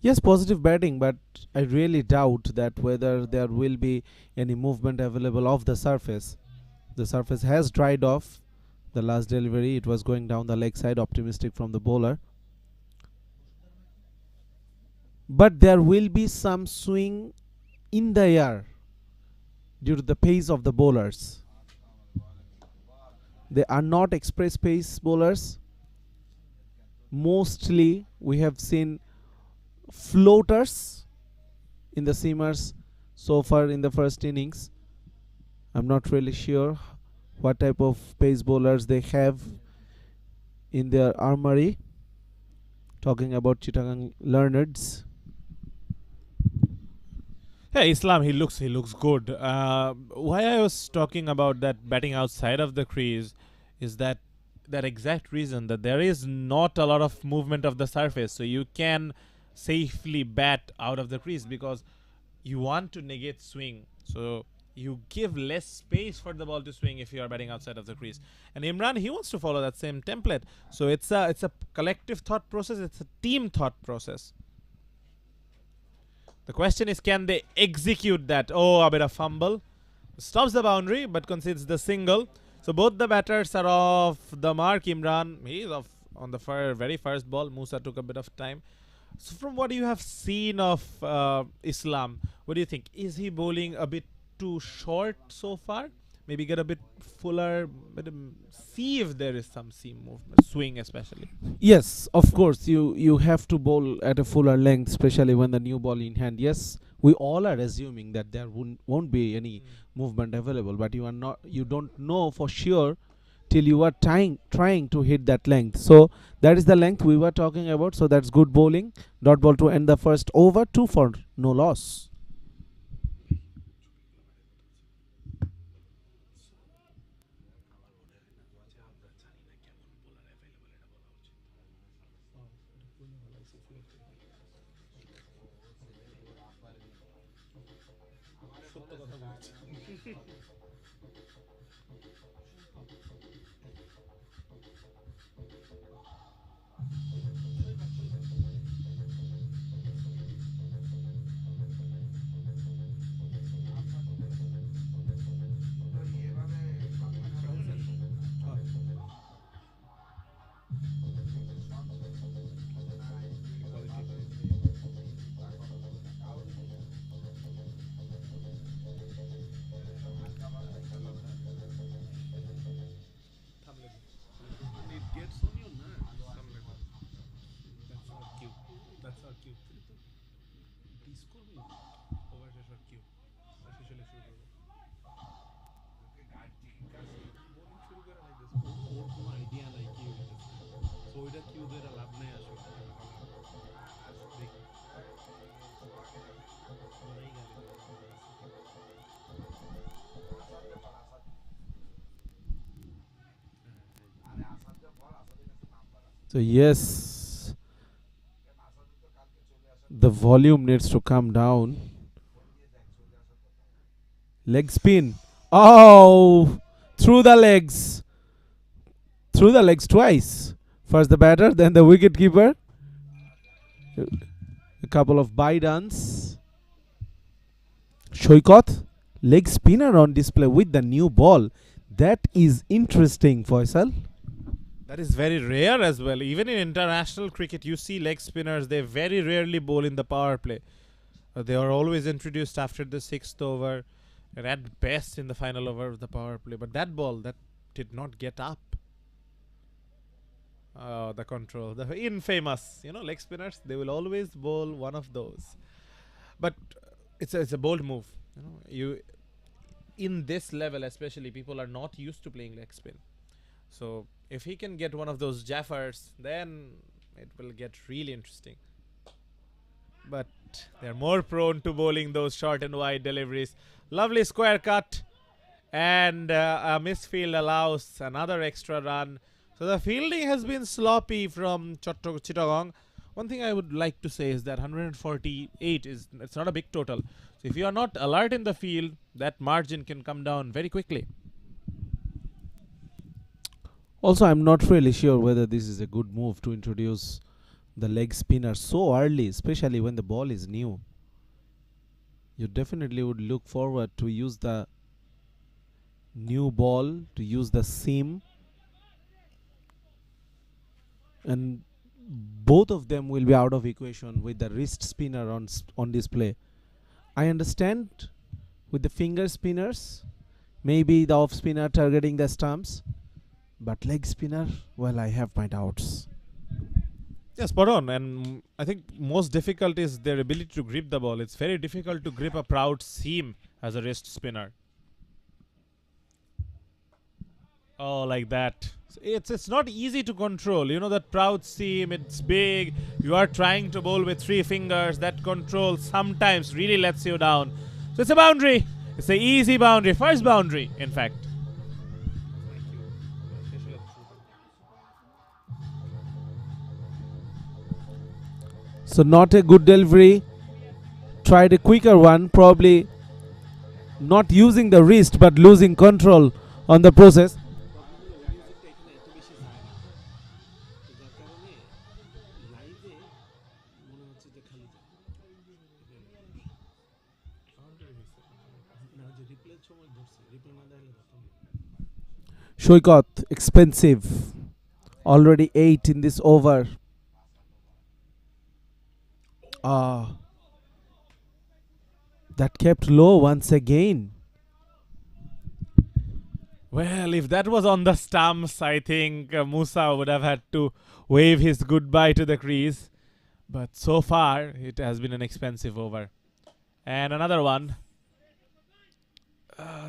Yes, positive batting, but I really doubt that whether there will be any movement available off the surface. The surface has dried off. The last delivery, it was going down the leg side, optimistic from the bowler. But there will be some swing in the air due to the pace of the bowlers. They are not express pace bowlers. Mostly we have seen floaters in the seamers so far in the first innings. I'm not really sure what type of pace bowlers they have in their armory. Talking about Chittagong learners.
Yeah, Islam, he looks good. Why I was talking about that batting outside of the crease is that exact reason, that there is not a lot of movement of the surface, so you can safely bat out of the crease because you want to negate swing. So you give less space for the ball to swing if you are batting outside of the crease. And Imran, he wants to follow that same template. So it's a collective thought process. It's a team thought process. The question is, can they execute that? Oh, a bit of fumble. Stops the boundary, but concedes the single. So both the batters are off the mark. Imran, he is off on the very first ball. Musa took a bit of time. So from what you have seen of Islam, what do you think? Is he bowling a bit too short so far? Maybe get a bit fuller, but see if there is some seam movement, swing especially.
Yes, of course, you have to bowl at a fuller length, especially when the new ball in hand. Yes, we all are assuming that there won't be any movement available, but you don't know for sure till you are trying to hit that length. So that is the length we were talking about. So that's good bowling. Dot ball to end the first over. 2 for no loss. So yes, the volume needs to come down. Leg spin. Oh, through the legs. Through the legs twice. First the batter, then the wicket keeper. A couple of by-downs. Shoikot, leg spinner on display with the new ball. That is interesting, Faisal.
That is very rare as well. Even in international cricket, you see leg spinners. They very rarely bowl in the power play. They are always introduced after the 6th over, and at best in the final over of the power play. But that ball, that did not get up. The control, the infamous, leg spinners. They will always bowl one of those. But it's a bold move. You in this level, especially, people are not used to playing leg spin. So if he can get one of those jaffers, then it will get really interesting. But they're more prone to bowling those short and wide deliveries. Lovely square cut, and a misfield allows another extra run. So the fielding has been sloppy from Chittagong. One thing I would like to say is that 148 it's not a big total. So if you are not alert in the field, that margin can come down very quickly.
Also, I'm not really sure whether this is a good move to introduce the leg spinner so early, especially when the ball is new. You definitely would look forward to use the new ball, to use the seam, and both of them will be out of equation with the wrist spinner on display. I understand with the finger spinners, maybe the off spinner targeting the stumps, but leg spinner, well, I have my doubts.
Yeah, spot on. And I think most difficult is their ability to grip the ball. It's very difficult to grip a proud seam as a wrist spinner. Oh, like that. It's not easy to control. That proud seam, it's big. You are trying to bowl with 3 fingers. That control sometimes really lets you down. So it's a boundary. It's an easy boundary. First boundary, in fact.
So not a good delivery. Tried a quicker one, probably not using the wrist but losing control on the process. Shoikot, expensive. Already 8 in this over. That kept low once again.
Well, if that was on the stumps, I think Musa would have had to wave his goodbye to the crease. But so far, it has been an expensive over. And another one.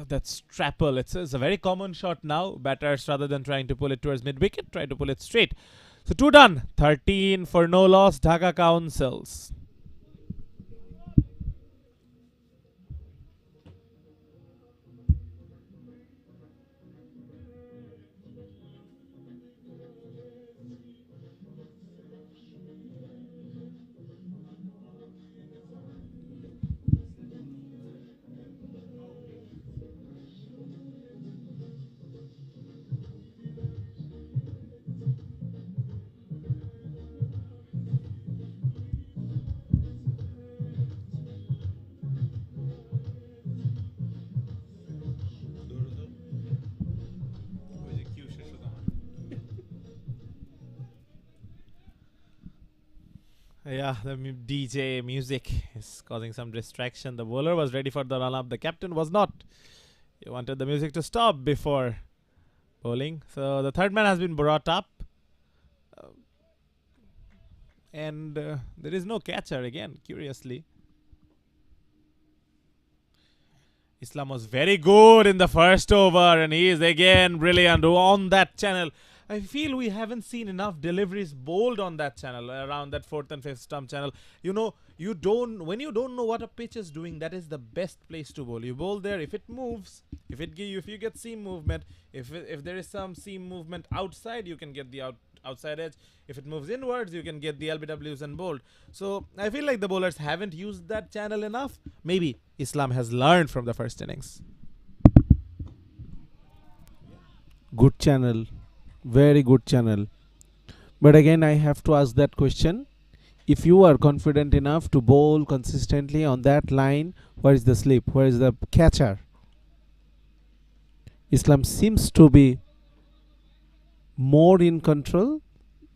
That's Trapple. It's a very common shot now. Batters, rather than trying to pull it towards mid-wicket, try to pull it straight. So 2 done. 13 for no loss. Dhaka Counsels. Yeah, the DJ music is causing some distraction. The bowler was ready for the run-up. The captain was not. He wanted the music to stop before bowling. So the third man has been brought up. And there is no catcher again, curiously. Islam was very good in the first over, and he is again brilliant on that channel. I feel we haven't seen enough deliveries bowled on that channel, around that fourth and fifth stump channel. You know, when you don't know what a pitch is doing, that is the best place to bowl. You bowl there. If it moves, if you get seam movement, if there is some seam movement outside, you can get the outside edge. If it moves inwards, you can get the LBWs and bowled. So I feel like the bowlers haven't used that channel enough. Maybe Islam has learned from the first innings.
Good channel, very good channel. But again, I have to ask that question. If you are confident enough to bowl consistently on that line, where is the slip? Where is the catcher? Islam seems to be more in control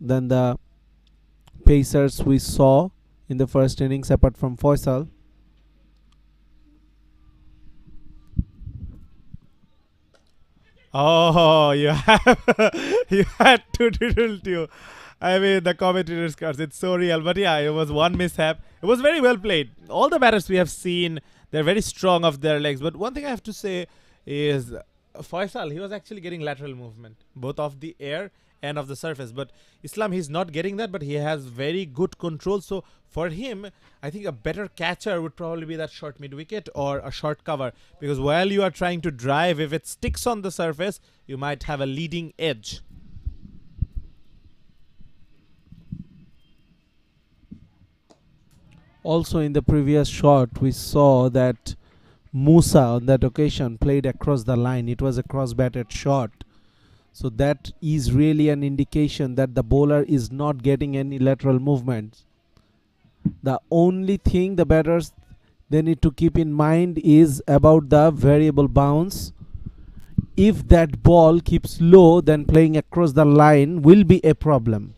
than the pacers we saw in the first innings, apart from Faisal.
Oh, you had to diddle too. I mean, the commentator's cards, it's so real. But yeah, it was one mishap. It was very well played. All the batters we have seen, they're very strong of their legs. But one thing I have to say is Faisal, he was actually getting lateral movement, both of the air and of the surface. But Islam, he's not getting that, but he has very good control. So for him, I think a better catcher would probably be that short mid wicket or a short cover, because while you are trying to drive, if it sticks on the surface, you might have a leading edge.
Also in the previous shot, we saw that Musa on that occasion played across the line. It was a cross-batted shot. So that is really an indication that the bowler is not getting any lateral movements. The only thing the batters they need to keep in mind is about the variable bounce. If that ball keeps low, then playing across the line will be a problem.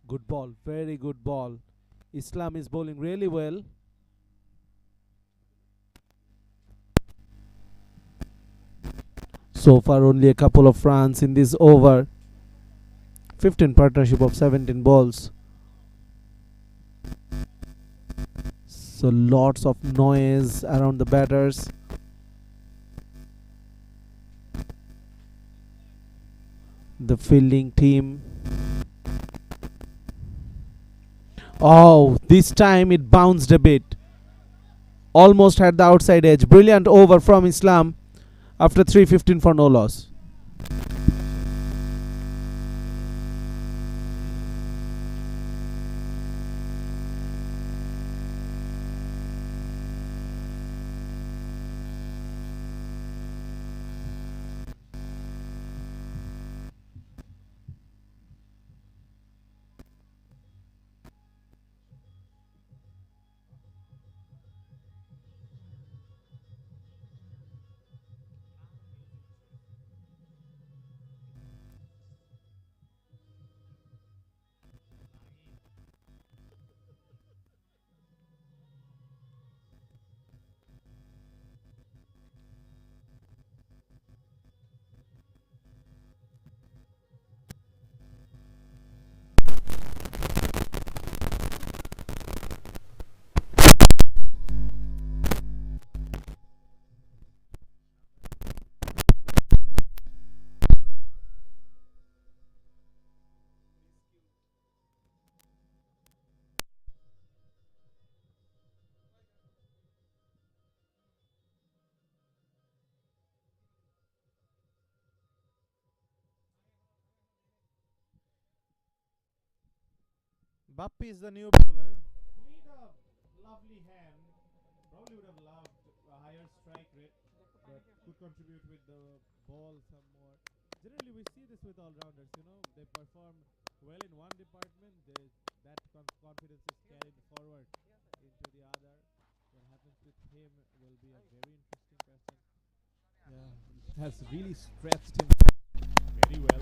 Good ball, very good ball. Islam is bowling really well. So far only a couple of runs in this over. 15 partnership of 17 balls. So lots of noise around the batters. The fielding team. Oh, this time it bounced a bit. Almost had the outside edge. Brilliant over from Islam after 315 for no loss.
Bappi is the new bowler. Played a lovely hand. Probably would have loved a higher strike rate, but could contribute with the ball some more. Generally, we see this with all-rounders. You know, they perform well in one department. That confidence is carried forward into the other. What happens with him will be a very interesting question. Yeah, has really stretched him very well.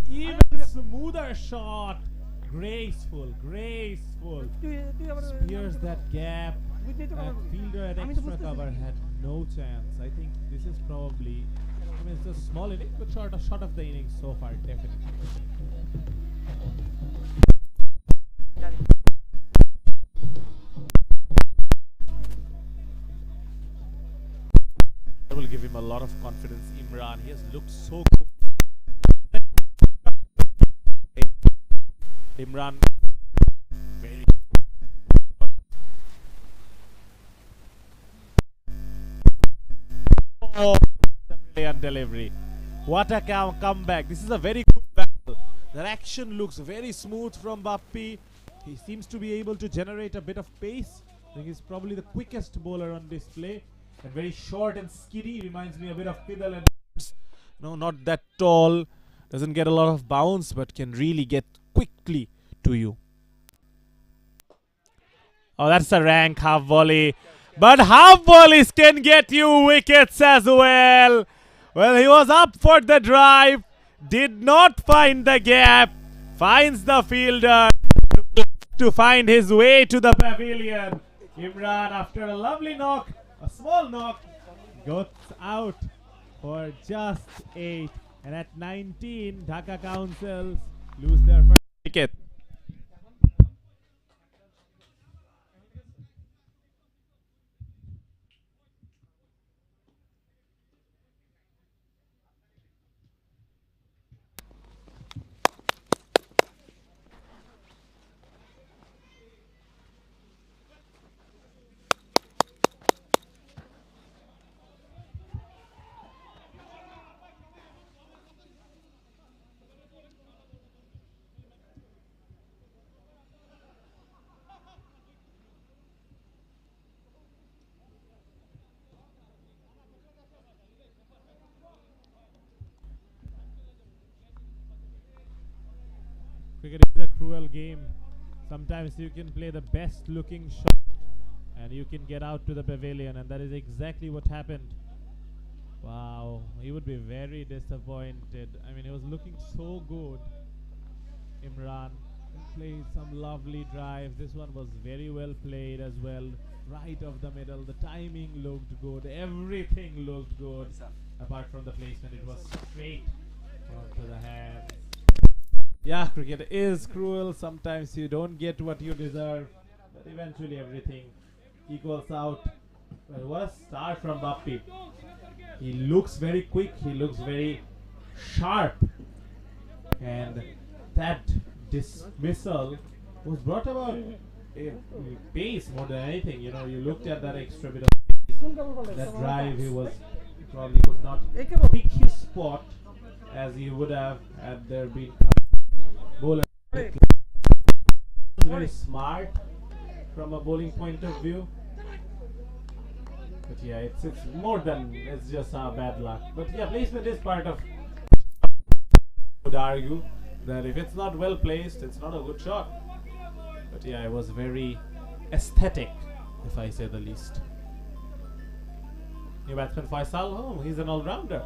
Even smoother shot. Graceful. Spears that gap. That fielder at extra cover had no chance. I think this is probably, I mean, it's a small inning, but short of the innings so far, definitely. lot of confidence. Imran, he has looked so good. Imran, very oh, brilliant delivery. What a comeback. This is a very good battle. The action looks very smooth from Bappi. He seems to be able to generate a bit of pace. I think he's probably the quickest bowler on display. And very short and skiddy. Reminds me a bit of Fiddle and no, not that tall. Doesn't get a lot of bounce, but can really get quickly to you. Oh, that's a rank half volley. But half volleys can get you wickets as well. Well, he was up for the drive. Did not find the gap. Finds the fielder to find his way to the pavilion. Imran, after a lovely knock, a small knock, goes out for just 8. And at 19, Dhaka Counsels lose their first wicket. Cricket is a cruel game. Sometimes you can play the best looking shot and you can get out to the pavilion, and that is exactly what happened. Wow, he would be very disappointed. I mean, he was looking so good. Imran played some lovely drives. This one was very well played as well. Right of the middle. The timing looked good. Everything looked good. Apart from the placement, it was straight onto the hands. Yeah, cricket is cruel. Sometimes you don't get what you deserve, but eventually everything equals out. Well, what a start from Bappi. He looks very quick. He looks very sharp. And that dismissal was brought about a pace more than anything. You know, you looked at that extra bit of pace. That drive, he probably could not pick his spot as he would have had there been a bowler. Very smart from a bowling point of view. But yeah, it's more than it's just bad luck. But yeah, placement is part of. I would argue that if it's not well placed, it's not a good shot. But yeah, it was very aesthetic, if I say the least. New batsman Faisal, oh, he's an all-rounder.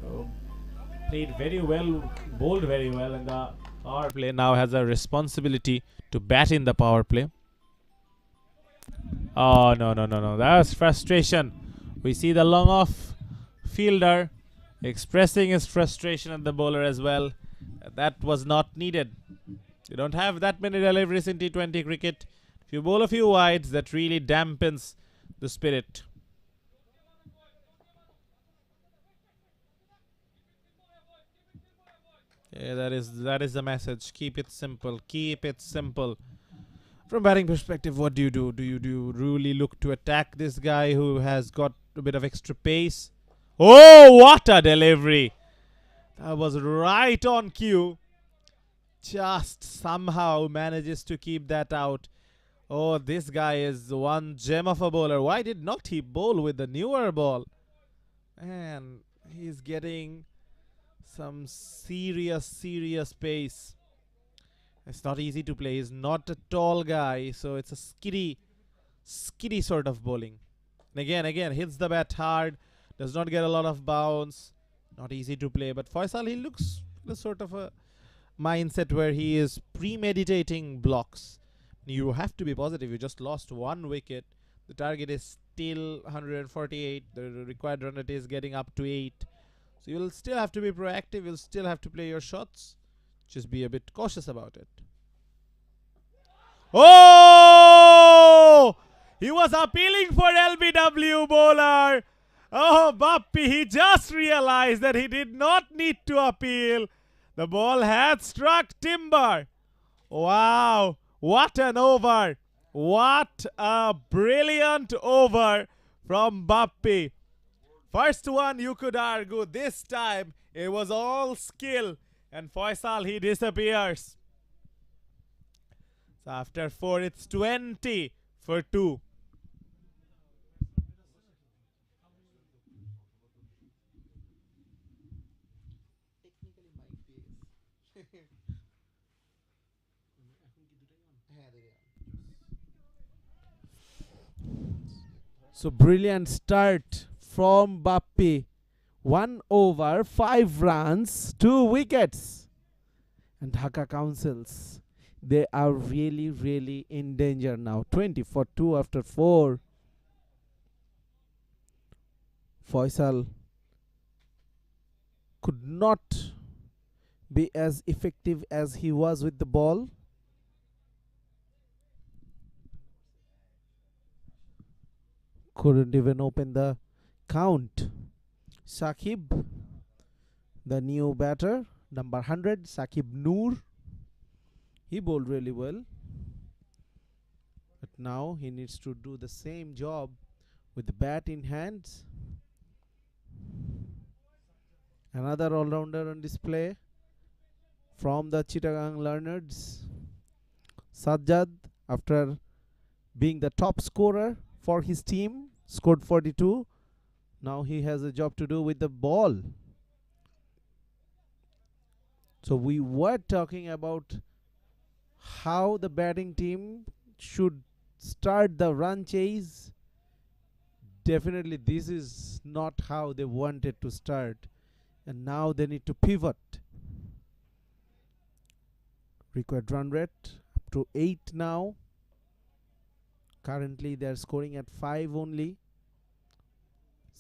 So, played very well, bowled very well, and the power play now has a responsibility to bat in the power play. Oh, no. That was frustration. We see the long off fielder expressing his frustration at the bowler as well. That was not needed. You don't have that many deliveries in T20 cricket. If you bowl a few wides, that really dampens the spirit. Yeah, that is the message. Keep it simple. Keep it simple. From batting perspective, what do you do? Do you really look to attack this guy who has got a bit of extra pace? Oh, what a delivery! That was right on cue. Just somehow manages to keep that out. Oh, this guy is one gem of a bowler. Why did not he bowl with the newer ball? Man, he's getting some serious pace. It's not easy to play. He's not a tall guy, so it's a skiddy sort of bowling. And again, hits the bat hard. Does not get a lot of bounce. Not easy to play. But Faisal, he looks the sort of a mindset where he is premeditating blocks. You have to be positive. You just lost one wicket. The target is still 148. The required run rate is getting up to 8. So you'll still have to be proactive. You'll still have to play your shots. Just be a bit cautious about it. Oh! He was appealing for LBW bowler. Oh, Bappi, he just realized that he did not need to appeal. The ball had struck timber. Wow, what an over. What a brilliant over from Bappi. First one, you could argue, this time it was all skill. And Faisal, he disappears. So after 4, it's 20 for 2.
So brilliant start from Bappi. 1 over, 5 runs, 2 wickets. And Dhaka Councils, they are really, really in danger now. 20 for 2 after 4. Faisal could not be as effective as he was with the ball. Couldn't even open the count. Saqib, the new batter, number 100, Saqib Noor. He bowled really well. But now he needs to do the same job with the bat in hands. Another all-rounder on display from the Chittagong Learners. Sajjad, after being the top scorer for his team, scored 42. Now he has a job to do with the ball. So we were talking about how the batting team should start the run chase. Definitely this is not how they wanted to start. And now they need to pivot. Required run rate up to 8 now. Currently they are scoring at 5 only.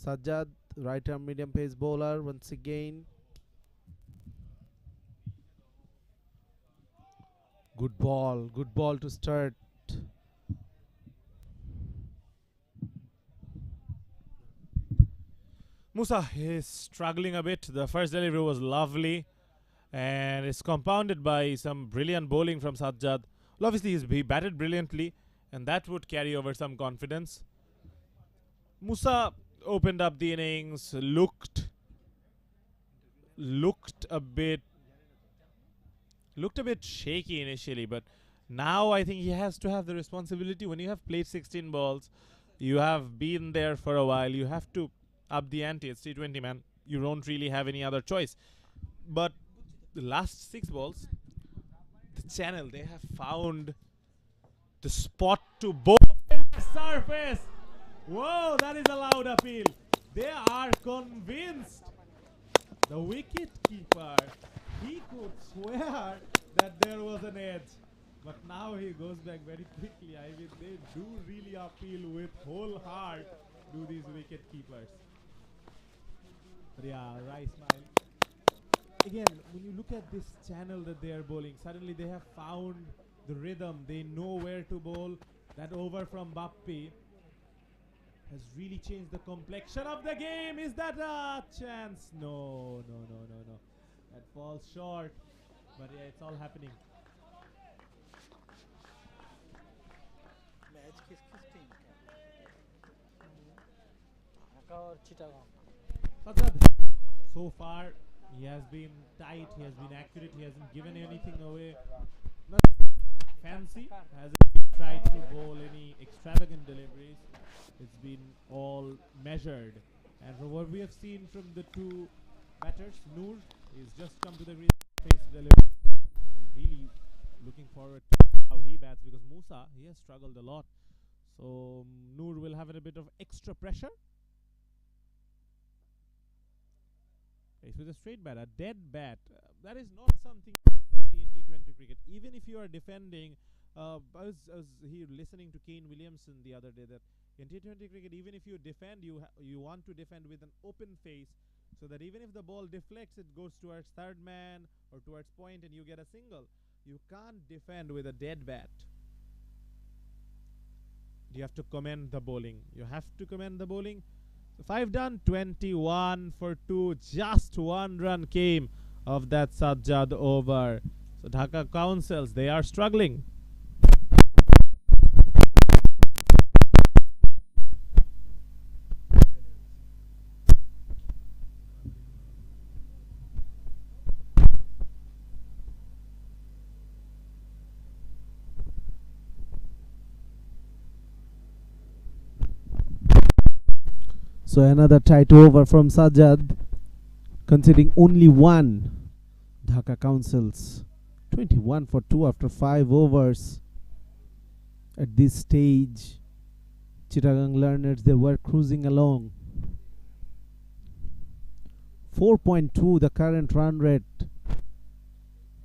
Sajjad, right arm medium pace bowler once again. Good ball to start.
Musa is struggling a bit. The first delivery was lovely, and it's compounded by some brilliant bowling from Sajjad. Well, obviously, he batted brilliantly, and that would carry over some confidence. Musa opened up the innings, looked a bit shaky initially, but now I think he has to have the responsibility. When you have played 16 balls, you have been there for a while, you have to up the ante. It's T20, man. You don't really have any other choice. But the last 6 balls, the channel, they have found the spot to bowl in the surface. Whoa, that is a loud appeal. They are convinced. The wicket keeper, he could swear that there was an edge. But now he goes back very quickly. I mean, they do really appeal with whole heart, do these wicket keepers. But yeah, Rai smile. Again, when you look at this channel that they are bowling, suddenly they have found the rhythm. They know where to bowl. That over from Bappi has really changed the complexion of the game. Is that a chance? No. That falls short. But yeah, it's all happening.
Match किस किस team का और Chittagong
Sajjad, so far he has been tight, he has been accurate, he hasn't given anything away. Nothing fancy, hasn't tried to bowl any extravagant deliveries. It's been all measured. And from what we have seen from the two batters, Noor is just come to the face delivery. Really looking forward to how he bats, because Musa, he has struggled a lot. So Noor will have a bit of extra pressure. It's with a straight bat, a dead bat. That is not something to see in T20 cricket. Even if you are defending, I was here listening to Kane Williamson the other day that in T20 cricket, even if you defend, you want to defend with an open face, so that even if the ball deflects, it goes towards third man or towards point and you get a single. You can't defend with a dead bat. You have to commend the bowling. You have to commend the bowling. So 5 done, 21 for 2. Just 1 run came of that Sajjad over. So Dhaka Counsels, they are struggling.
So another tight over from Sajjad, conceding only one. Dhaka Counsels 21 for 2 after 5 overs. At this stage, Chittagong learners, they were cruising along. 4.2 the current run rate.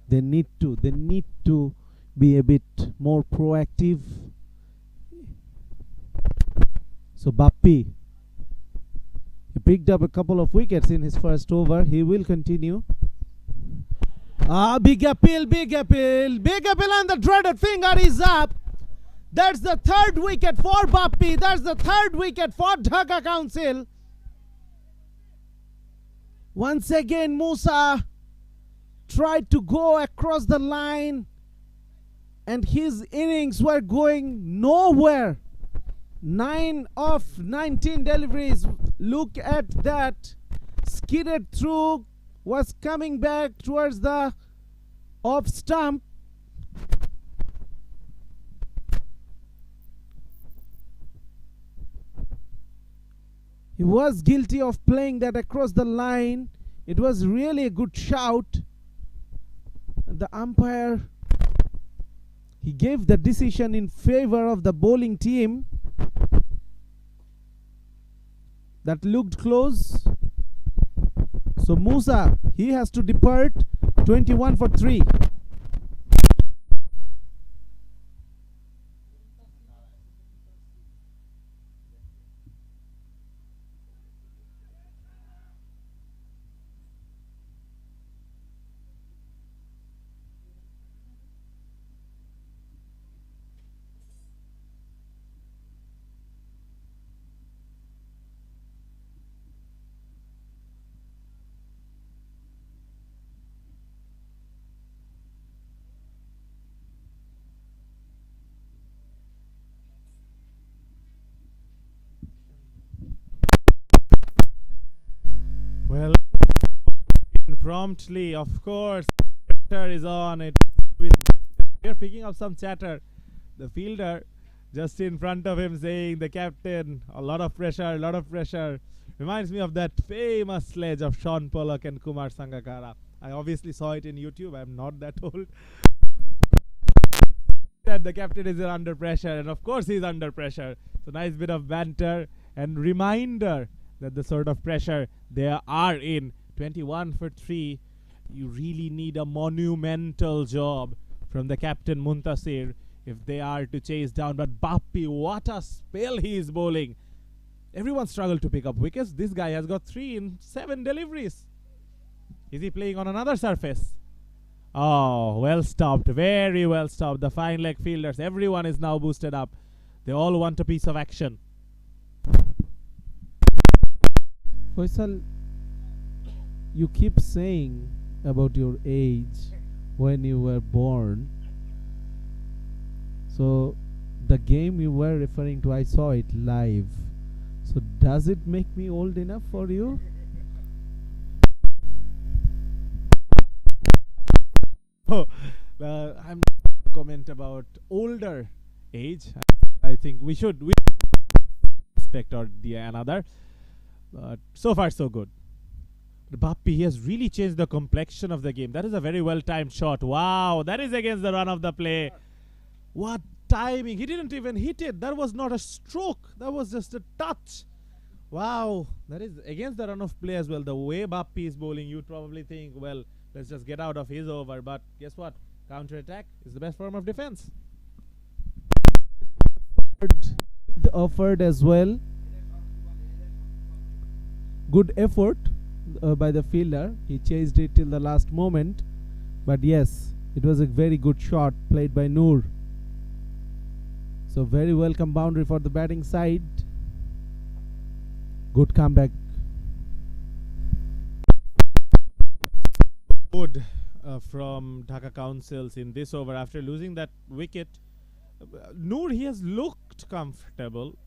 They need to be a bit more proactive. So Bappi, he picked up a couple of wickets in his first over. He will continue. Big appeal, big appeal, big appeal, and the dreaded finger is up. That's the 3rd wicket for Bappi. That's the 3rd wicket for Dhaka Council. Once again, Musa tried to go across the line, and his innings were going nowhere. 9 of 19 deliveries. Look at that. Skidded through, was coming back towards the off stump. He was guilty of playing that across the line. It was really a good shout. The umpire, he gave the decision in favor of the bowling team. That looked close. So Musa, he has to depart. 21 for 3.
Well, promptly, of course, chatter is on it. We're picking up some chatter. The fielder just in front of him saying, the captain, a lot of pressure, a lot of pressure. Reminds me of that famous sledge of Sean Pollock and Kumar Sangakkara. I obviously saw it in YouTube. I'm not that old. That the captain is under pressure, and of course he's under pressure. So nice bit of banter and reminder that the sort of pressure they are in. 21 for 3. You really need a monumental job from the captain Muntasir if they are to chase down. But Bappi, what a spell he is bowling. Everyone struggled to pick up wickets. This guy has got 3 in 7 deliveries. Is he playing on another surface? Oh, well stopped. Very well stopped. The fine leg fielders, everyone is now boosted up. They all want a piece of action.
Faisal, you keep saying about your age when you were born. So the game you were referring to, I saw it live. So does it make me old enough for you?
Oh, I'm not going to comment about older age. I think we should respect or the another. But so far so good. Bappi, he has really changed the complexion of the game. That is a very well timed shot. Wow, that is against the run of the play. What timing. He didn't even hit it. That was not a stroke. That was just a touch. Wow, that is against the run of play as well. The way Bappi is bowling, you'd probably think, well, let's just get out of his over. But guess what? Counter-attack is the best form of defense.
Offered as well. Good effort by the fielder. He chased it till the last moment. But yes, it was a very good shot played by Noor. So very welcome boundary for the batting side. Good comeback.
Good from Dhaka Councils in this over after losing that wicket. Noor, he has looked comfortable.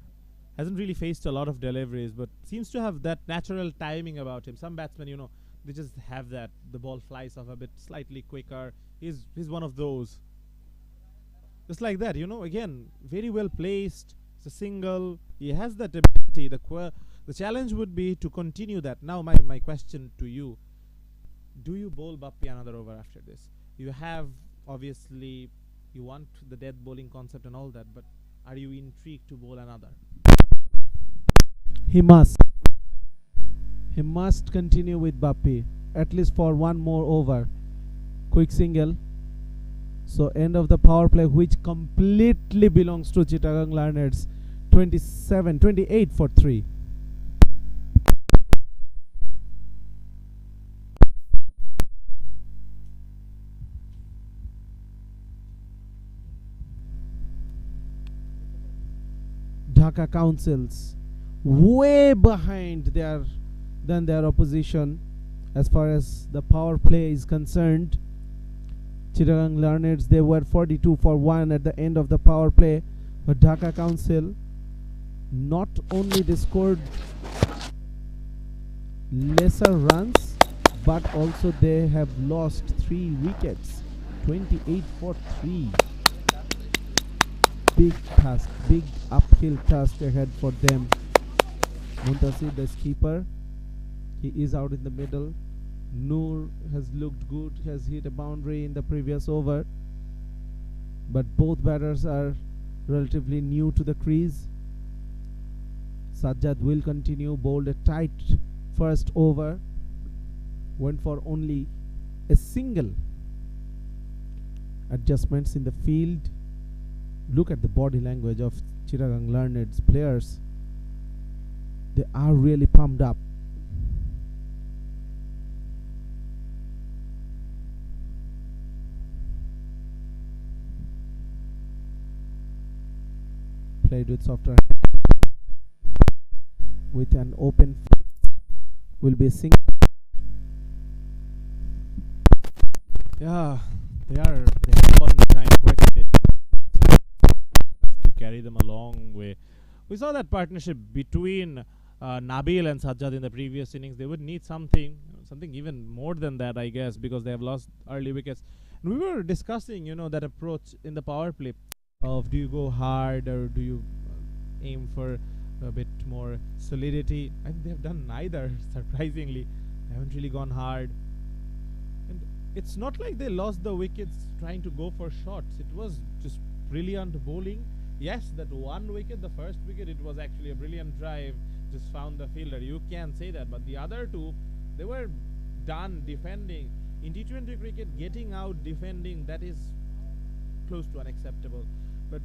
Hasn't really faced a lot of deliveries, but seems to have that natural timing about him. Some batsmen, you know, they just have that. The ball flies off a bit slightly quicker. He's one of those. Just like that, you know, again, very well placed. It's a single. He has that ability. The challenge would be to continue that. Now, my question to you: do you bowl Bappy another over after this? You have, obviously, you want the death bowling concept and all that, but are you intrigued to bowl another?
He must. He must continue with Bappy at least for one more over. Quick single. So end of the power play, which completely belongs to Chittagong Learners. 28 for 3. Dhaka Councils way behind than their opposition as far as the power play is concerned. Chittagong Learners, they were 42 for 1 at the end of the power play, but Dhaka Council, not only they scored lesser runs, but also they have lost 3 wickets. 28 for 3. Big task, big uphill task ahead for them. Muntasir, the skipper, he is out in the middle. Noor has looked good, has hit a boundary in the previous over, but both batters are relatively new to the crease. Sajjad will continue, bowled a tight first over, went for only a single. Adjustments in the field. Look at the body language of Chittagong Learned's players. They are really pumped up. Played with softer with an open will be a single.
Yeah, they have on time quite a bit to carry them a long way. We saw that partnership between Nabil and Sajjad in the previous innings. They would need something even more than that, I guess, because they have lost early wickets. And we were discussing, you know, that approach in the power play of do you go hard or do you aim for a bit more solidity. I think they have done neither, surprisingly. They haven't really gone hard. And it's not like they lost the wickets trying to go for shots. It was just brilliant bowling. Yes, that one wicket, the first wicket, it was actually a brilliant drive. Just found the fielder. You can say that. But the other two, they were done defending. In T20 cricket, getting out defending, that is close to unacceptable. But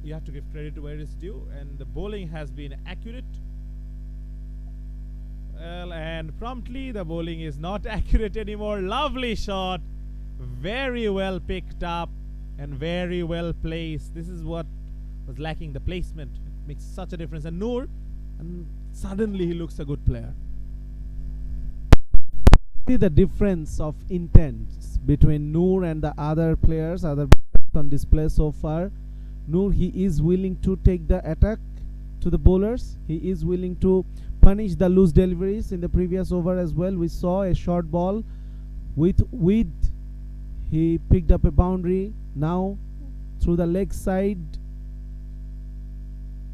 you have to give credit to where it's due, and the bowling has been accurate. Well, and promptly the bowling is not accurate anymore. Lovely shot, very well picked up and very well placed. This is what was lacking, the placement. It makes such a difference. And Noor, and suddenly he looks a good player.
See the difference of intents between Noor and the other players on display so far. Noor, he is willing to take the attack to the bowlers. He is willing to punish the loose deliveries. In the previous over as well, we saw a short ball with he picked up a boundary. Now through the leg side,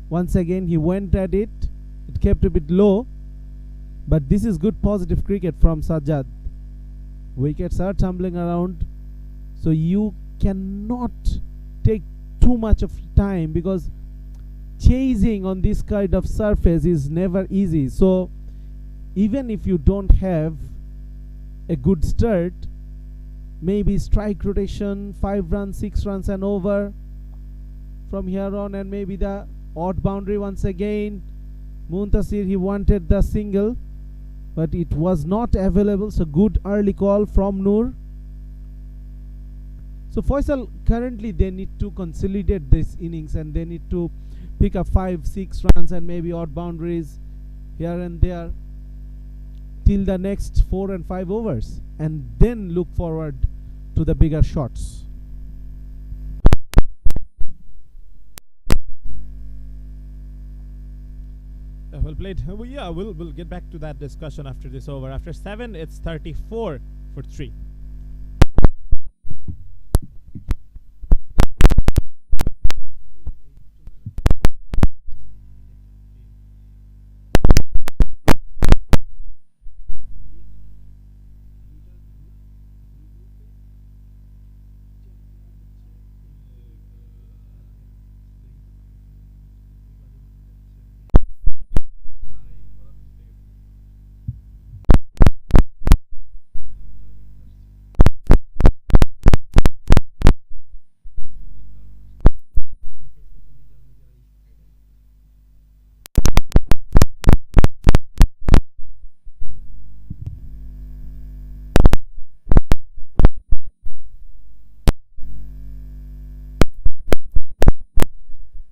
once again he went at it. It kept a bit low, but this is good positive cricket from Sajjad. Wickets are tumbling around, so you cannot take too much of time, because chasing on this kind of surface is never easy. So even if you don't have a good start, maybe strike rotation, 5 runs, 6 runs and over from here on, and maybe the odd boundary once again. Muntasir, he wanted the single, but it was not available. So good early call from Noor. So Faisal, currently they need to consolidate this innings and they need to pick up 5-6 runs and maybe odd boundaries here and there till the next 4 and 5 overs, and then look forward to the bigger shots.
Well played. Yeah, we'll get back to that discussion after this over. After 7, it's 34 for 3.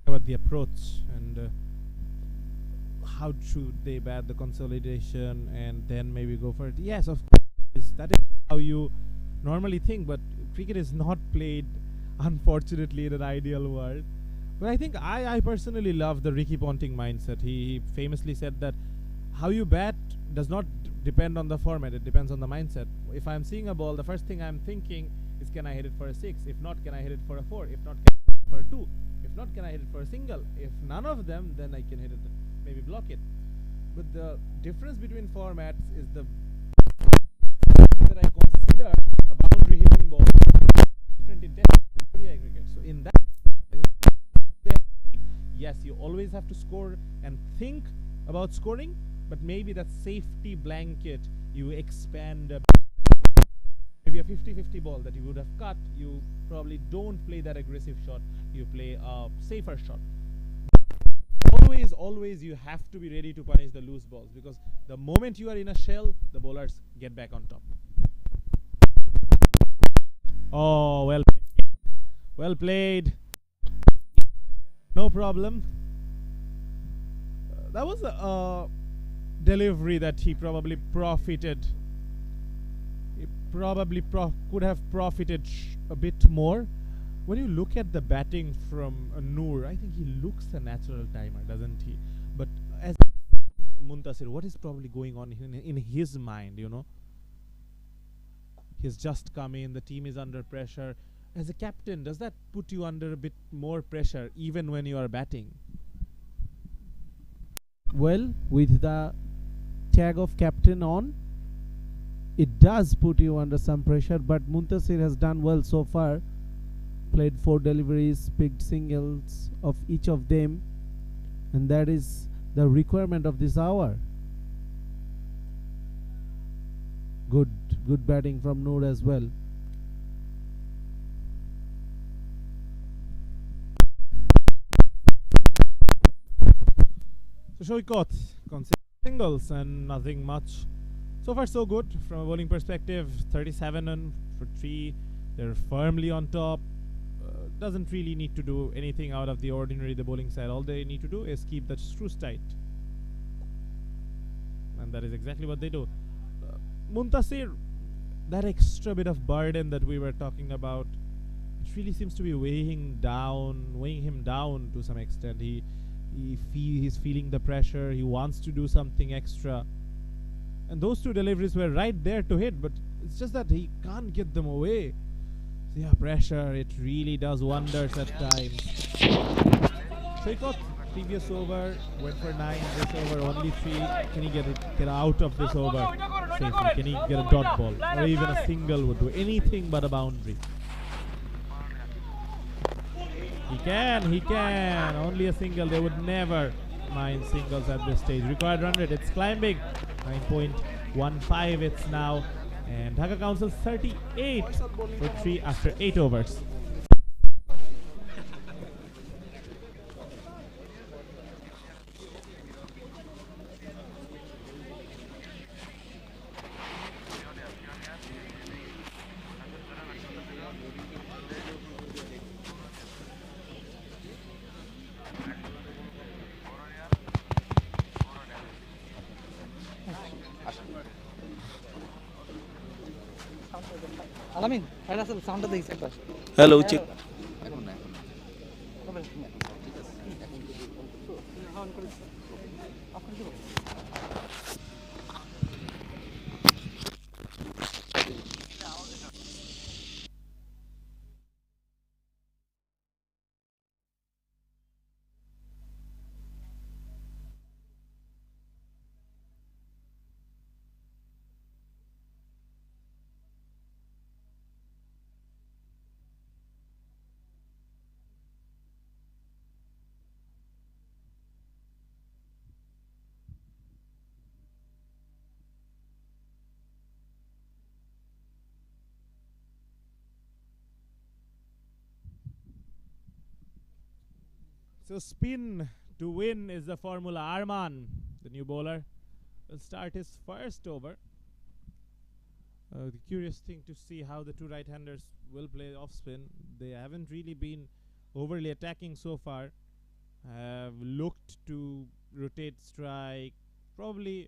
About the approach and how should they bat the consolidation and then maybe go for it. Yes, of course, that is how you normally think, but cricket is not played, unfortunately, in an ideal world. But I think I personally love the Ricky Ponting mindset. He famously said that how you bat does not depend on the format, it depends on the mindset. If I'm seeing a ball, the first thing I'm thinking is, can I hit it for a 6? If not, can I hit it for a 4? If not, can I hit it for a 2? If not, can I hit it for a single? If none of them, then I can hit it, maybe block it. But the difference between formats is the that I consider a boundary hitting ball different in Test cricket. So in that, yes, you always have to score and think about scoring, but maybe that safety blanket you expand a bit. Maybe a 50-50 ball that you would have cut, you probably don't play that aggressive shot, you play a safer shot. Always you have to be ready to punish the loose balls, because the moment you are in a shell, the bowlers get back on top. Oh, well played. No problem. That was a delivery that he probably profited. He probably could have profited a bit more. When you look at the batting from Noor, I think he looks a natural timer, doesn't he? But as Muntasir, what is probably going on in his mind, you know? He's just come in, the team is under pressure. As a captain, does that put you under a bit more pressure even when you are batting?
Well, with the tag of captain on, it does put you under some pressure, but Muntasir has done well so far. Played 4 deliveries, picked singles of each of them, and that is the requirement of this hour. Good batting from Noor as well.
So Shoykot considered singles and nothing much. So far so good from a bowling perspective. 37 and for 3. They're firmly on top. Doesn't really need to do anything out of the ordinary, the bowling side. All they need to do is keep the screws tight, and that is exactly what they do. Muntasir, that extra bit of burden that we were talking about, it really seems to be weighing him down to some extent. He's feeling the pressure. He wants to do something extra, and those 2 deliveries were right there to hit, but it's just that he can't get them away. So yeah, pressure, it really does wonders at times. Shoykot, previous over, went for 9, this over only 3. Can he get out of this over safely? Can he get a dot ball? Or even a single would do anything but a boundary. He can. Only a single. They would never mind singles at this stage. Required run rate, it's climbing. 9.15 it's now. And Dhaka Counsels 38 for 3 after 8 overs.
আলামিন এটা আসলে সাউন্ডটা দেখি একবার
hello
এখন না এখন না
অন করে অফ করে দিবো
So spin to win is the formula. Arman, the new bowler, will start his first over. The curious thing to see how the two right-handers will play off spin. They haven't really been overly attacking so far. Have looked to rotate strike, probably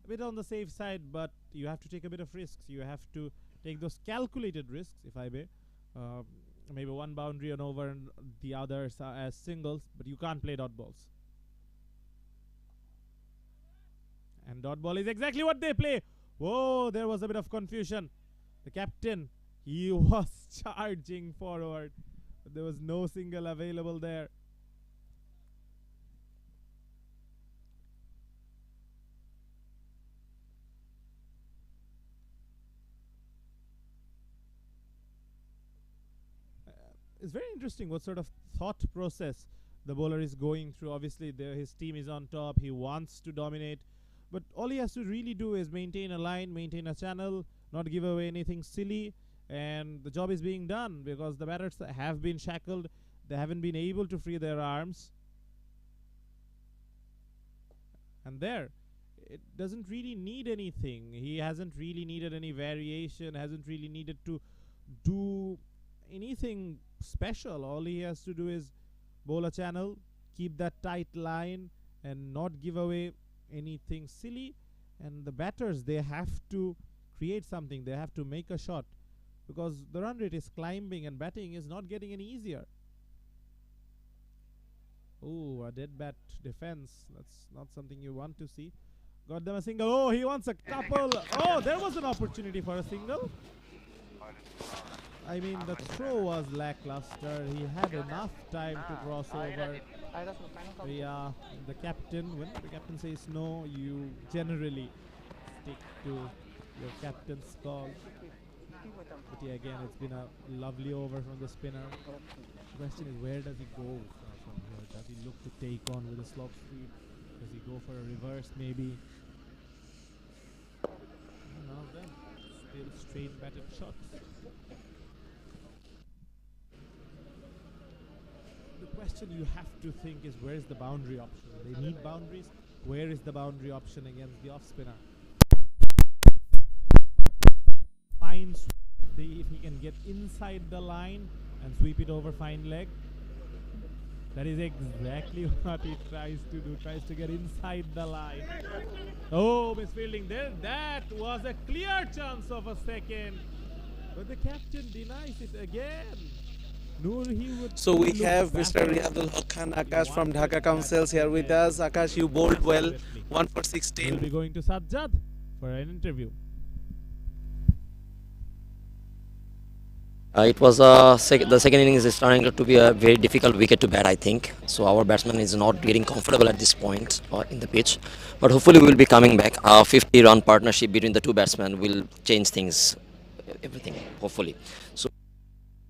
a bit on the safe side, but you have to take a bit of risks. You have to take those calculated risks, if I may. Maybe one boundary and over and the others are as singles, but you can't play dot balls. And dot ball is exactly what they play. Whoa, there was a bit of confusion. The captain, he was charging forward, but there was no single available there. It's very interesting what sort of thought process the bowler is going through. Obviously, his team is on top. He wants to dominate. But all he has to really do is maintain a line, maintain a channel, not give away anything silly. And the job is being done because the batters have been shackled. They haven't been able to free their arms. And there, it doesn't really need anything. He hasn't really needed any variation, hasn't really needed to do anything special. All he has to do is bowl a channel, keep that tight line, and not give away anything silly. And the batters, they have to create something. They have to make a shot because the run rate is climbing and batting is not getting any easier. Oh, a dead bat defense. That's not something you want to see. Got them a single. Oh, he wants a couple. Oh, there was an opportunity for a single. I mean, the throw was lackluster. He had enough time to cross over. Yeah, the captain, when the captain says no, you generally stick to your captain's call. But yeah, again, it's been a lovely over from the spinner. The question is, where does he go from here? Does he look to take on with a slop speed? Does he go for a reverse maybe? None of them. Still straight batted shots. The question you have to think is, where is the boundary option? They need boundaries. Where is the boundary option against the off spinner? Fine sweep. If he can get inside the line and sweep it over fine leg, that is exactly what he tries to do. Tries to get inside the line. Oh, misfielding there. That was a clear chance of a second, but the captain denies it again.
So we have Mr. Riyadul Khan Akash from Dhaka Counsels here with us. Akash, you bowled well, 1 for
We'll
16.
be going to Sajjad for an interview.
It was the second innings is turning out to be a very difficult wicket to bat, I think. So our batsman is not getting comfortable at this point in the pitch. But hopefully we will be coming back. A 50-run partnership between the two batsmen will change things, everything, hopefully. So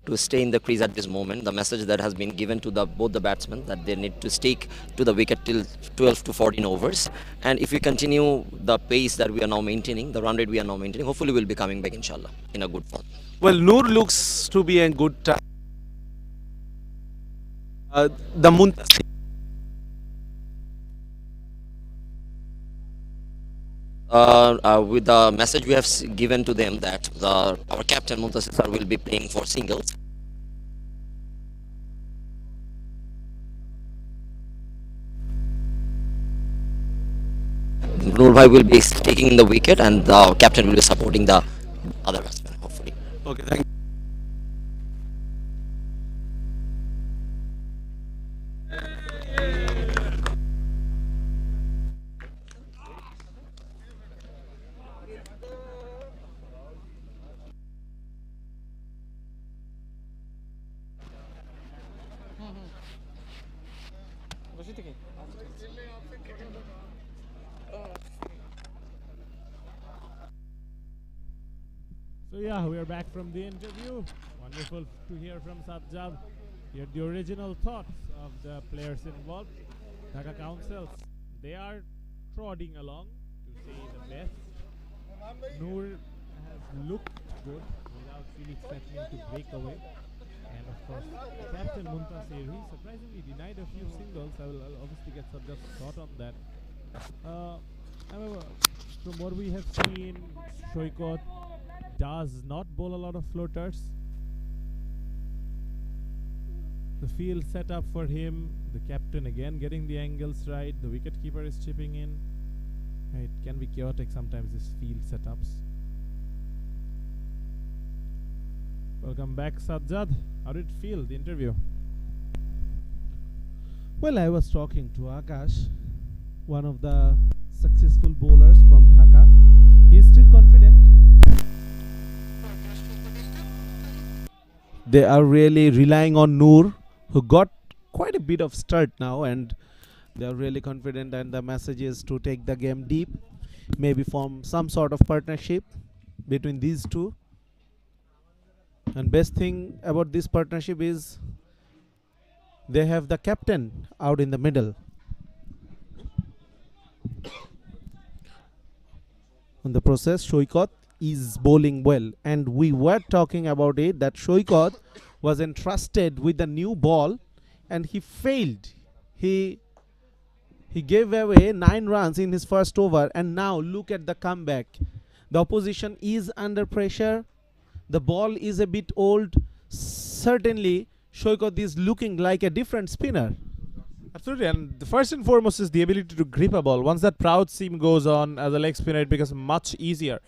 to stay in the crease at this moment, the message that has been given to both the batsmen that they need to stick to the wicket till 12 to 14 overs. And if we continue the pace that we are now maintaining, the run rate we are now maintaining, hopefully we'll be coming back, inshallah, in a good form.
Well, Noor looks to be a good time. The Muntasir.
With the message we have given to them that our captain Muntasir will be playing for singles. Noor Bhai will be taking the wicket and the captain will be supporting the other batsman, hopefully.
Okay, thank
বসে থেকে
So yeah, we are back from the interview. Wonderful to hear from Sajjad. Hear the original thoughts of the players involved. Dhaka Councils, they are trotting along to say the best. Noor has looked good without really threatening to break away. And of course, Captain Muntasir, he surprisingly denied a few singles. I'll obviously get Sajjad's thought on that. However, from what we have seen, Shoikot does not bowl a lot of floaters. The field set up for him. The captain again getting the angles right. The wicketkeeper is chipping in. It can be chaotic sometimes, these field setups. Welcome back, Sajjad. How did it feel, the interview?
Well, I was talking to Akash, one of the successful bowlers from Dhaka. He is still confident. They are really relying on Noor, who got quite a bit of start now, and they are really confident, and the message is to take the game deep, maybe form some sort of partnership between these two. And best thing about this partnership is they have the captain out in the middle. On the process, Shoikot is bowling well, and we were talking about it that Shoikot was entrusted with the new ball and he failed. He gave away 9 runs in his first over, and now look at the comeback. The opposition is under pressure. The ball is a bit old. Certainly, Shoikot is looking like a different spinner.
Absolutely, and the first and foremost is the ability to grip a ball. Once that proud seam goes on as a leg spinner, it becomes much easier.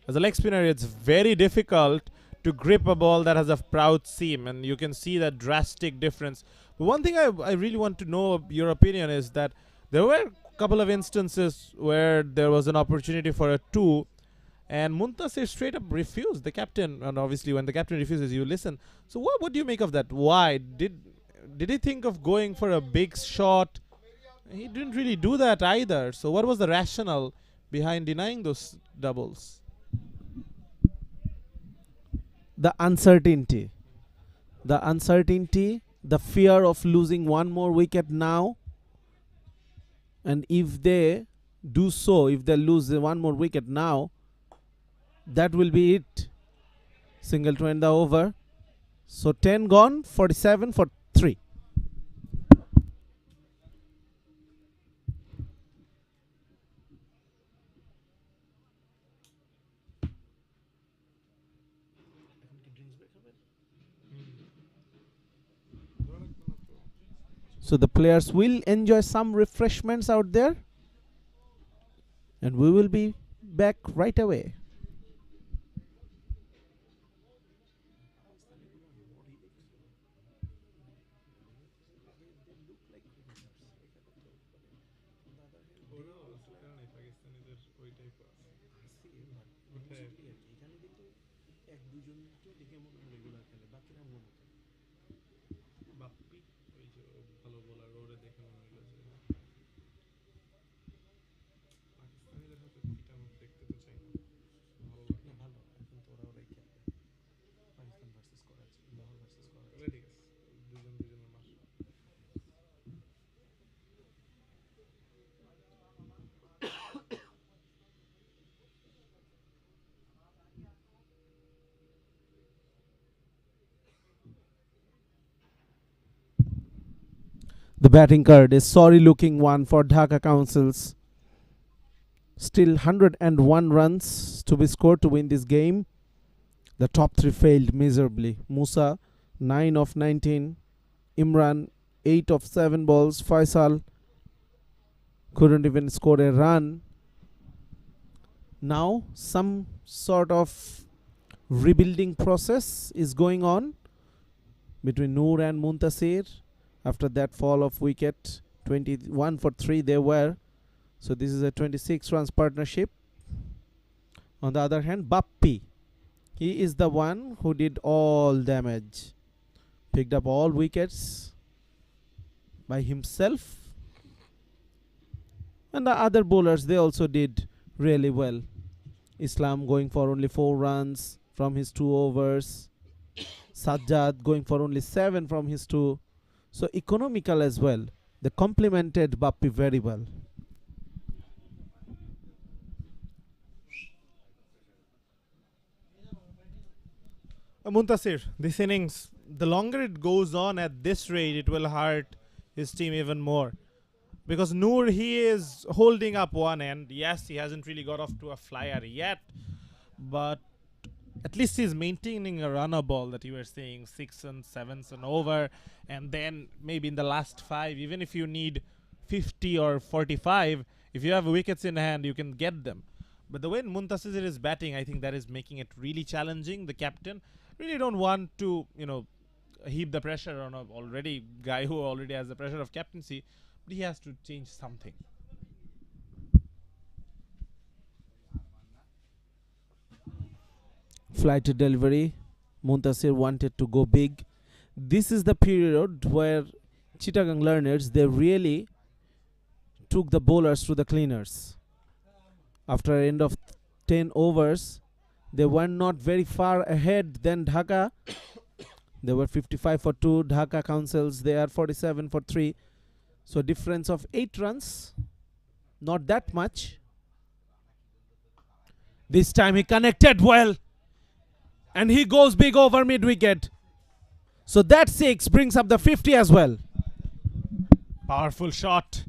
As a leg spinner, it's very difficult to grip a ball that has a proud seam, and you can see that drastic difference. But one thing I really want to know your opinion is that there were a couple of instances where there was an opportunity for a 2, and Muntasir straight up refused. The captain, and obviously when the captain refuses, you listen. So what do you make of that? Why? Did he think of going for a big shot? He didn't really do that either. So what was the rationale behind denying those doubles?
The uncertainty, the fear of losing one more wicket now, and if they do so, if they lose one more wicket now, that will be it. Single to end the over. So 10 gone, 47 for 3. So the players will enjoy some refreshments out there, and we will be back right away. The batting card is sorry looking one for Dhaka Councils. Still 101 runs to be scored to win this game. The top 3 failed miserably. Musa 9 of 19, Imran 8 of 7 balls, Faisal couldn't even score a run. Now some sort of rebuilding process is going on between Noor and Muntasir after that fall of wicket. 21 for 3 they were. So this is a 26 runs partnership. On the other hand, Bappi, he is the one who did all damage. Picked up all wickets by himself. And the other bowlers, they also did really well. Islam going for only 4 runs from his 2 overs. Sajjad going for only 7 from his 2. So economical as well. They complemented Bappi very well.
Muntasir, this innings, the longer it goes on at this rate, it will hurt his team even more. Because Noor, he is holding up one end. Yes, he hasn't really got off to a flyer yet, but at least he's maintaining a runner ball that you were saying, 6 and 7s and over, and then maybe in the last 5, even if you need 50 or 45, if you have wickets in hand, you can get them. But the way Muntasir is batting, I think that is making it really challenging. The captain really don't want to, heap the pressure on a guy who already has the pressure of captaincy, but he has to change something.
Flight to delivery. Muntasir wanted to go big. This is the period where Chittagong learners, they really took the bowlers to the cleaners. After an end of 10 overs, they were not very far ahead than Dhaka. They were 55 for 2. Dhaka Counsels, they are 47 for 3. So difference of 8 runs. Not that much. This time he connected well. And he goes big over mid-wicket. So that 6 brings up the 50 as well.
Powerful shot.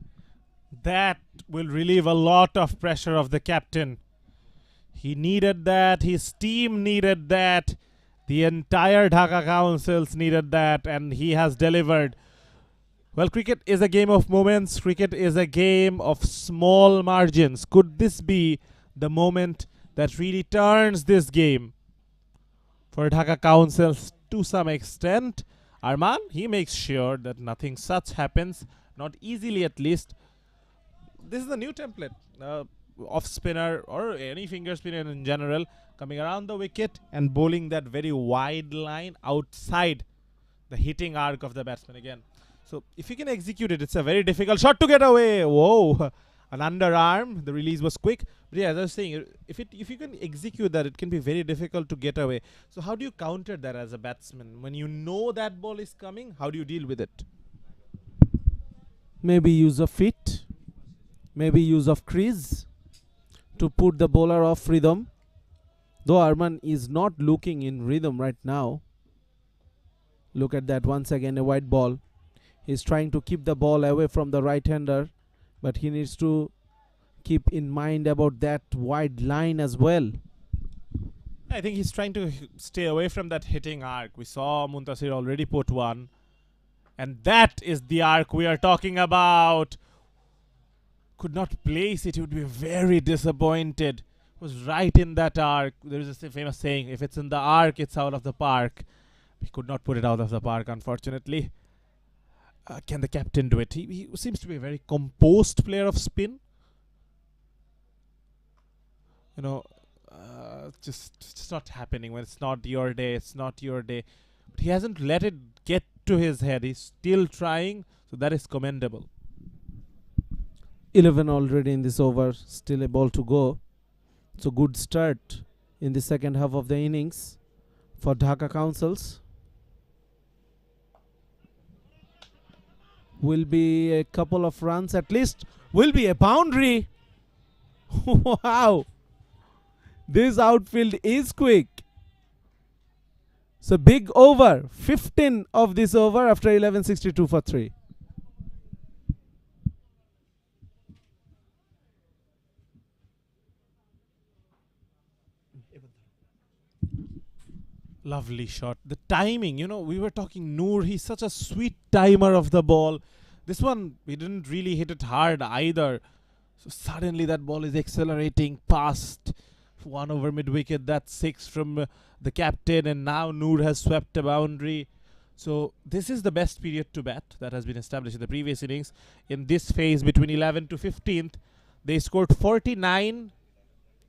That will relieve a lot of pressure of the captain. He needed that. His team needed that. The entire Dhaka Councils needed that. And he has delivered. Well, cricket is a game of moments. Cricket is a game of small margins. Could this be the moment that really turns this game for Dhaka Councils to some extent? Arman, he makes sure that nothing such happens. Not easily at least. This is the new template. Off spinner or any finger spinner in general coming around the wicket and bowling that very wide line outside the hitting arc of the batsman again. So if you can execute it, it's a very difficult shot to get away. Whoa, an underarm. The release was quick. But yeah, as I was saying, if you can execute that, it can be very difficult to get away. So how do you counter that as a batsman? When you know that ball is coming, how do you deal with it?
Maybe use of feet. Maybe use of crease to put the bowler off rhythm. Though Arman is not looking in rhythm right now. Look at that, once again a wide ball. He's trying to keep the ball away from the right-hander, but he needs to keep in mind about that wide line as well.
I think he's trying to stay away from that hitting arc. We saw Muntasir already put one. And that is the arc we are talking about. Could not place it, he would be very disappointed. Was right in that arc. There is a famous saying, if it's in the arc, it's out of the park. He could not put it out of the park, unfortunately. Can the captain do it? He seems to be a very composed player of spin. Just not happening. When it's not your day, it's not your day. But he hasn't let it get to his head. He's still trying, so that is commendable.
11 already in this over, still a ball to go. So good start in the second half of the innings for Dhaka Councils. Will be a couple of runs at least. Will be a boundary. Wow. This outfield is quick. So big over. 15 of this over after 11:62 for 3.
Lovely shot. The timing, we were talking Noor. He's such a sweet timer of the ball. This one, he didn't really hit it hard either. So suddenly that ball is accelerating past 1 over mid wicket. That's 6 from the captain, and now Noor has swept a boundary. So this is the best period to bat that has been established in the previous innings. In this phase between 11 to 15th, they scored 49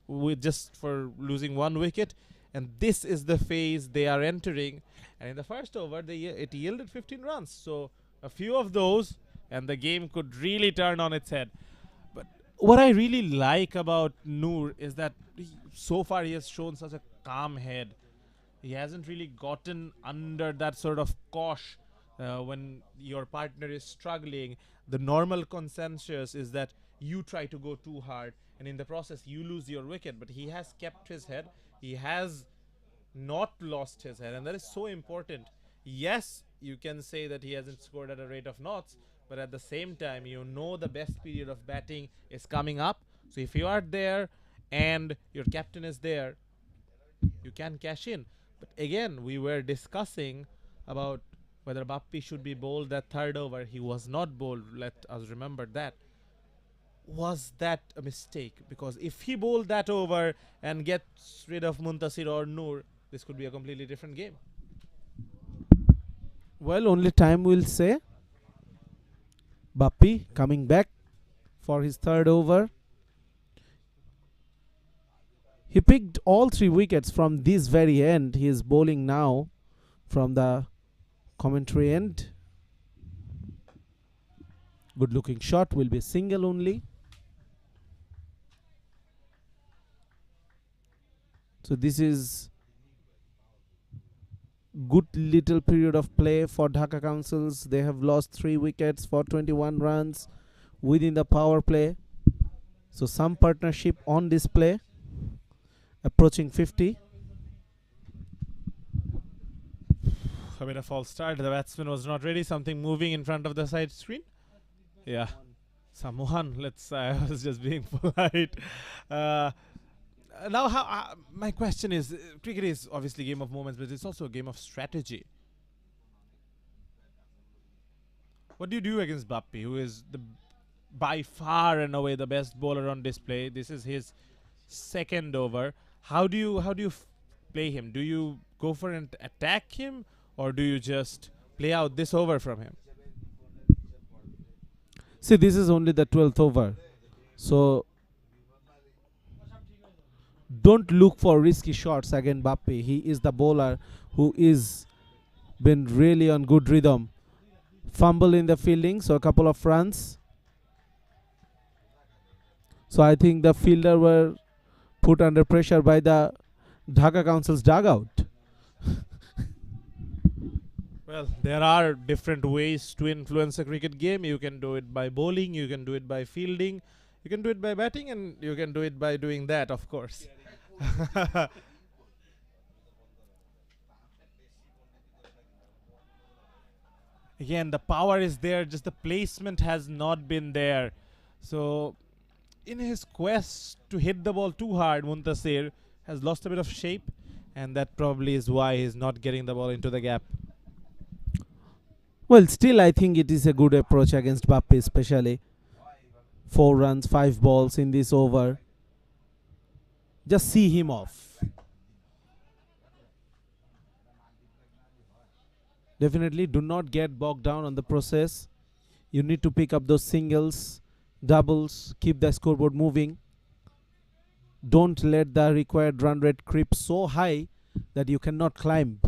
with just for losing 1 wicket, and this is the phase they are entering. And in the first over, it yielded 15 runs. So a few of those, and the game could really turn on its head. But what I really like about Noor is that so far he has shown such a calm head. He hasn't really gotten under that sort of cosh when your partner is struggling. The normal consensus is that you try to go too hard, and in the process you lose your wicket. But he has kept his head. He has not lost his head, and that is so important. Yes, you can say that he hasn't scored at a rate of knots, but at the same time, you know the best period of batting is coming up. So if you are there and your captain is there, you can cash in. But again, we were discussing about whether Bappi should be bowled that third over. He was not bowled. Let us remember that. Was that a mistake? Because if he bowled that over and gets rid of Muntasir or Noor, this could be a completely different game.
Well, only time will say. Bappi coming back for his third over. He picked all 3 wickets from this very end. He is bowling now from the commentary end. Good looking shot, will be single only. So this is good little period of play for Dhaka Councils. They have lost 3 wickets for 21 runs within the power play. So some partnership on display. Approaching 50.
A bit of false start. The batsman was not ready. Something moving in front of the side screen. Yeah. Someone. I was just being polite. Now, my question is, cricket is obviously a game of moments, but it's also a game of strategy. What do you do against Bappi, who is by far and away the best bowler on display? This is his second over. How do you play him? Do you go for and attack him, or do you just play out this over from him?
See, this is only the 12th over. So don't look for risky shots against Bappi. He is the bowler who is been really on good rhythm. Fumble in the fielding, so a couple of runs. So I think the fielder were put under pressure by the Dhaka Council's dugout.
Well, there are different ways to influence a cricket game. You can do it by bowling, you can do it by fielding, you can do it by batting, and you can do it by doing that, of course. Again, the power is there, just the placement has not been there. So in his quest to hit the ball too hard, Muntasir has lost a bit of shape, and that probably is why he's not getting the ball into the gap.
Well, still I think it is a good approach against Bappi, especially 4 runs, 5 balls in this over. Just see him off. Definitely do not get bogged down on the process. You need to pick up those singles, doubles, keep the scoreboard moving. Don't let the required run rate creep so high that you cannot climb.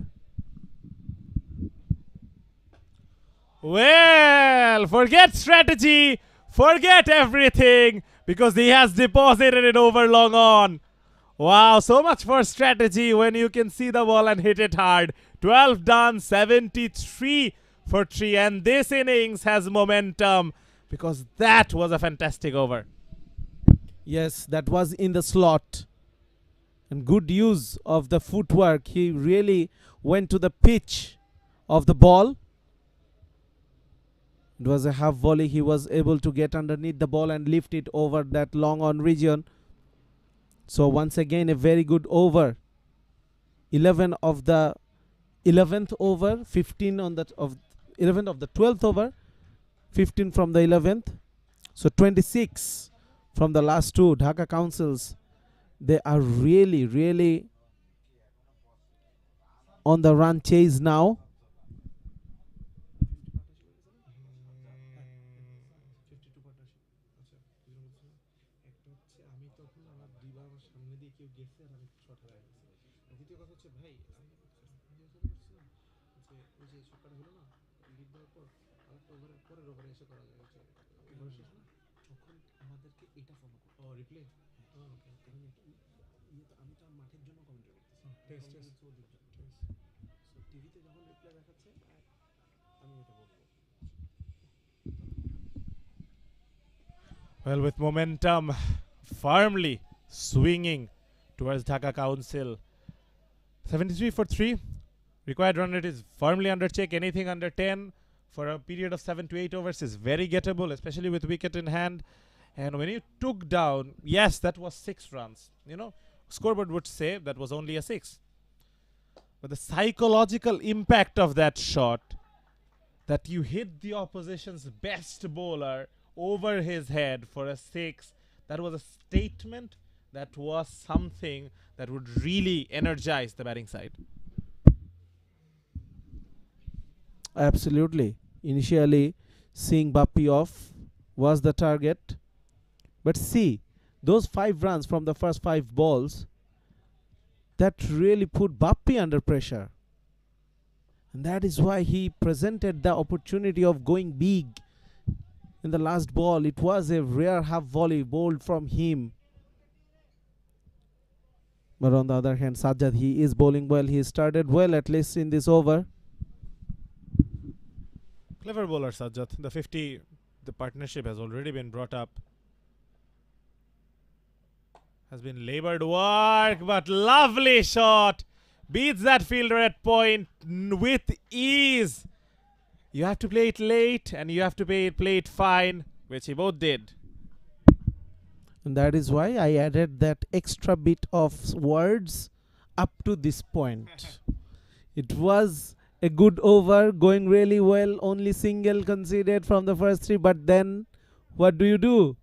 Well, forget strategy, forget everything, because he has deposited it over long on. Wow, so much for strategy when you can see the ball and hit it hard. 12 done, 73 for 3, and this innings has momentum because that was a fantastic over.
Yes, that was in the slot. And good use of the footwork. He really went to the pitch of the ball. It was a half volley. He was able to get underneath the ball and lift it over that long on region. So once again, a very good over. 11 of the 11th over, 15 on that of 11 of the 12th over, 15 from the 11th. So 26 from the last two. Dhaka Councils They are really on the run chase now.
Well, with momentum firmly swinging towards Dhaka Council. 73 for 3. Required run rate is firmly under check. Anything under 10 for a period of 7 to 8 overs is very gettable, especially with wicket in hand. And when you took down, yes, that was 6 runs. You know, scoreboard would say that was only a 6. But the psychological impact of that shot, that you hit the opposition's best bowler over his head for a 6, that was a statement. That was something that would really energize the batting side.
Absolutely. Initially, seeing Bappy off was the target. But see, those 5 runs from the first 5 balls, that really put Bappy under pressure. And that is why he presented the opportunity of going big in the last ball. It was a rare half volley bowled from him. But on the other hand, Sajjad, he is bowling well. He started well, at least in this over.
Clever bowler Sajjad. The 50, the partnership has already been brought up. Has been laboured work, but lovely shot. Beats that fielder at point with ease. You have to play it late and you have to play it fine, which he both did.
And that is why I added that extra bit of words up to this point. It was a good over, going really well, only single conceded from the first 3, but then what do?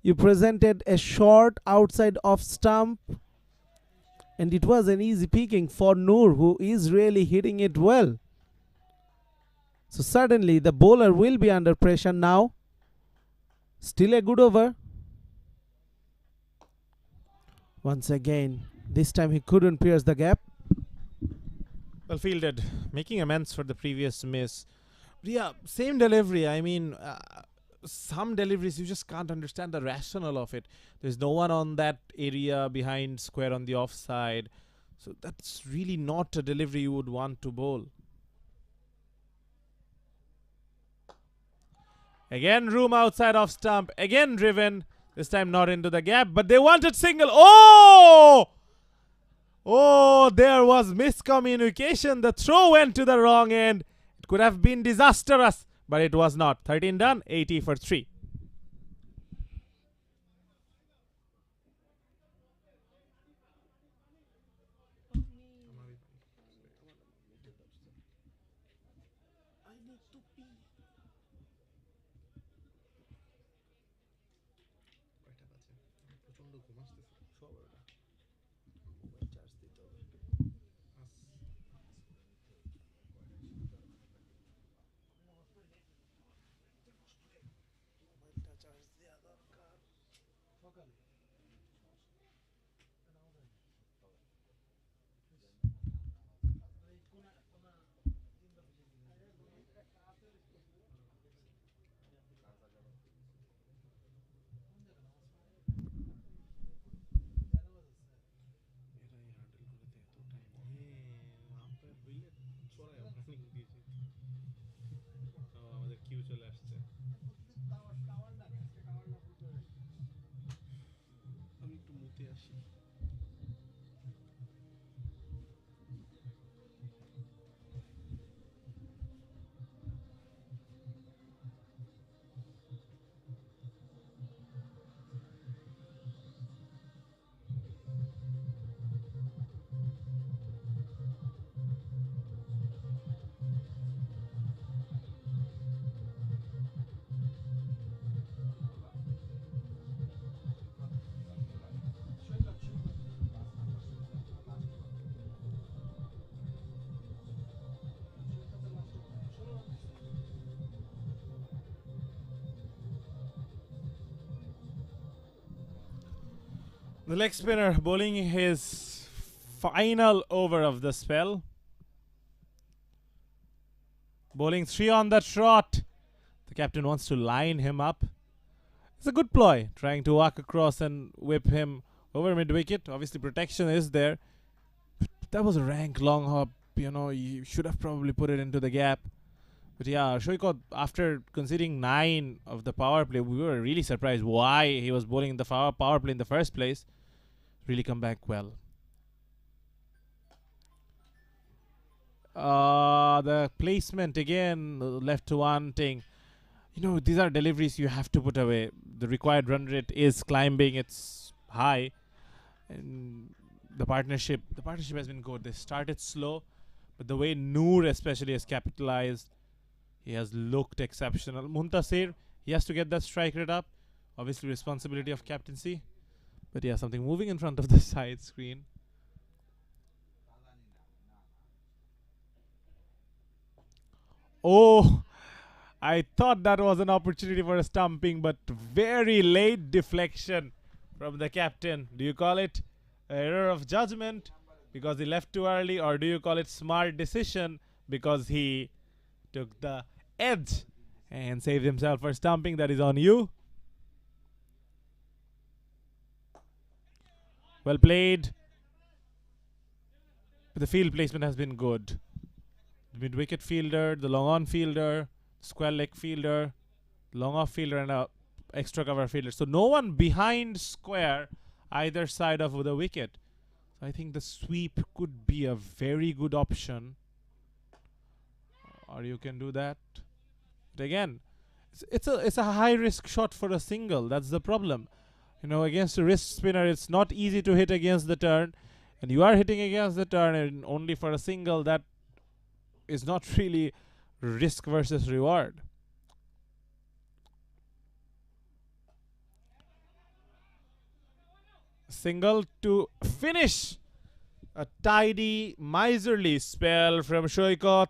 You presented a short outside off stump, and it was an easy picking for Noor, who is really hitting it well. So suddenly the bowler will be under pressure now. Still a good over. Once again, this time he couldn't pierce the gap.
Well fielded, making amends for the previous miss. But yeah, same delivery. I mean, some deliveries you just can't understand the rationale of it. There's no one on that area behind square on the offside. So that's really not a delivery you would want to bowl. Again, room outside off stump. Again, driven. This time not into the gap, but they wanted single. Oh! Oh, there was miscommunication. The throw went to the wrong end. It could have been disastrous, but it was not. 13 done, 80 for 3. The leg spinner bowling his final over of the spell. Bowling 3 on the trot. The captain wants to line him up. It's a good ploy, trying to walk across and whip him over mid-wicket. Obviously, protection is there. But that was a rank long hop. You know, you should have probably put it into the gap. But yeah, Shoikot, after conceding 9 of the power play, we were really surprised why he was bowling the power play in the first place. Really come back well. The placement again left wanting. You know, these are deliveries you have to put away. The required run rate is climbing. It's high. And the partnership has been good. They started slow, but the way Noor especially has capitalized, he has looked exceptional. Muntasir, he has to get that strike rate up. Obviously, responsibility of captaincy. But yeah, something moving in front of the side screen. Oh, I thought that was an opportunity for a stumping, but very late deflection from the captain. Do you call it error of judgment because he left too early, or do you call it smart decision because he took the edge and saved himself for stumping? That is on you. Well played. The field placement has been good. The mid-wicket fielder, the long-on fielder, square leg fielder, long-off fielder, and a extra cover fielder. So no one behind square either side of the wicket. So I think the sweep could be a very good option. Or you can do that. But again, it's a high-risk shot for a single. That's the problem. You know, against a wrist spinner, it's not easy to hit against the turn. And you are hitting against the turn, and only for a single, that is not really risk versus reward. Single to finish a tidy, miserly spell from Shoikot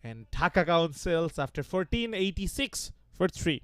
and Dhaka Counsels after 1486 for 3.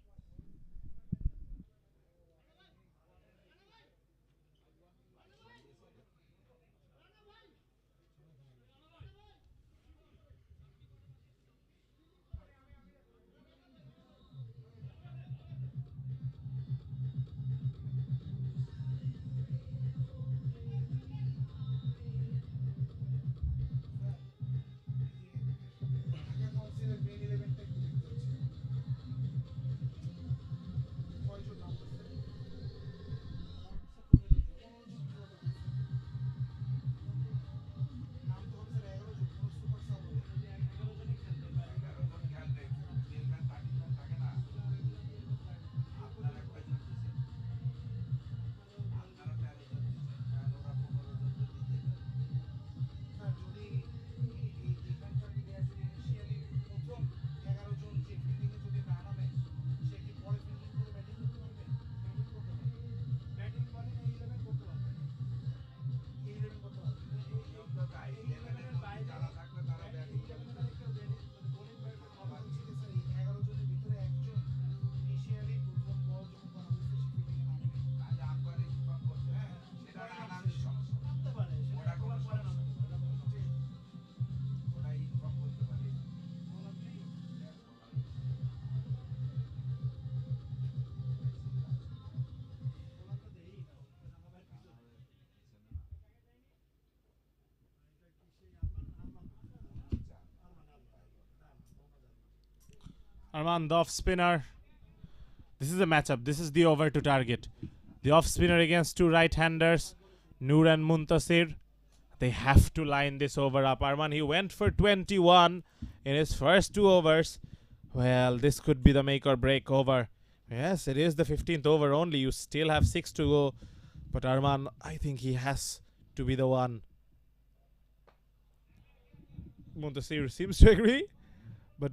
Arman, the off spinner. This is a matchup. This is the over to target. The off spinner against two right-handers, Noor and Muntasir. They have to line this over up. Arman, he went for 21 in his first 2 overs. Well, this could be the make or break over. Yes, it is the 15th over only. You still have 6 to go. But Arman, I think he has to be the one. Muntasir seems to agree. But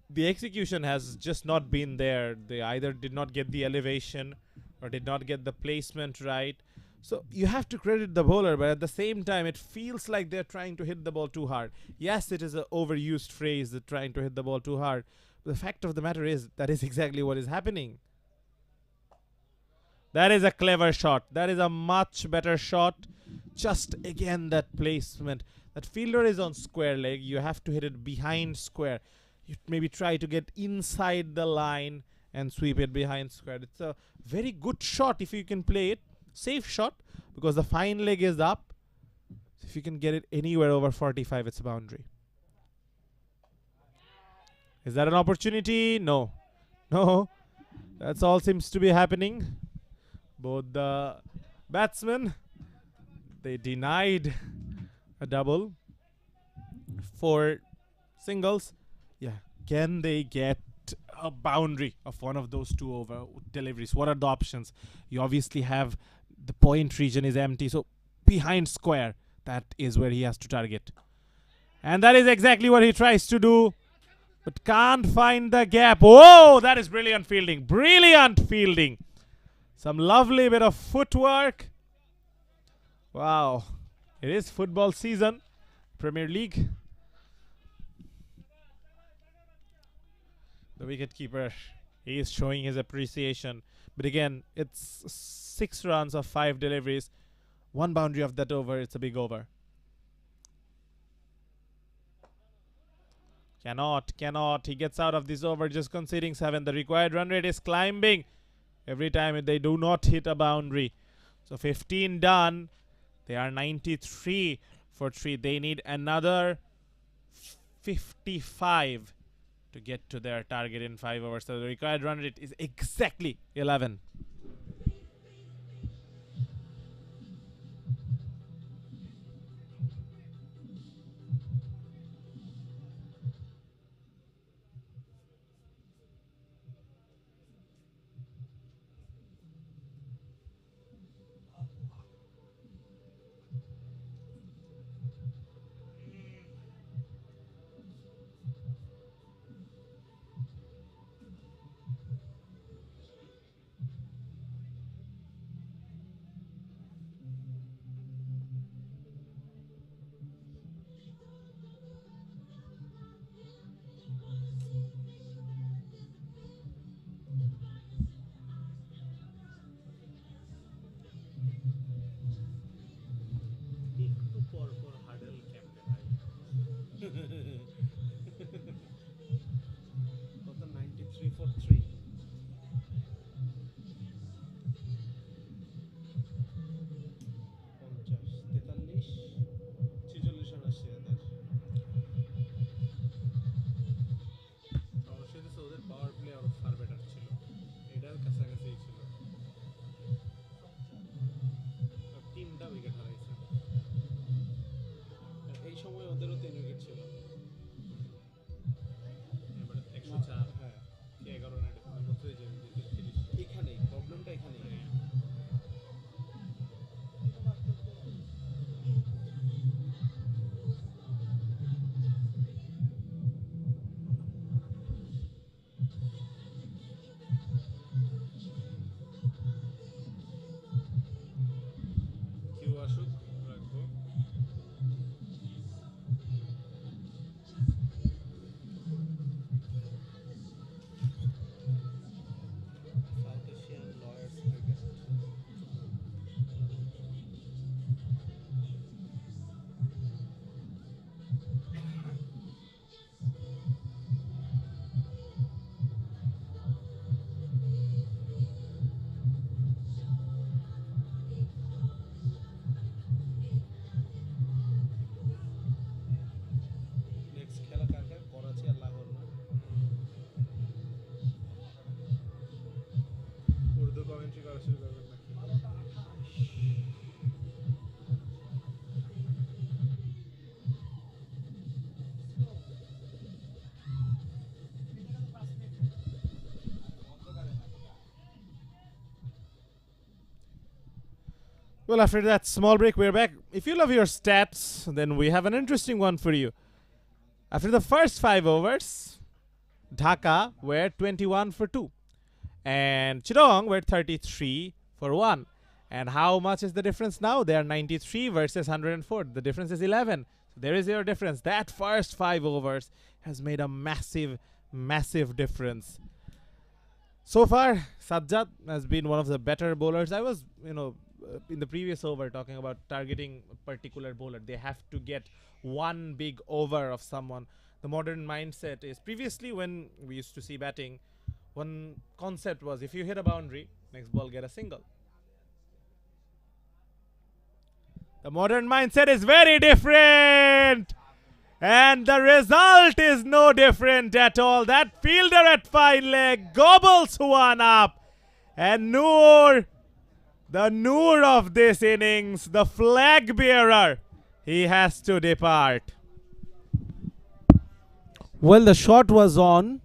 the execution has just not been there. They either did not get the elevation or did not get the placement right. So you have to credit the bowler, but at the same time, it feels like they're trying to hit the ball too hard. Yes, it is an overused phrase, that trying to hit the ball too hard. But the fact of the matter is, that is exactly what is happening. That is a clever shot. That is a much better shot. Just again that placement. That fielder is on square leg. You have to hit it behind square. You maybe try to get inside the line and sweep it behind square. It's a very good shot if you can play it. Safe shot because the fine leg is up. If you can get it anywhere over 45, it's a boundary. Is that an opportunity? No. No. That's all seems to be happening. Both the batsmen, they denied a double. 4 singles. Yeah. Can they get a boundary of one of those 2 over deliveries? What are the options? You obviously have the point region is empty. So behind square, that is where he has to target. And that is exactly what he tries to do. But can't find the gap. Oh, that is brilliant fielding. Brilliant fielding. Some lovely bit of footwork. Wow. It is football season. Premier League. The wicketkeeper, he is showing his appreciation. But again, it's 6 runs of 5 deliveries. 1 boundary of that over. It's a big over. Cannot. He gets out of this over just conceding 7. The required run rate is climbing every time they do not hit a boundary. So 15 done. They are 93 for 3. They need another 55 to get to their target in 5 overs. So the required run rate is exactly 11. Well, after that small break, we're back. If you love your stats, then we have an interesting one for you. After the first 5 overs, Dhaka were 21 for 2. And Chittagong were 33 for 1. And how much is the difference now? They are 93 versus 104. The difference is 11. There is your difference. That first 5 overs has made a massive, massive difference. So far, Sajjad has been one of the better bowlers. I was, in the previous over talking about targeting a particular bowler. They have to get one big over of someone. The modern mindset is previously when we used to see batting, one concept was if you hit a boundary, next ball get a single. The modern mindset is very different. And the result is no different at all. That fielder at fine leg gobbles one up. And Noor, the Noor of this innings, the flag bearer, he has to depart.
Well, the shot was on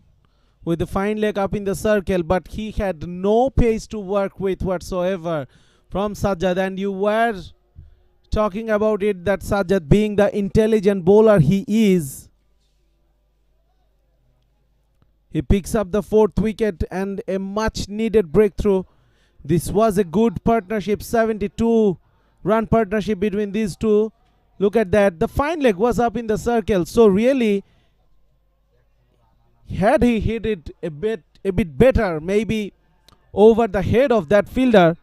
with the fine leg up in the circle, but he had no pace to work with whatsoever from Sajjad. And you were talking about it, that Sajjad, being the intelligent bowler he is, he picks up the 4th wicket and a much needed breakthrough. This was a good partnership, 72 run partnership between these two. Look at that, the fine leg was up in the circle, so really had he hit it a bit better, maybe over the head of that fielder,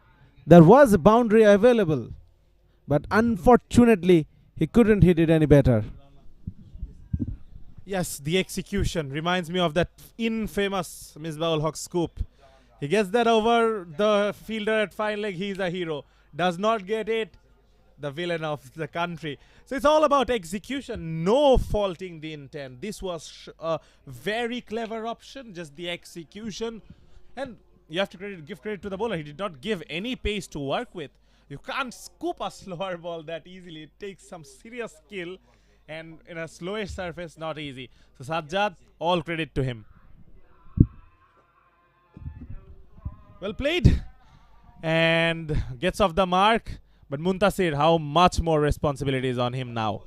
there was a boundary available. But unfortunately, he couldn't hit it any better.
Yes, the execution reminds me of that infamous Misbah-ul Haq scoop. He gets that over the fielder at fine leg, he's a hero. Does not get it, the villain of the country. So it's all about execution, no faulting the intent. This was a very clever option, just the execution. And you have to give credit to the bowler. He did not give any pace to work with. You can't scoop a slower ball that easily. It takes some serious skill, and in a slowish surface, not easy. So Sajjad, all credit to him. Well played, and gets off the mark. But Muntasir, how much more responsibility is on him now?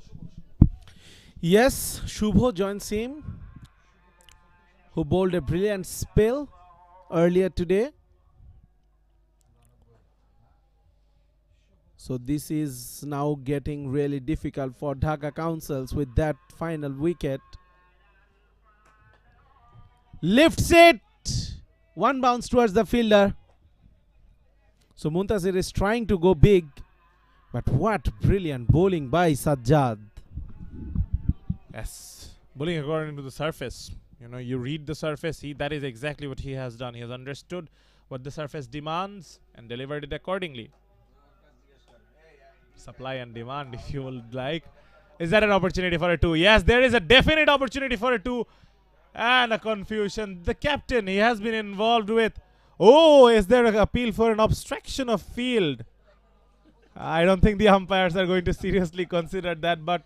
Yes, Shubho joins him, who bowled a brilliant spell earlier today. So this is now getting really difficult for Dhaka Counsels with that final wicket. Lifts it. One bounce towards the fielder. So Muntasir is trying to go big. But what brilliant bowling by Sajjad.
Yes, bowling according to the surface. You read the surface. That is exactly what he has done. He has understood what the surface demands and delivered it accordingly. Supply and demand, if you would like. Is that an opportunity for a 2? Yes, there is a definite opportunity for a 2. And a confusion. The captain, he has been involved with. Oh, is there an appeal for an obstruction of field? I don't think the umpires are going to seriously consider that, but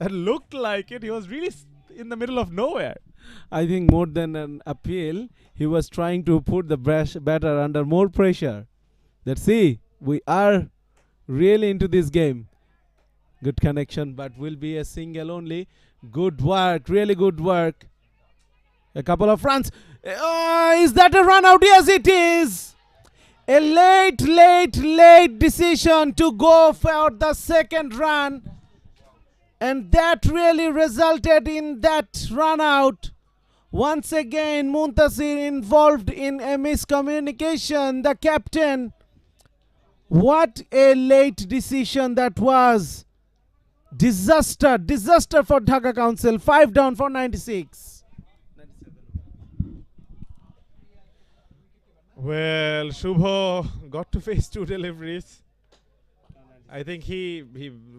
it looked like it. He was really in the middle of nowhere.
I think more than an appeal, he was trying to put the batter under more pressure. Let's see, we are really into this game. Good connection, but will be a single only. Good work, really good work. A couple of runs. Is that a run out? Yes, it is. A late decision to go for the second run. And that really resulted in that run out. Once again, Muntasir involved in a miscommunication. The captain. What a late decision that was. Disaster for Dhaka Council. 5 down for 96.
Well, Shubho got to face 2 deliveries. I think he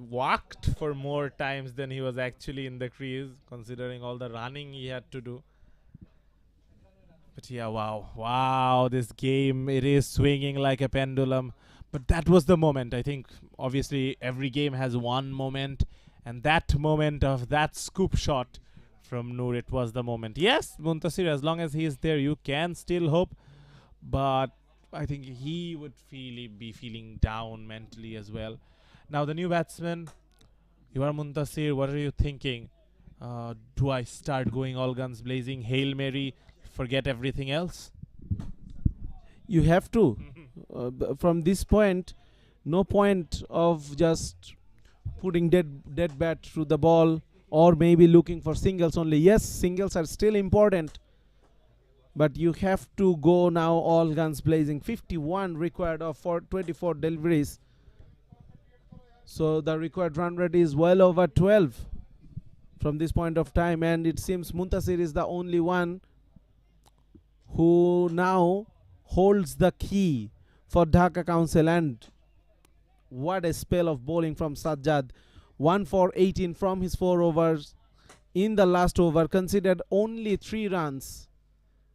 walked for more times than he was actually in the crease, considering all the running he had to do. But yeah, wow, this game, it is swinging like a pendulum. But that was the moment. I think obviously every game has one moment, and that moment of that scoop shot from Noor, it was the moment. Yes, Muntasir, as long as he is there, you can still hope, but I think he would be feeling down mentally as well. Now the new batsman, you are Muntasir, what are you thinking? Do I start going all guns blazing, Hail Mary, forget everything else?
You have to. From this point, no point of just putting dead bat through the ball or maybe looking for singles only. Yes, singles are still important, but you have to go now all guns blazing. 51 required of 24 deliveries. So the required run rate is well over 12 from this point of time, and it seems Muntasir is the only one who now holds the key for Dhaka Council. And what a spell of bowling from Sajjad. 1 for 18 from his 4 overs. In the last over, considered only 3 runs,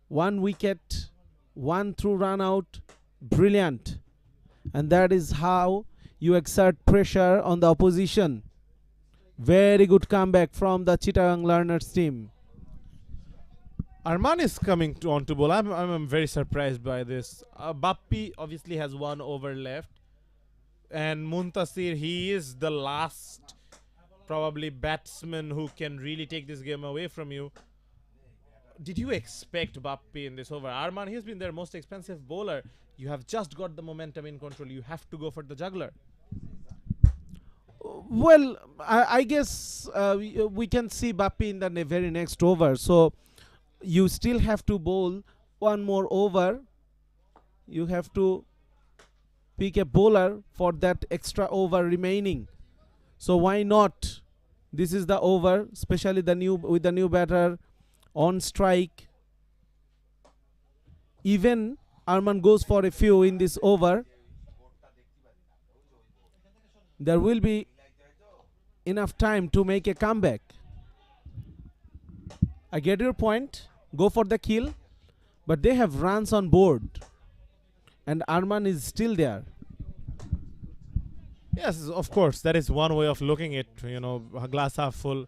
1 wicket, 1 through run out. Brilliant. And that is how you exert pressure on the opposition. Very good comeback from the Chittagong Learners team.
Arman is coming on to bowl. I'm very surprised by this. Bappi obviously has 1 over left. And Muntasir, he is the last probably batsman who can really take this game away from you. Did you expect Bappi in this over? Arman, he's been their most expensive bowler. You have just got the momentum in control. You have to go for the juggler.
Well, I guess we can see Bappi in the very next over. So you still have to bowl 1 more over. You have to pick a bowler for that extra over remaining. So why not? This is the over, especially with the new batter on strike. Even Arman goes for a few in this over. There will be enough time to make a comeback. I get your point. Go for the kill. But they have runs on board. And Arman is still there.
Yes, of course. That is one way of looking at, a glass half full.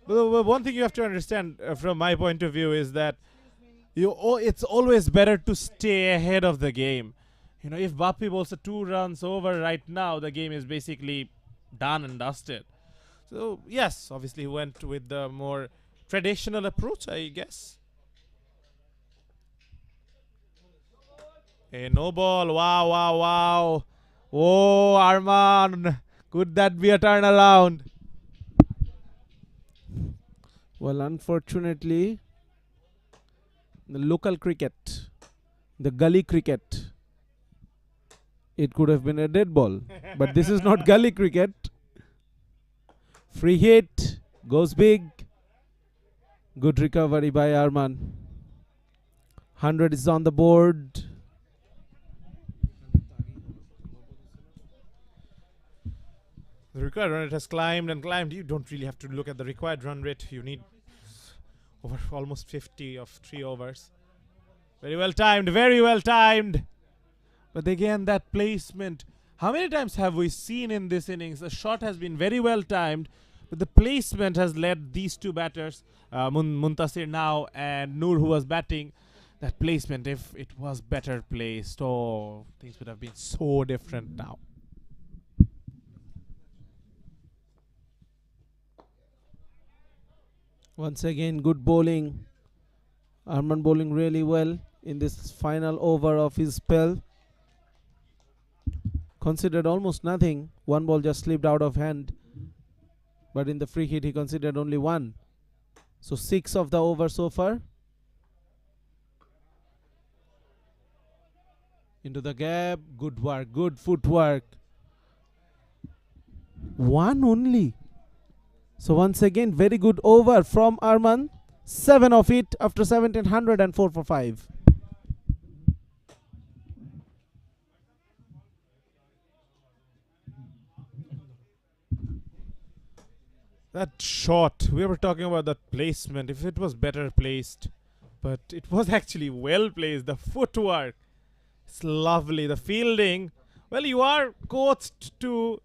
But one thing you have to understand from my point of view is that it's always better to stay ahead of the game. If Bappi bowls a 2 runs over right now, the game is basically done and dusted. So, yes, obviously he went with the more traditional approach, I guess. A no ball. Wow, wow, wow. Oh, Arman. Could that be a turnaround?
Well, unfortunately, the local cricket, the gully cricket, it could have been a dead ball. But this is not gully cricket. Free hit. Goes big. Good recovery by Arman. 100 is on the board.
The required run rate has climbed and climbed. You don't really have to look at the required run rate. You need over almost 50 of 3 overs. Very well timed. Very well timed. But again, that placement. How many times have we seen in this innings? The shot has been very well timed, but the placement has led these 2 batters, Muntasir now and Noor, who was batting. That placement, if it was better placed, things would have been so different now.
Once again, good bowling. Arman bowling really well in this final over of his spell. Considered almost nothing. 1 ball just slipped out of hand. But in the free hit, he considered only 1. So 6 of the over so far. Into the gap. Good work. Good footwork. 1 only. So once again, very good over from Arman. 7 of it after 1700 and 4 for 5.
That shot, we were talking about that placement. If it was better placed, but it was actually well placed. The footwork, it's lovely. The fielding, well, you are coached to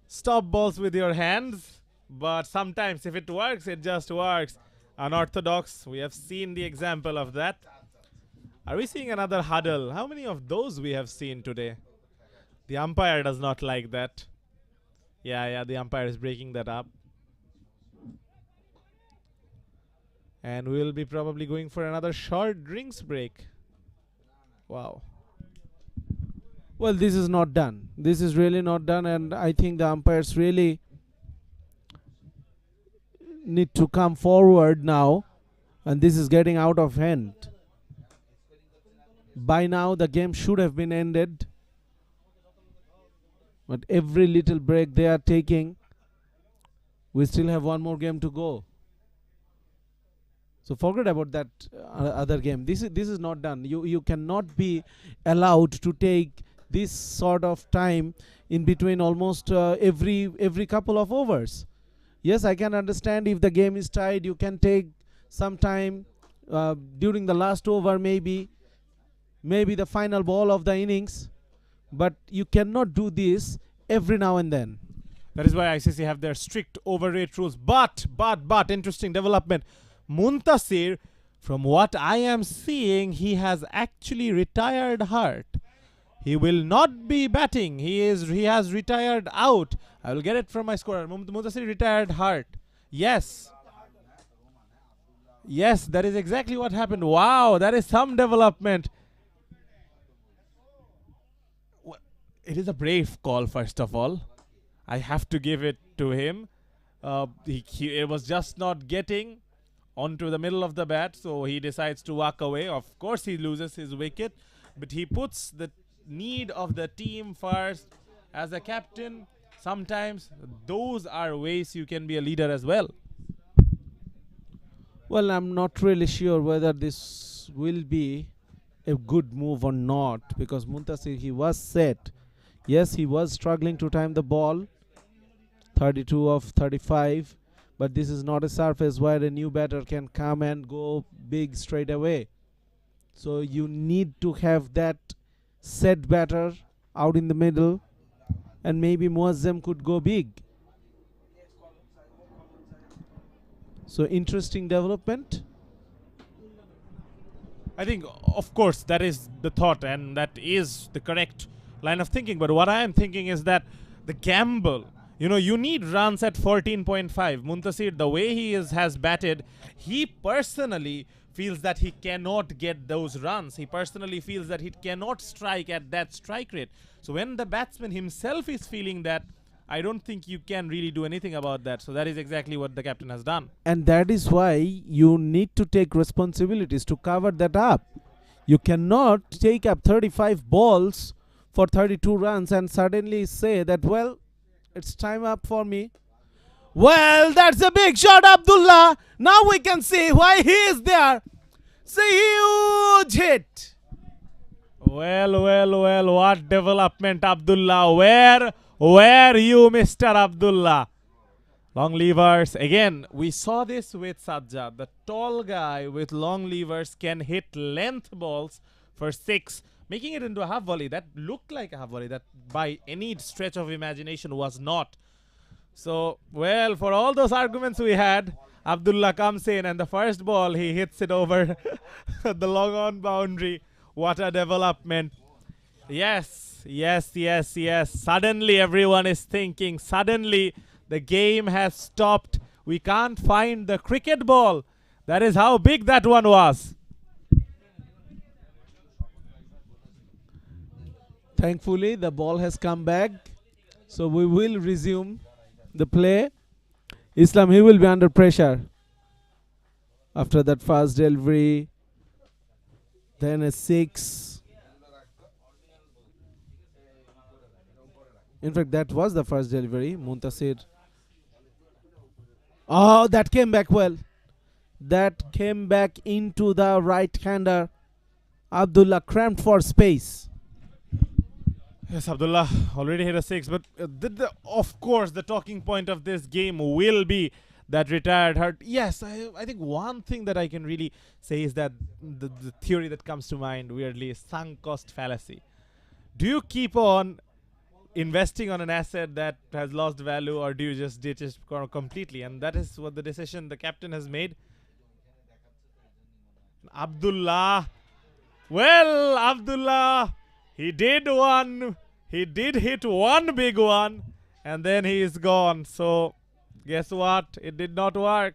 stop balls with your hands. But sometimes if it works, it just works. Unorthodox, we have seen the example of that. Are we seeing another huddle? How many of those we have seen today? The umpire does not like that. Yeah, the umpire is breaking that up. And we'll be probably going for another short drinks break. Wow.
Well, this is not done. This is really not done, and I think the umpires really need to come forward now And this is getting out of hand. By now the game should have been ended. But every little break they are taking. We still have one more game to go. So forget about that other game. This is not done. You cannot be allowed to take this sort of time in between almost every couple of overs. Yes, I can understand if the game is tied, you can take some time during the last over, maybe the final ball of the innings, but you cannot do this every now and then.
That is why ICC have their strict over rate rules. But interesting development. Muntasir, from what I am seeing, he has actually retired hurt. He will not be batting. He has retired out. I will get it from my scorer. Muntasir retired hurt. Yes. Yes, that is exactly what happened. Wow, that is some development. It is a brave call, first of all. I have to give it to him. It was just not getting onto the middle of the bat, so he decides to walk away. Of course, he loses his wicket, but he puts the need of the team first. As a captain, sometimes those are ways you can be a leader as well.
Well, I'm not really sure whether this will be a good move or not, because Muntasir, he was set. Yes, he was struggling to time the ball. 32 of 35. But this is not a surface where a new batter can come and go big straight away. So you need to have that set batter out in the middle, and maybe Muazzam could go big. So interesting development.
I think, of course, that is the thought and that is the correct line of thinking. But what I am thinking is that the gamble, you need runs at 14.5. Muntasir, the way he has batted, he personally feels that he cannot get those runs. He personally feels that he cannot strike at that strike rate. So when the batsman himself is feeling that, I don't think you can really do anything about that. So that is exactly what the captain has done.
And that is why you need to take responsibilities to cover that up. You cannot take up 35 balls for 32 runs and suddenly say that, well, it's time up for me. Well, that's a big shot, Abdullah. Now we can see why he is there. It's a huge hit.
Well, what development, Abdullah. Where you, Mr. Abdullah? Long levers. Again, we saw this with Sajjad. The tall guy with long levers can hit length balls for 6, making it into a half volley. That looked like a half volley. That by any stretch of imagination was not. So, well, for all those arguments we had, Abdullah comes in and the first ball, he hits it over the long on boundary. What a development. Yes. Suddenly everyone is thinking. Suddenly the game has stopped. We can't find the cricket ball. That is how big that one was.
Thankfully, the ball has come back. So we will resume the play. Islam, he will be under pressure after that fast delivery. Then a 6. In fact, that was the first delivery. Muntasir. Oh, that came back well. That came back into the right-hander. Abdullah cramped for space.
Yes, Abdullah already hit a 6, but of course the talking point of this game will be that retired hurt. Yes, I think one thing that I can really say is that the theory that comes to mind weirdly is sunk cost fallacy. Do you keep on investing on an asset that has lost value, or do you just ditch it completely? And that is what the decision the captain has made. Abdullah. Well, Abdullah, he did hit one big one, and then he is gone. So, guess what? It did not work.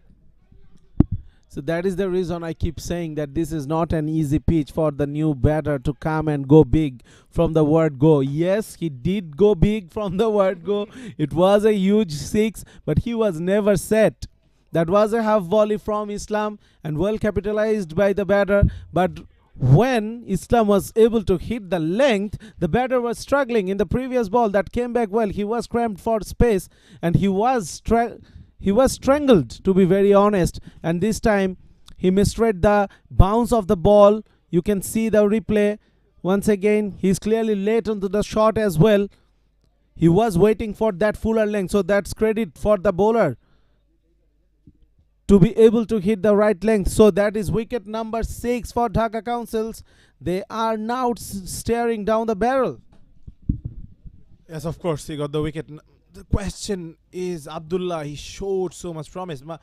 So that is the reason I keep saying that this is not an easy pitch for the new batter to come and go big from the word go. Yes, he did go big from the word go. It was a huge 6, but he was never set. That was a half volley from Islam and well capitalized by the batter. But when Islam was able to hit the length, the batter was struggling. In the previous ball that came back well, he was cramped for space and he was strangled, to be very honest. And this time he misread the bounce of the ball. You can see the replay. Once again, he's clearly late onto the shot as well. He was waiting for that fuller length, so that's credit for the bowler to be able to hit the right length. So that is wicket number 6 for Dhaka Councils. They are now staring down the barrel.
Yes, of course, he got the wicket. The question is, Abdullah, he showed so much promise. My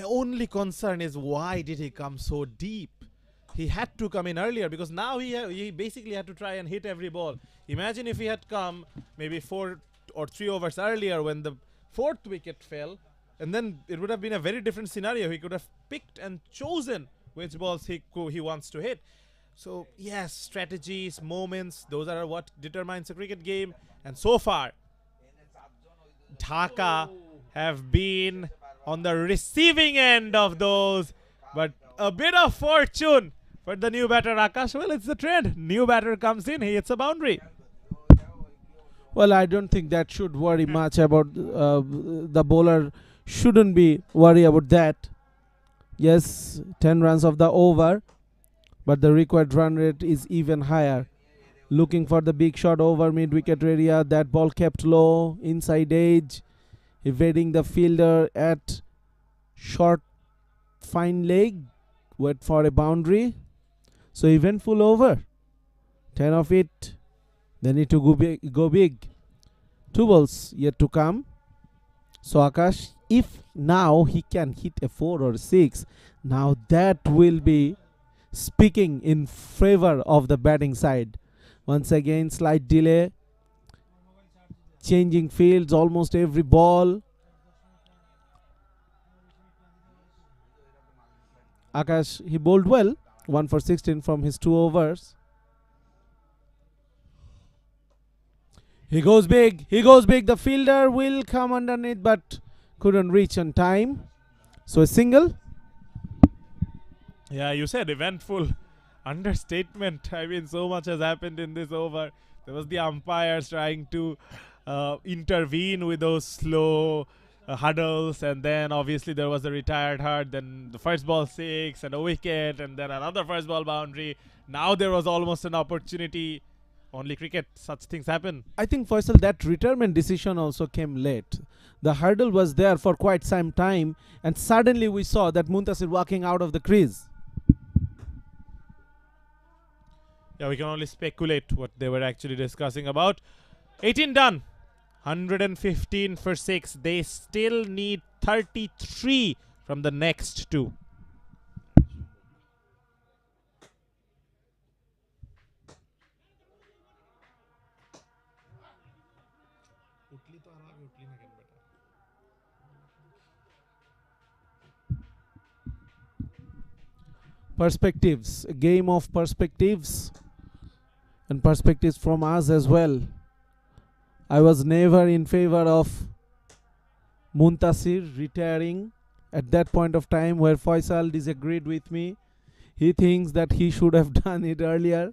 only concern is, why did he come so deep? He had to come in earlier, because now he basically had to try and hit every ball. Imagine if he had come maybe 4 or 3 overs earlier when the 4th wicket fell, and then it would have been a very different scenario. He could have picked and chosen which balls he wants to hit. So yes, strategies, moments, those are what determines a cricket game. And so far, Dhaka have been on the receiving end of those. But a bit of fortune for the new batter, Akash. Well, it's the trend. New batter comes in, he hits a boundary.
Well, I don't think that should worry much about the bowler. Shouldn't be worried about that. Yes, 10 runs of the over, but the required run rate is even higher. Looking for the big shot over mid-wicket area. That ball kept low, inside edge, evading the fielder at short, fine leg. Wait for a boundary. So eventful over. 10 of it. They need to go big. 2 balls yet to come. So Akash, if now he can hit a 4 or 6, now that will be speaking in favor of the batting side. Once again, slight delay. Changing fields almost every ball. Akash, he bowled well. 1 for 16 from his 2 overs. He goes big. He goes big. The fielder will come underneath, but couldn't reach on time. So a single.
Yeah, you said eventful. Understatement. I mean, so much has happened in this over. There was the umpires trying to intervene with those slow huddles, and then obviously there was a retired hard, then the first ball 6 and a wicket, and then another first ball boundary. Now there was almost an opportunity. Only cricket, such things happen.
I think, Faisal, that retirement decision also came late. The hurdle was there for quite some time, and suddenly we saw that Muntasir walking out of the crease.
Yeah, we can only speculate what they were actually discussing about. 18 done. 115 for 6. They still need 33 from the next 2.
Perspectives, a game of perspectives, and perspectives from us as well. I was never in favor of Muntasir retiring at that point of time, where Faisal disagreed with me. He thinks that he should have done it earlier.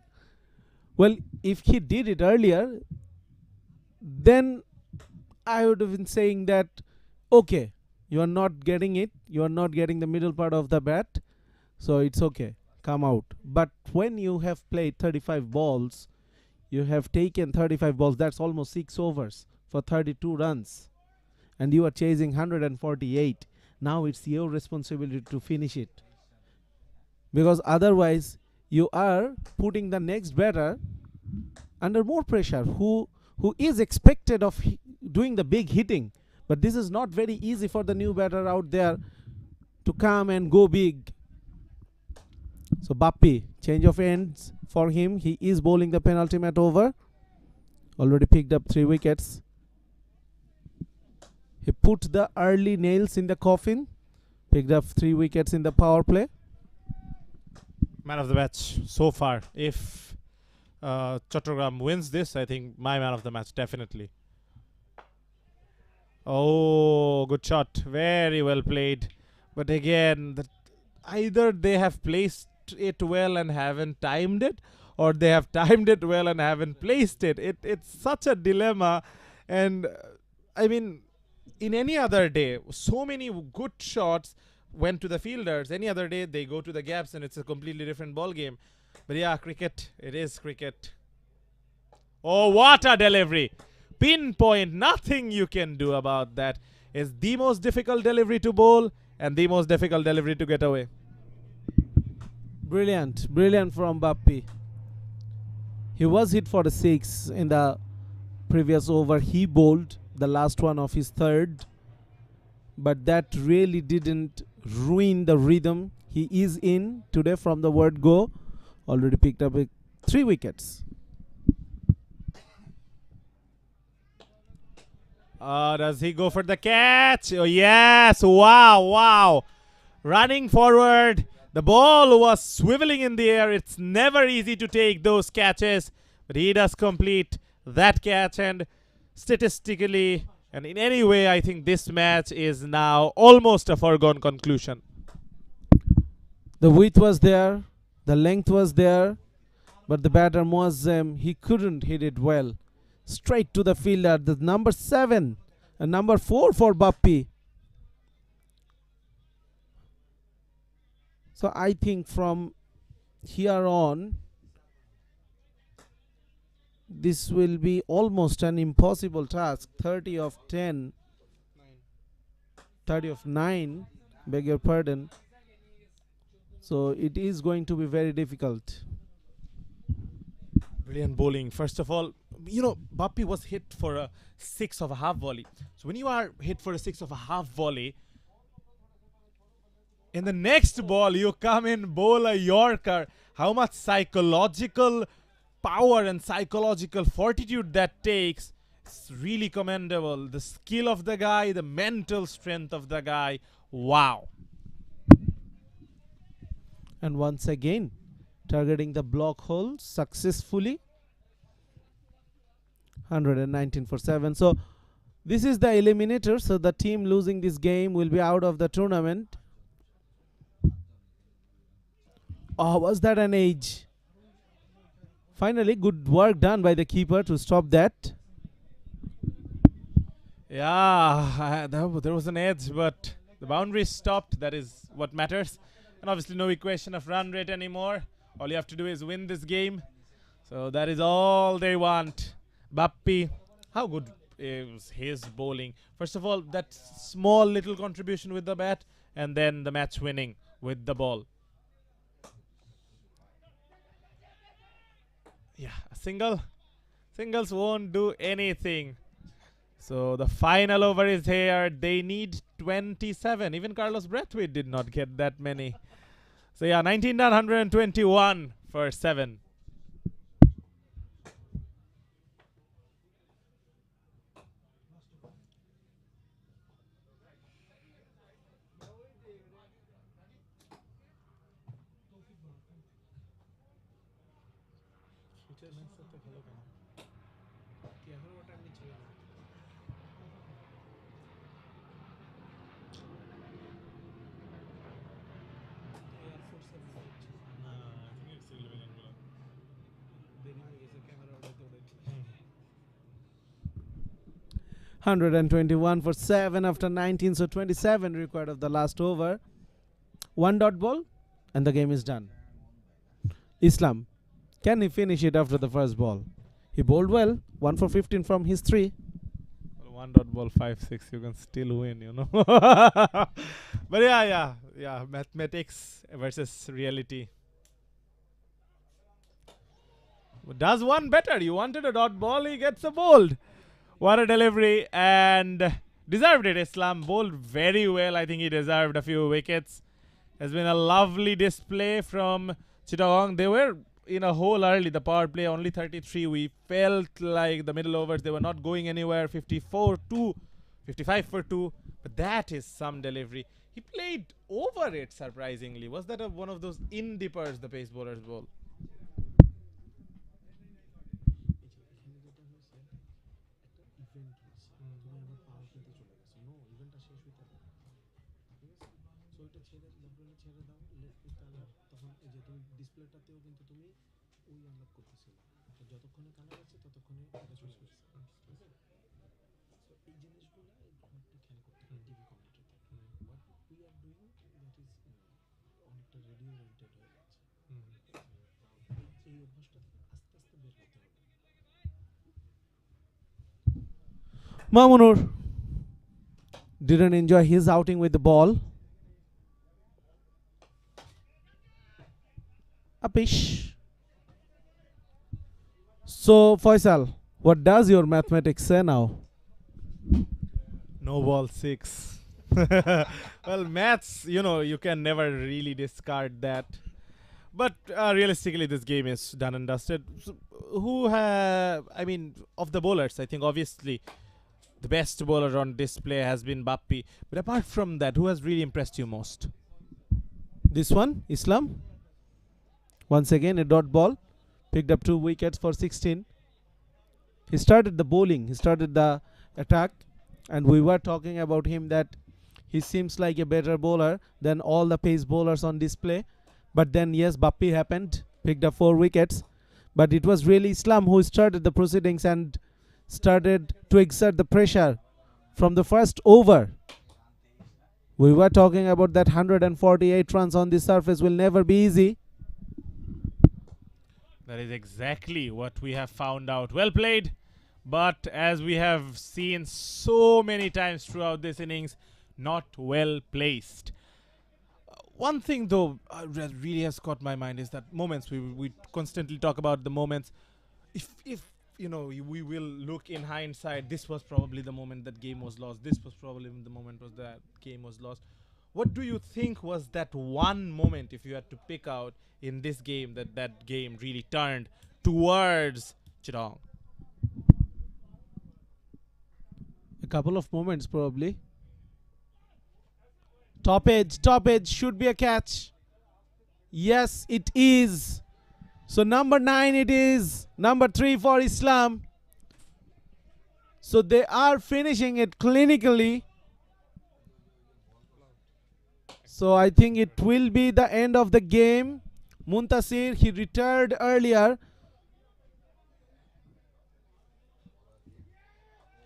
Well, if he did it earlier, then I would have been saying that, okay, you are not getting it, you are not getting the middle part of the bat, so it's okay, come out. But when you have played 35 balls, you have taken 35 balls, that's almost 6 overs for 32 runs, and you are chasing 148. Now it's your responsibility to finish it, because otherwise you are putting the next batter under more pressure, who is expected of doing the big hitting. But this is not very easy for the new batter out there to come and go big. So Bappi, change of ends for him. He is bowling the penultimate over. Already picked up 3 wickets. He put the early nails in the coffin. Picked up 3 wickets in the power play.
Man of the match so far. If Chittagong wins this, I think my man of the match, definitely. Oh, good shot. Very well played. But again, either they have placed it well and haven't timed it, or they have timed it well and haven't placed it. It's such a dilemma. And I mean, in any other day, so many good shots went to the fielders. Any other day, they go to the gaps and it's a completely different ball game. But yeah, cricket. It is cricket. Oh, what a delivery. Pinpoint. Nothing you can do about that. It's the most difficult delivery to bowl and the most difficult delivery to get away.
Brilliant. Brilliant from Bappi. He was hit for a 6 in the previous over. He bowled the last one of his third. But that really didn't ruin the rhythm. He is in today from the word go. Already picked up 3 wickets.
Does he go for the catch? Oh, yes. Wow, wow. Running forward. The ball was swiveling in the air. It's never easy to take those catches. But he does complete that catch. And statistically, and in any way, I think this match is now almost a foregone conclusion.
The width was there. The length was there. But the batter Muazzem, he couldn't hit it well. Straight to the fielder. The number 7 and number 4 for Bappi. So I think from here on, this will be almost an impossible task. 30 of 10. 30 of 9. Beg your pardon. So it is going to be very difficult.
Brilliant bowling. First of all, you know, Bappi was hit for a 6 of a half volley. So when you are hit for a 6 of a half volley, in the next ball you come in, bowl a Yorker. How much psychological power and psychological fortitude that takes. It's really commendable. The skill of the guy, the mental strength of the guy. Wow.
And once again, targeting the block hole successfully. 119 for 7. So this is the eliminator. So the team losing this game will be out of the tournament. Oh, was that an edge? Finally, good work done by the keeper to stop that.
Yeah, there was an edge, but the boundary stopped. That is what matters. And obviously no equation of run rate anymore. All you have to do is win this game. So that is all they want. Bappi, how good is his bowling? First of all, that small little contribution with the bat, and then the match winning with the ball. Yeah, a single. Singles won't do anything. So the final over is here. They need 27. Even Carlos Brathwaite did not get that many. So yeah, 19 done, 121 for 7.
Hundred and 21 for 7 after 19, so 27 required of the last over. 1 dot ball and the game is done. Islam, can he finish it after the first ball? He bowled well, 1 for 15 from his 3.
Well, 1 dot ball 5-6, you can still win, you know. But yeah, mathematics versus reality. Does one better. You wanted a dot ball, he gets a bowled. What a delivery, and deserved it. Islam bowled very well. I think he deserved a few wickets. Has been a lovely display from Chittagong. They were in a hole early, the power play, only 33. We felt like the middle overs, they were not going anywhere. 54-2, 55 for 2. But that is some delivery. He played over it, surprisingly. Was that one of those in-dippers the pace bowlers bowl?
Mamunur didn't enjoy his outing with the ball. Upish. So, Faisal, what does your mathematics say now?
No ball 6. Well, maths, you can never really discard that. But realistically, this game is done and dusted. So, of the bowlers, I think obviously the best bowler on display has been Bappi. But apart from that, who has really impressed you most?
This one, Islam. Once again, a dot ball. Picked up 2 wickets for 16. He started the bowling. He started the attack. And we were talking about him that he seems like a better bowler than all the pace bowlers on display. But then, yes, Bappi happened. Picked up 4 wickets. But it was really Islam who started the proceedings and started to exert the pressure from the first over. We were talking about that 148 runs on the surface will never be easy.
That is exactly what we have found out. Well played. But as we have seen so many times throughout this innings, not well placed. One thing though that really has caught my mind is that moments. We constantly talk about the moments. If we will look in hindsight, this was probably the moment that game was lost. This was probably the moment was that game was lost. What do you think was that one moment, if you had to pick out in this game, that game really turned towards Chittagong?
A couple of moments probably. Top edge should be a catch. Yes, it is. So number 9 it is. Number 3 for Islam. So they are finishing it clinically. So I think it will be the end of the game. Muntasir, he retired earlier.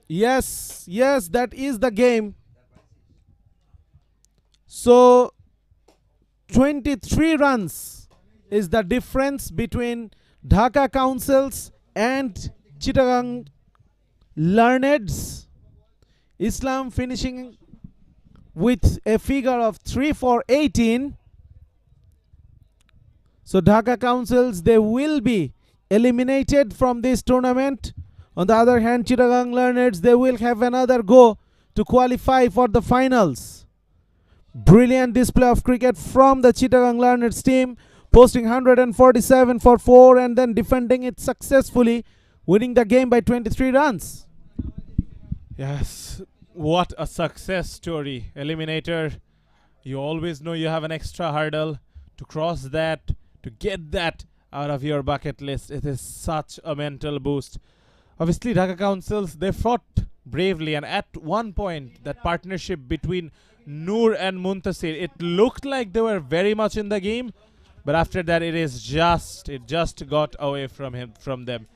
Yes, that is the game. So 23 runs is the difference between Dhaka Counsels and Chittagong Learneds. Islam finishing with a figure of 3 for 18. So Dhaka Counsels, they will be eliminated from this tournament. On the other hand, Chittagong Learneds, they will have another go to qualify for the finals. Brilliant display of cricket from the Chittagong Learneds team, posting 147 for 4 and then defending it successfully, winning the game by 23 runs.
Yes, what a success story. Eliminator, you always know you have an extra hurdle. To cross that, to get that out of your bucket list, it is such a mental boost. Obviously, Dhaka Counsels, they fought bravely, and at one point, that partnership between Noor and Muntasir, it looked like they were very much in the game, but after that, it just got away from them.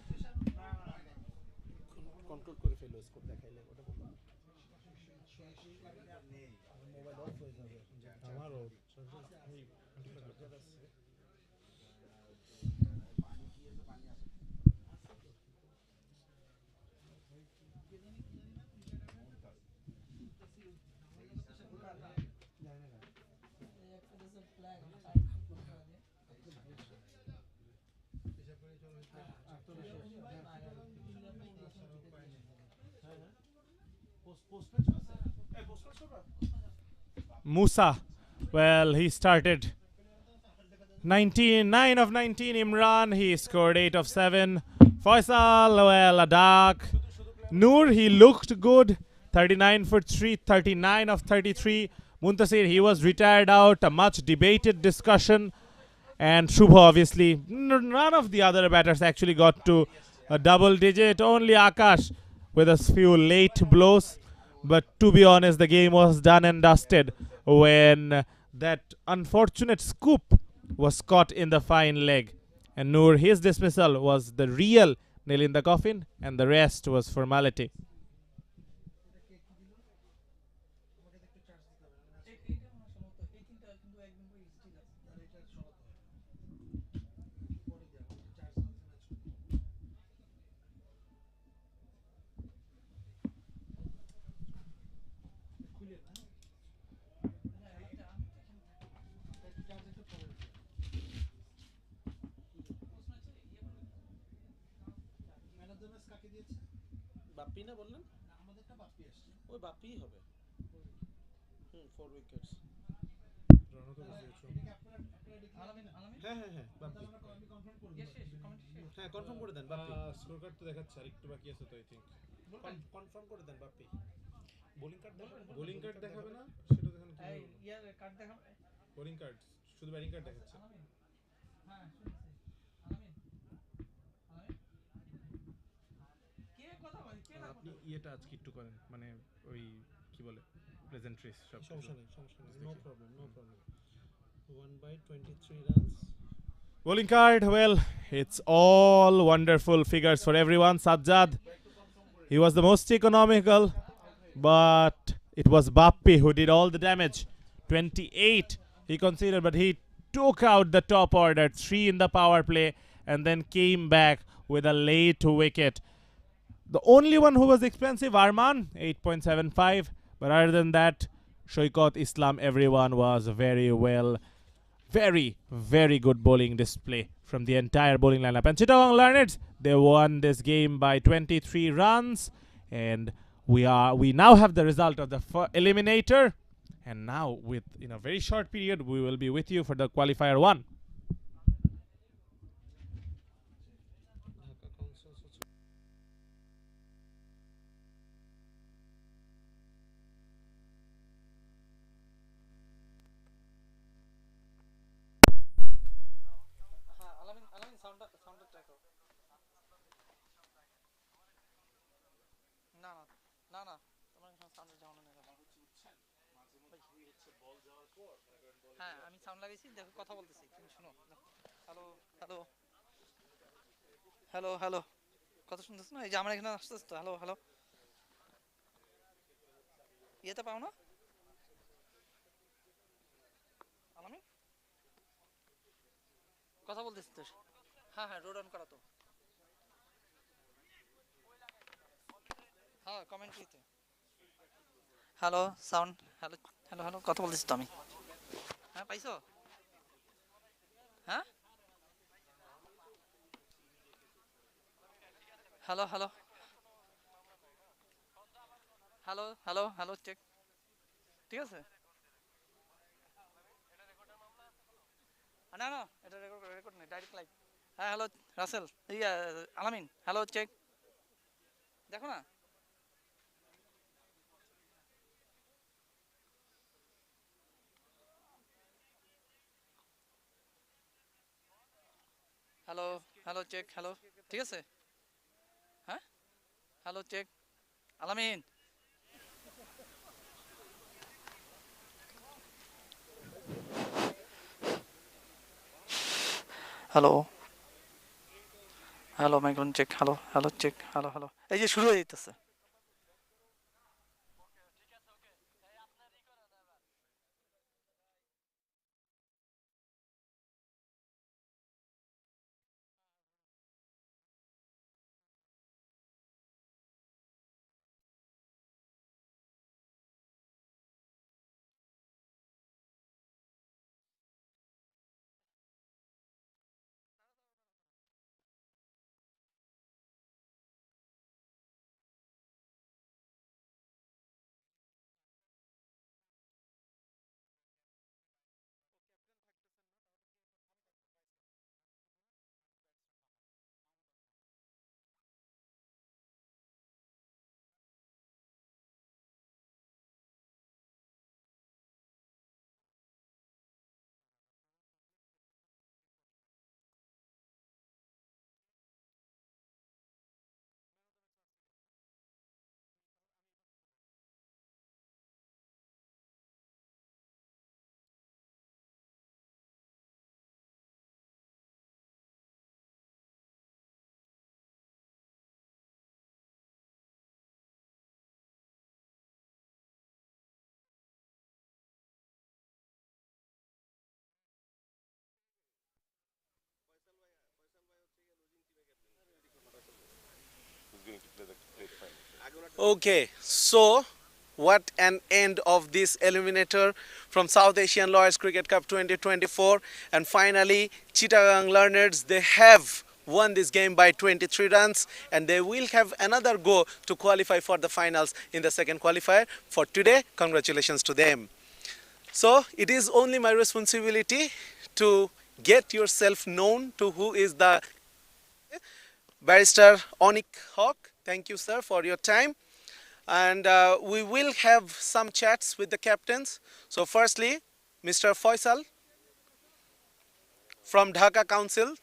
Musa, well, he started 9 of 19. Imran, he scored 8 of 7. Faisal, well, Adak. Noor, he looked good, 39 for 3, 39 of 33. Muntasir, he was retired out, a much debated discussion. And Shubha, obviously, none of the other batters actually got to a double digit. Only Akash with a few late blows. But to be honest, the game was done and dusted when that unfortunate scoop was caught in the fine leg. And Noor, his dismissal was the real nail in the coffin, and the rest was formality.
Bappi না বললেন আমাদেরটা বাপ্পি আসছে ওই বাপ্পিই হবে 4 wickets হ্যাঁ হ্যাঁ হ্যাঁ বাপ্পি হ্যাঁ কনফার্ম করে দেন বাপ্পি
স্কোর কার্ড তো দেখাচ্ছে আর একটু বাকি আছে তো আই থিংক
কনফার্ম করে দেন বাপ্পি
বোলিং কার্ড দেখাবে না সেটা দেখেন কি
ইয়ার কার্ড দেখাও
বোলিং কার্ড শুধু ব্যাটিং কার্ড দেখাচ্ছে
হ্যাঁ শুনছি আলামিন কে কথা বলে কে না
আপনি ইয়েটা আজকে একটু করেন মানে ওই কি বলে প্রেজেন্ট্রিস সব
সমস্যা নেই no problem 1 by 23 runs.
Bowling card, well, it's all wonderful figures for everyone. Sajjad, he was the most economical, but it was Bappi who did all the damage. 28 he conceded, but he took out the top order, 3 in the power play, and then came back with a late wicket. The only one who was expensive, Arman, 8.75. But other than that, Shoikot, Islam, everyone was very well. Very, very good bowling display from the entire bowling lineup. And Chittagong Learneds, they won this game by 23 runs. And we now have the result of the eliminator. And now, in a very short period, we will be with you for the qualifier 1.
Dhaka Counsels হচ্ছে
হ্যাঁ আলামিন সাউন্ডটা try করো না না না তোমার সাউন্ডের জানা নেই হ্যাঁ আমি সাউন্ড লাগাইছি দেখো কথা বলতেছি তুমি শোনো হ্যালো হ্যালো হ্যালো হ্যালো কথা শুনতেছ না এই যে আমার এখানে আসতেছ তো হ্যালো হ্যালো ইয়েতে পাও না আলামিন কথা বলতেছি তো হ্যাঁ হ্যাঁ রোড অন করা তো হ্যাঁ কমেন্ট দিতে hello sound hello hello hello কথা বলতেছি তো আমি হ্যাঁ পাইছো হ্যাঁ hello hello hello hello hello check ঠিক আছে না না এটা রেকর্ড নেই ডাইরেক্ট লাইভ হ্যাঁ হ্যালো রাসেল ইয়া আলামিন হ্যালো চেক দেখো না হ্যালো হ্যালো চেক হ্যালো ঠিক আছে হ্যাঁ hello check Alamin hello hello microphone check hello hello check hello hello এই যে শুরু হয়ে যেতেছে
Okay, so what an end of this eliminator from South Asian Lawyers Cricket Cup 2024. And finally, Chittagong Learners, they have won this game by 23 runs and they will have another go to qualify for the finals in the second qualifier. For today, congratulations to them. So it is only my responsibility to get yourself known to who is the Barrister Onik Hawk. Thank you, sir, for your time. And we will have some chats with the captains. So firstly, Mr. Faisal from Dhaka Council.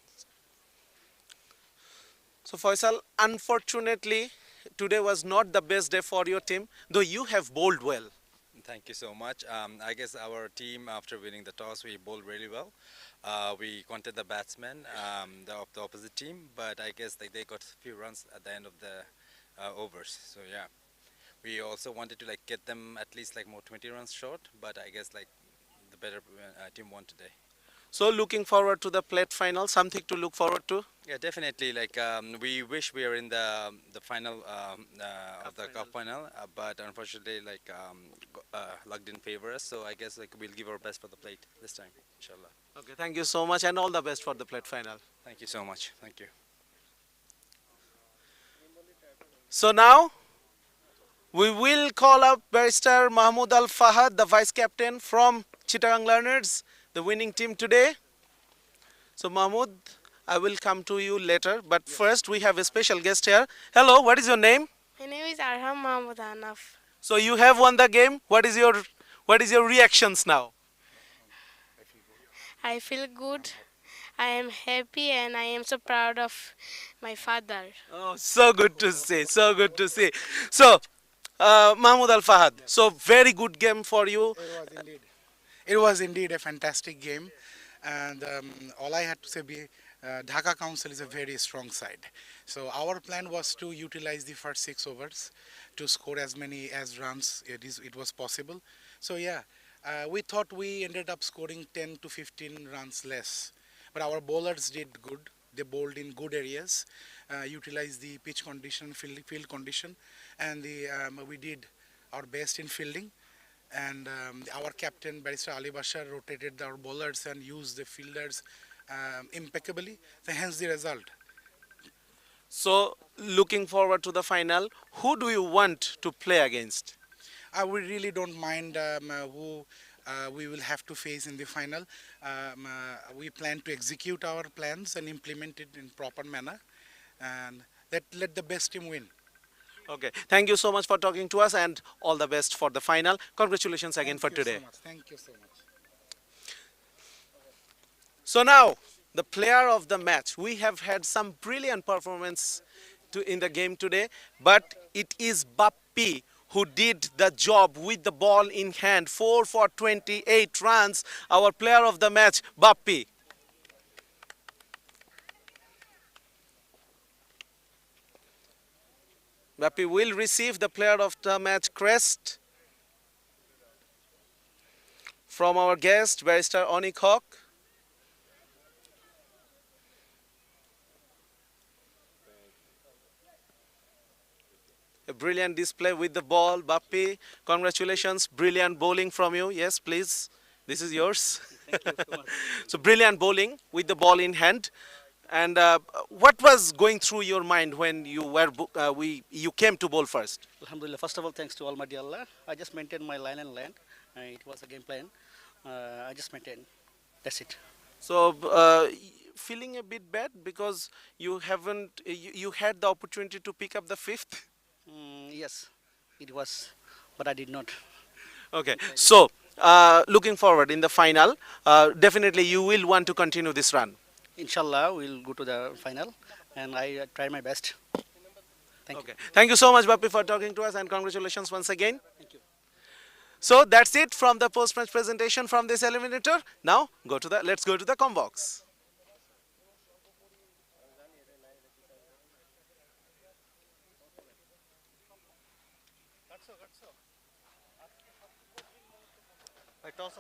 So Faisal, unfortunately, today was not the best day for your team, though you have bowled well.
Thank you so much. I guess our team, after winning the toss, we bowled really well. We counted the batsmen of the opposite team, but I guess they got a few runs at the end of the overs. So yeah, we also wanted to get them at least more 20 runs short, but I guess the better team won today.
So looking forward to the plate final, something to look forward to?
Yeah, definitely. We wish we were in the final of the cup final, but unfortunately, luck didn't favor us. So I guess we'll give our best for the plate this time, inshallah.
Okay, thank you so much and all the best for the plate final.
Thank you so much. Thank you.
So now we will call up Barrister Mahmood Al Fahad, the vice captain from Chittagong Learners, the winning team today. So Mahmood, I will come to you later, but first we have a special guest here. Hello, what is your name?
My name is Arham Mahmood Hanaf.
So you have won the game. What is your reactions now?
I feel good. I am happy and I am so proud of my father.
Oh, so good to see. So good to see. So, Mahmood Al Fahad. So very good game for you.
It was indeed a fantastic game, and all I had to say Dhaka Council is a very strong side. So our plan was to utilize the first 6 overs to score as many as runs it was possible. So yeah, we thought we ended up scoring 10 to 15 runs less, but our bowlers did good. They bowled in good areas, utilized the pitch condition, field condition, and we did our best in fielding. And our captain, Barrister Ali Bashar, rotated our bowlers and used the fielders impeccably, so hence the result.
So, looking forward to the final, who do you want to play against?
We really don't mind who we will have to face in the final. We plan to execute our plans and implement it in proper manner, and let the best team win.
Okay, thank you so much for talking to us and all the best for the final. Congratulations again for today.
Thank you so much.
So now, the player of the match. We have had some brilliant performance in the game today, but it is Bappi who did the job with the ball in hand. 4 for 28 runs. Our player of the match, Bappi. Bappi will receive the player of the match crest from our guest, Barrister Onik Hawk. A brilliant display with the ball, Bappi. Congratulations, brilliant bowling from you. Yes, please, this is yours.
Thank you so much.
So brilliant bowling with the ball in hand. And what was going through your mind when you came to bowl first?
Alhamdulillah. First of all, thanks to Almighty Allah. I just maintained my line and land. It was a game plan. I just maintained. That's it.
So feeling a bit bad because you had the opportunity to pick up the 5th?
Yes, it was, but I did not.
Okay, so looking forward in the final, definitely you will want to continue this run.
Inshallah, we'll go to the final, and I try my best. Thank you.
Thank you so much, Bappi, for talking to us, and congratulations once again.
Thank you.
So that's it from the post-match presentation from this eliminator. Now let's go to the Combox.
Toss.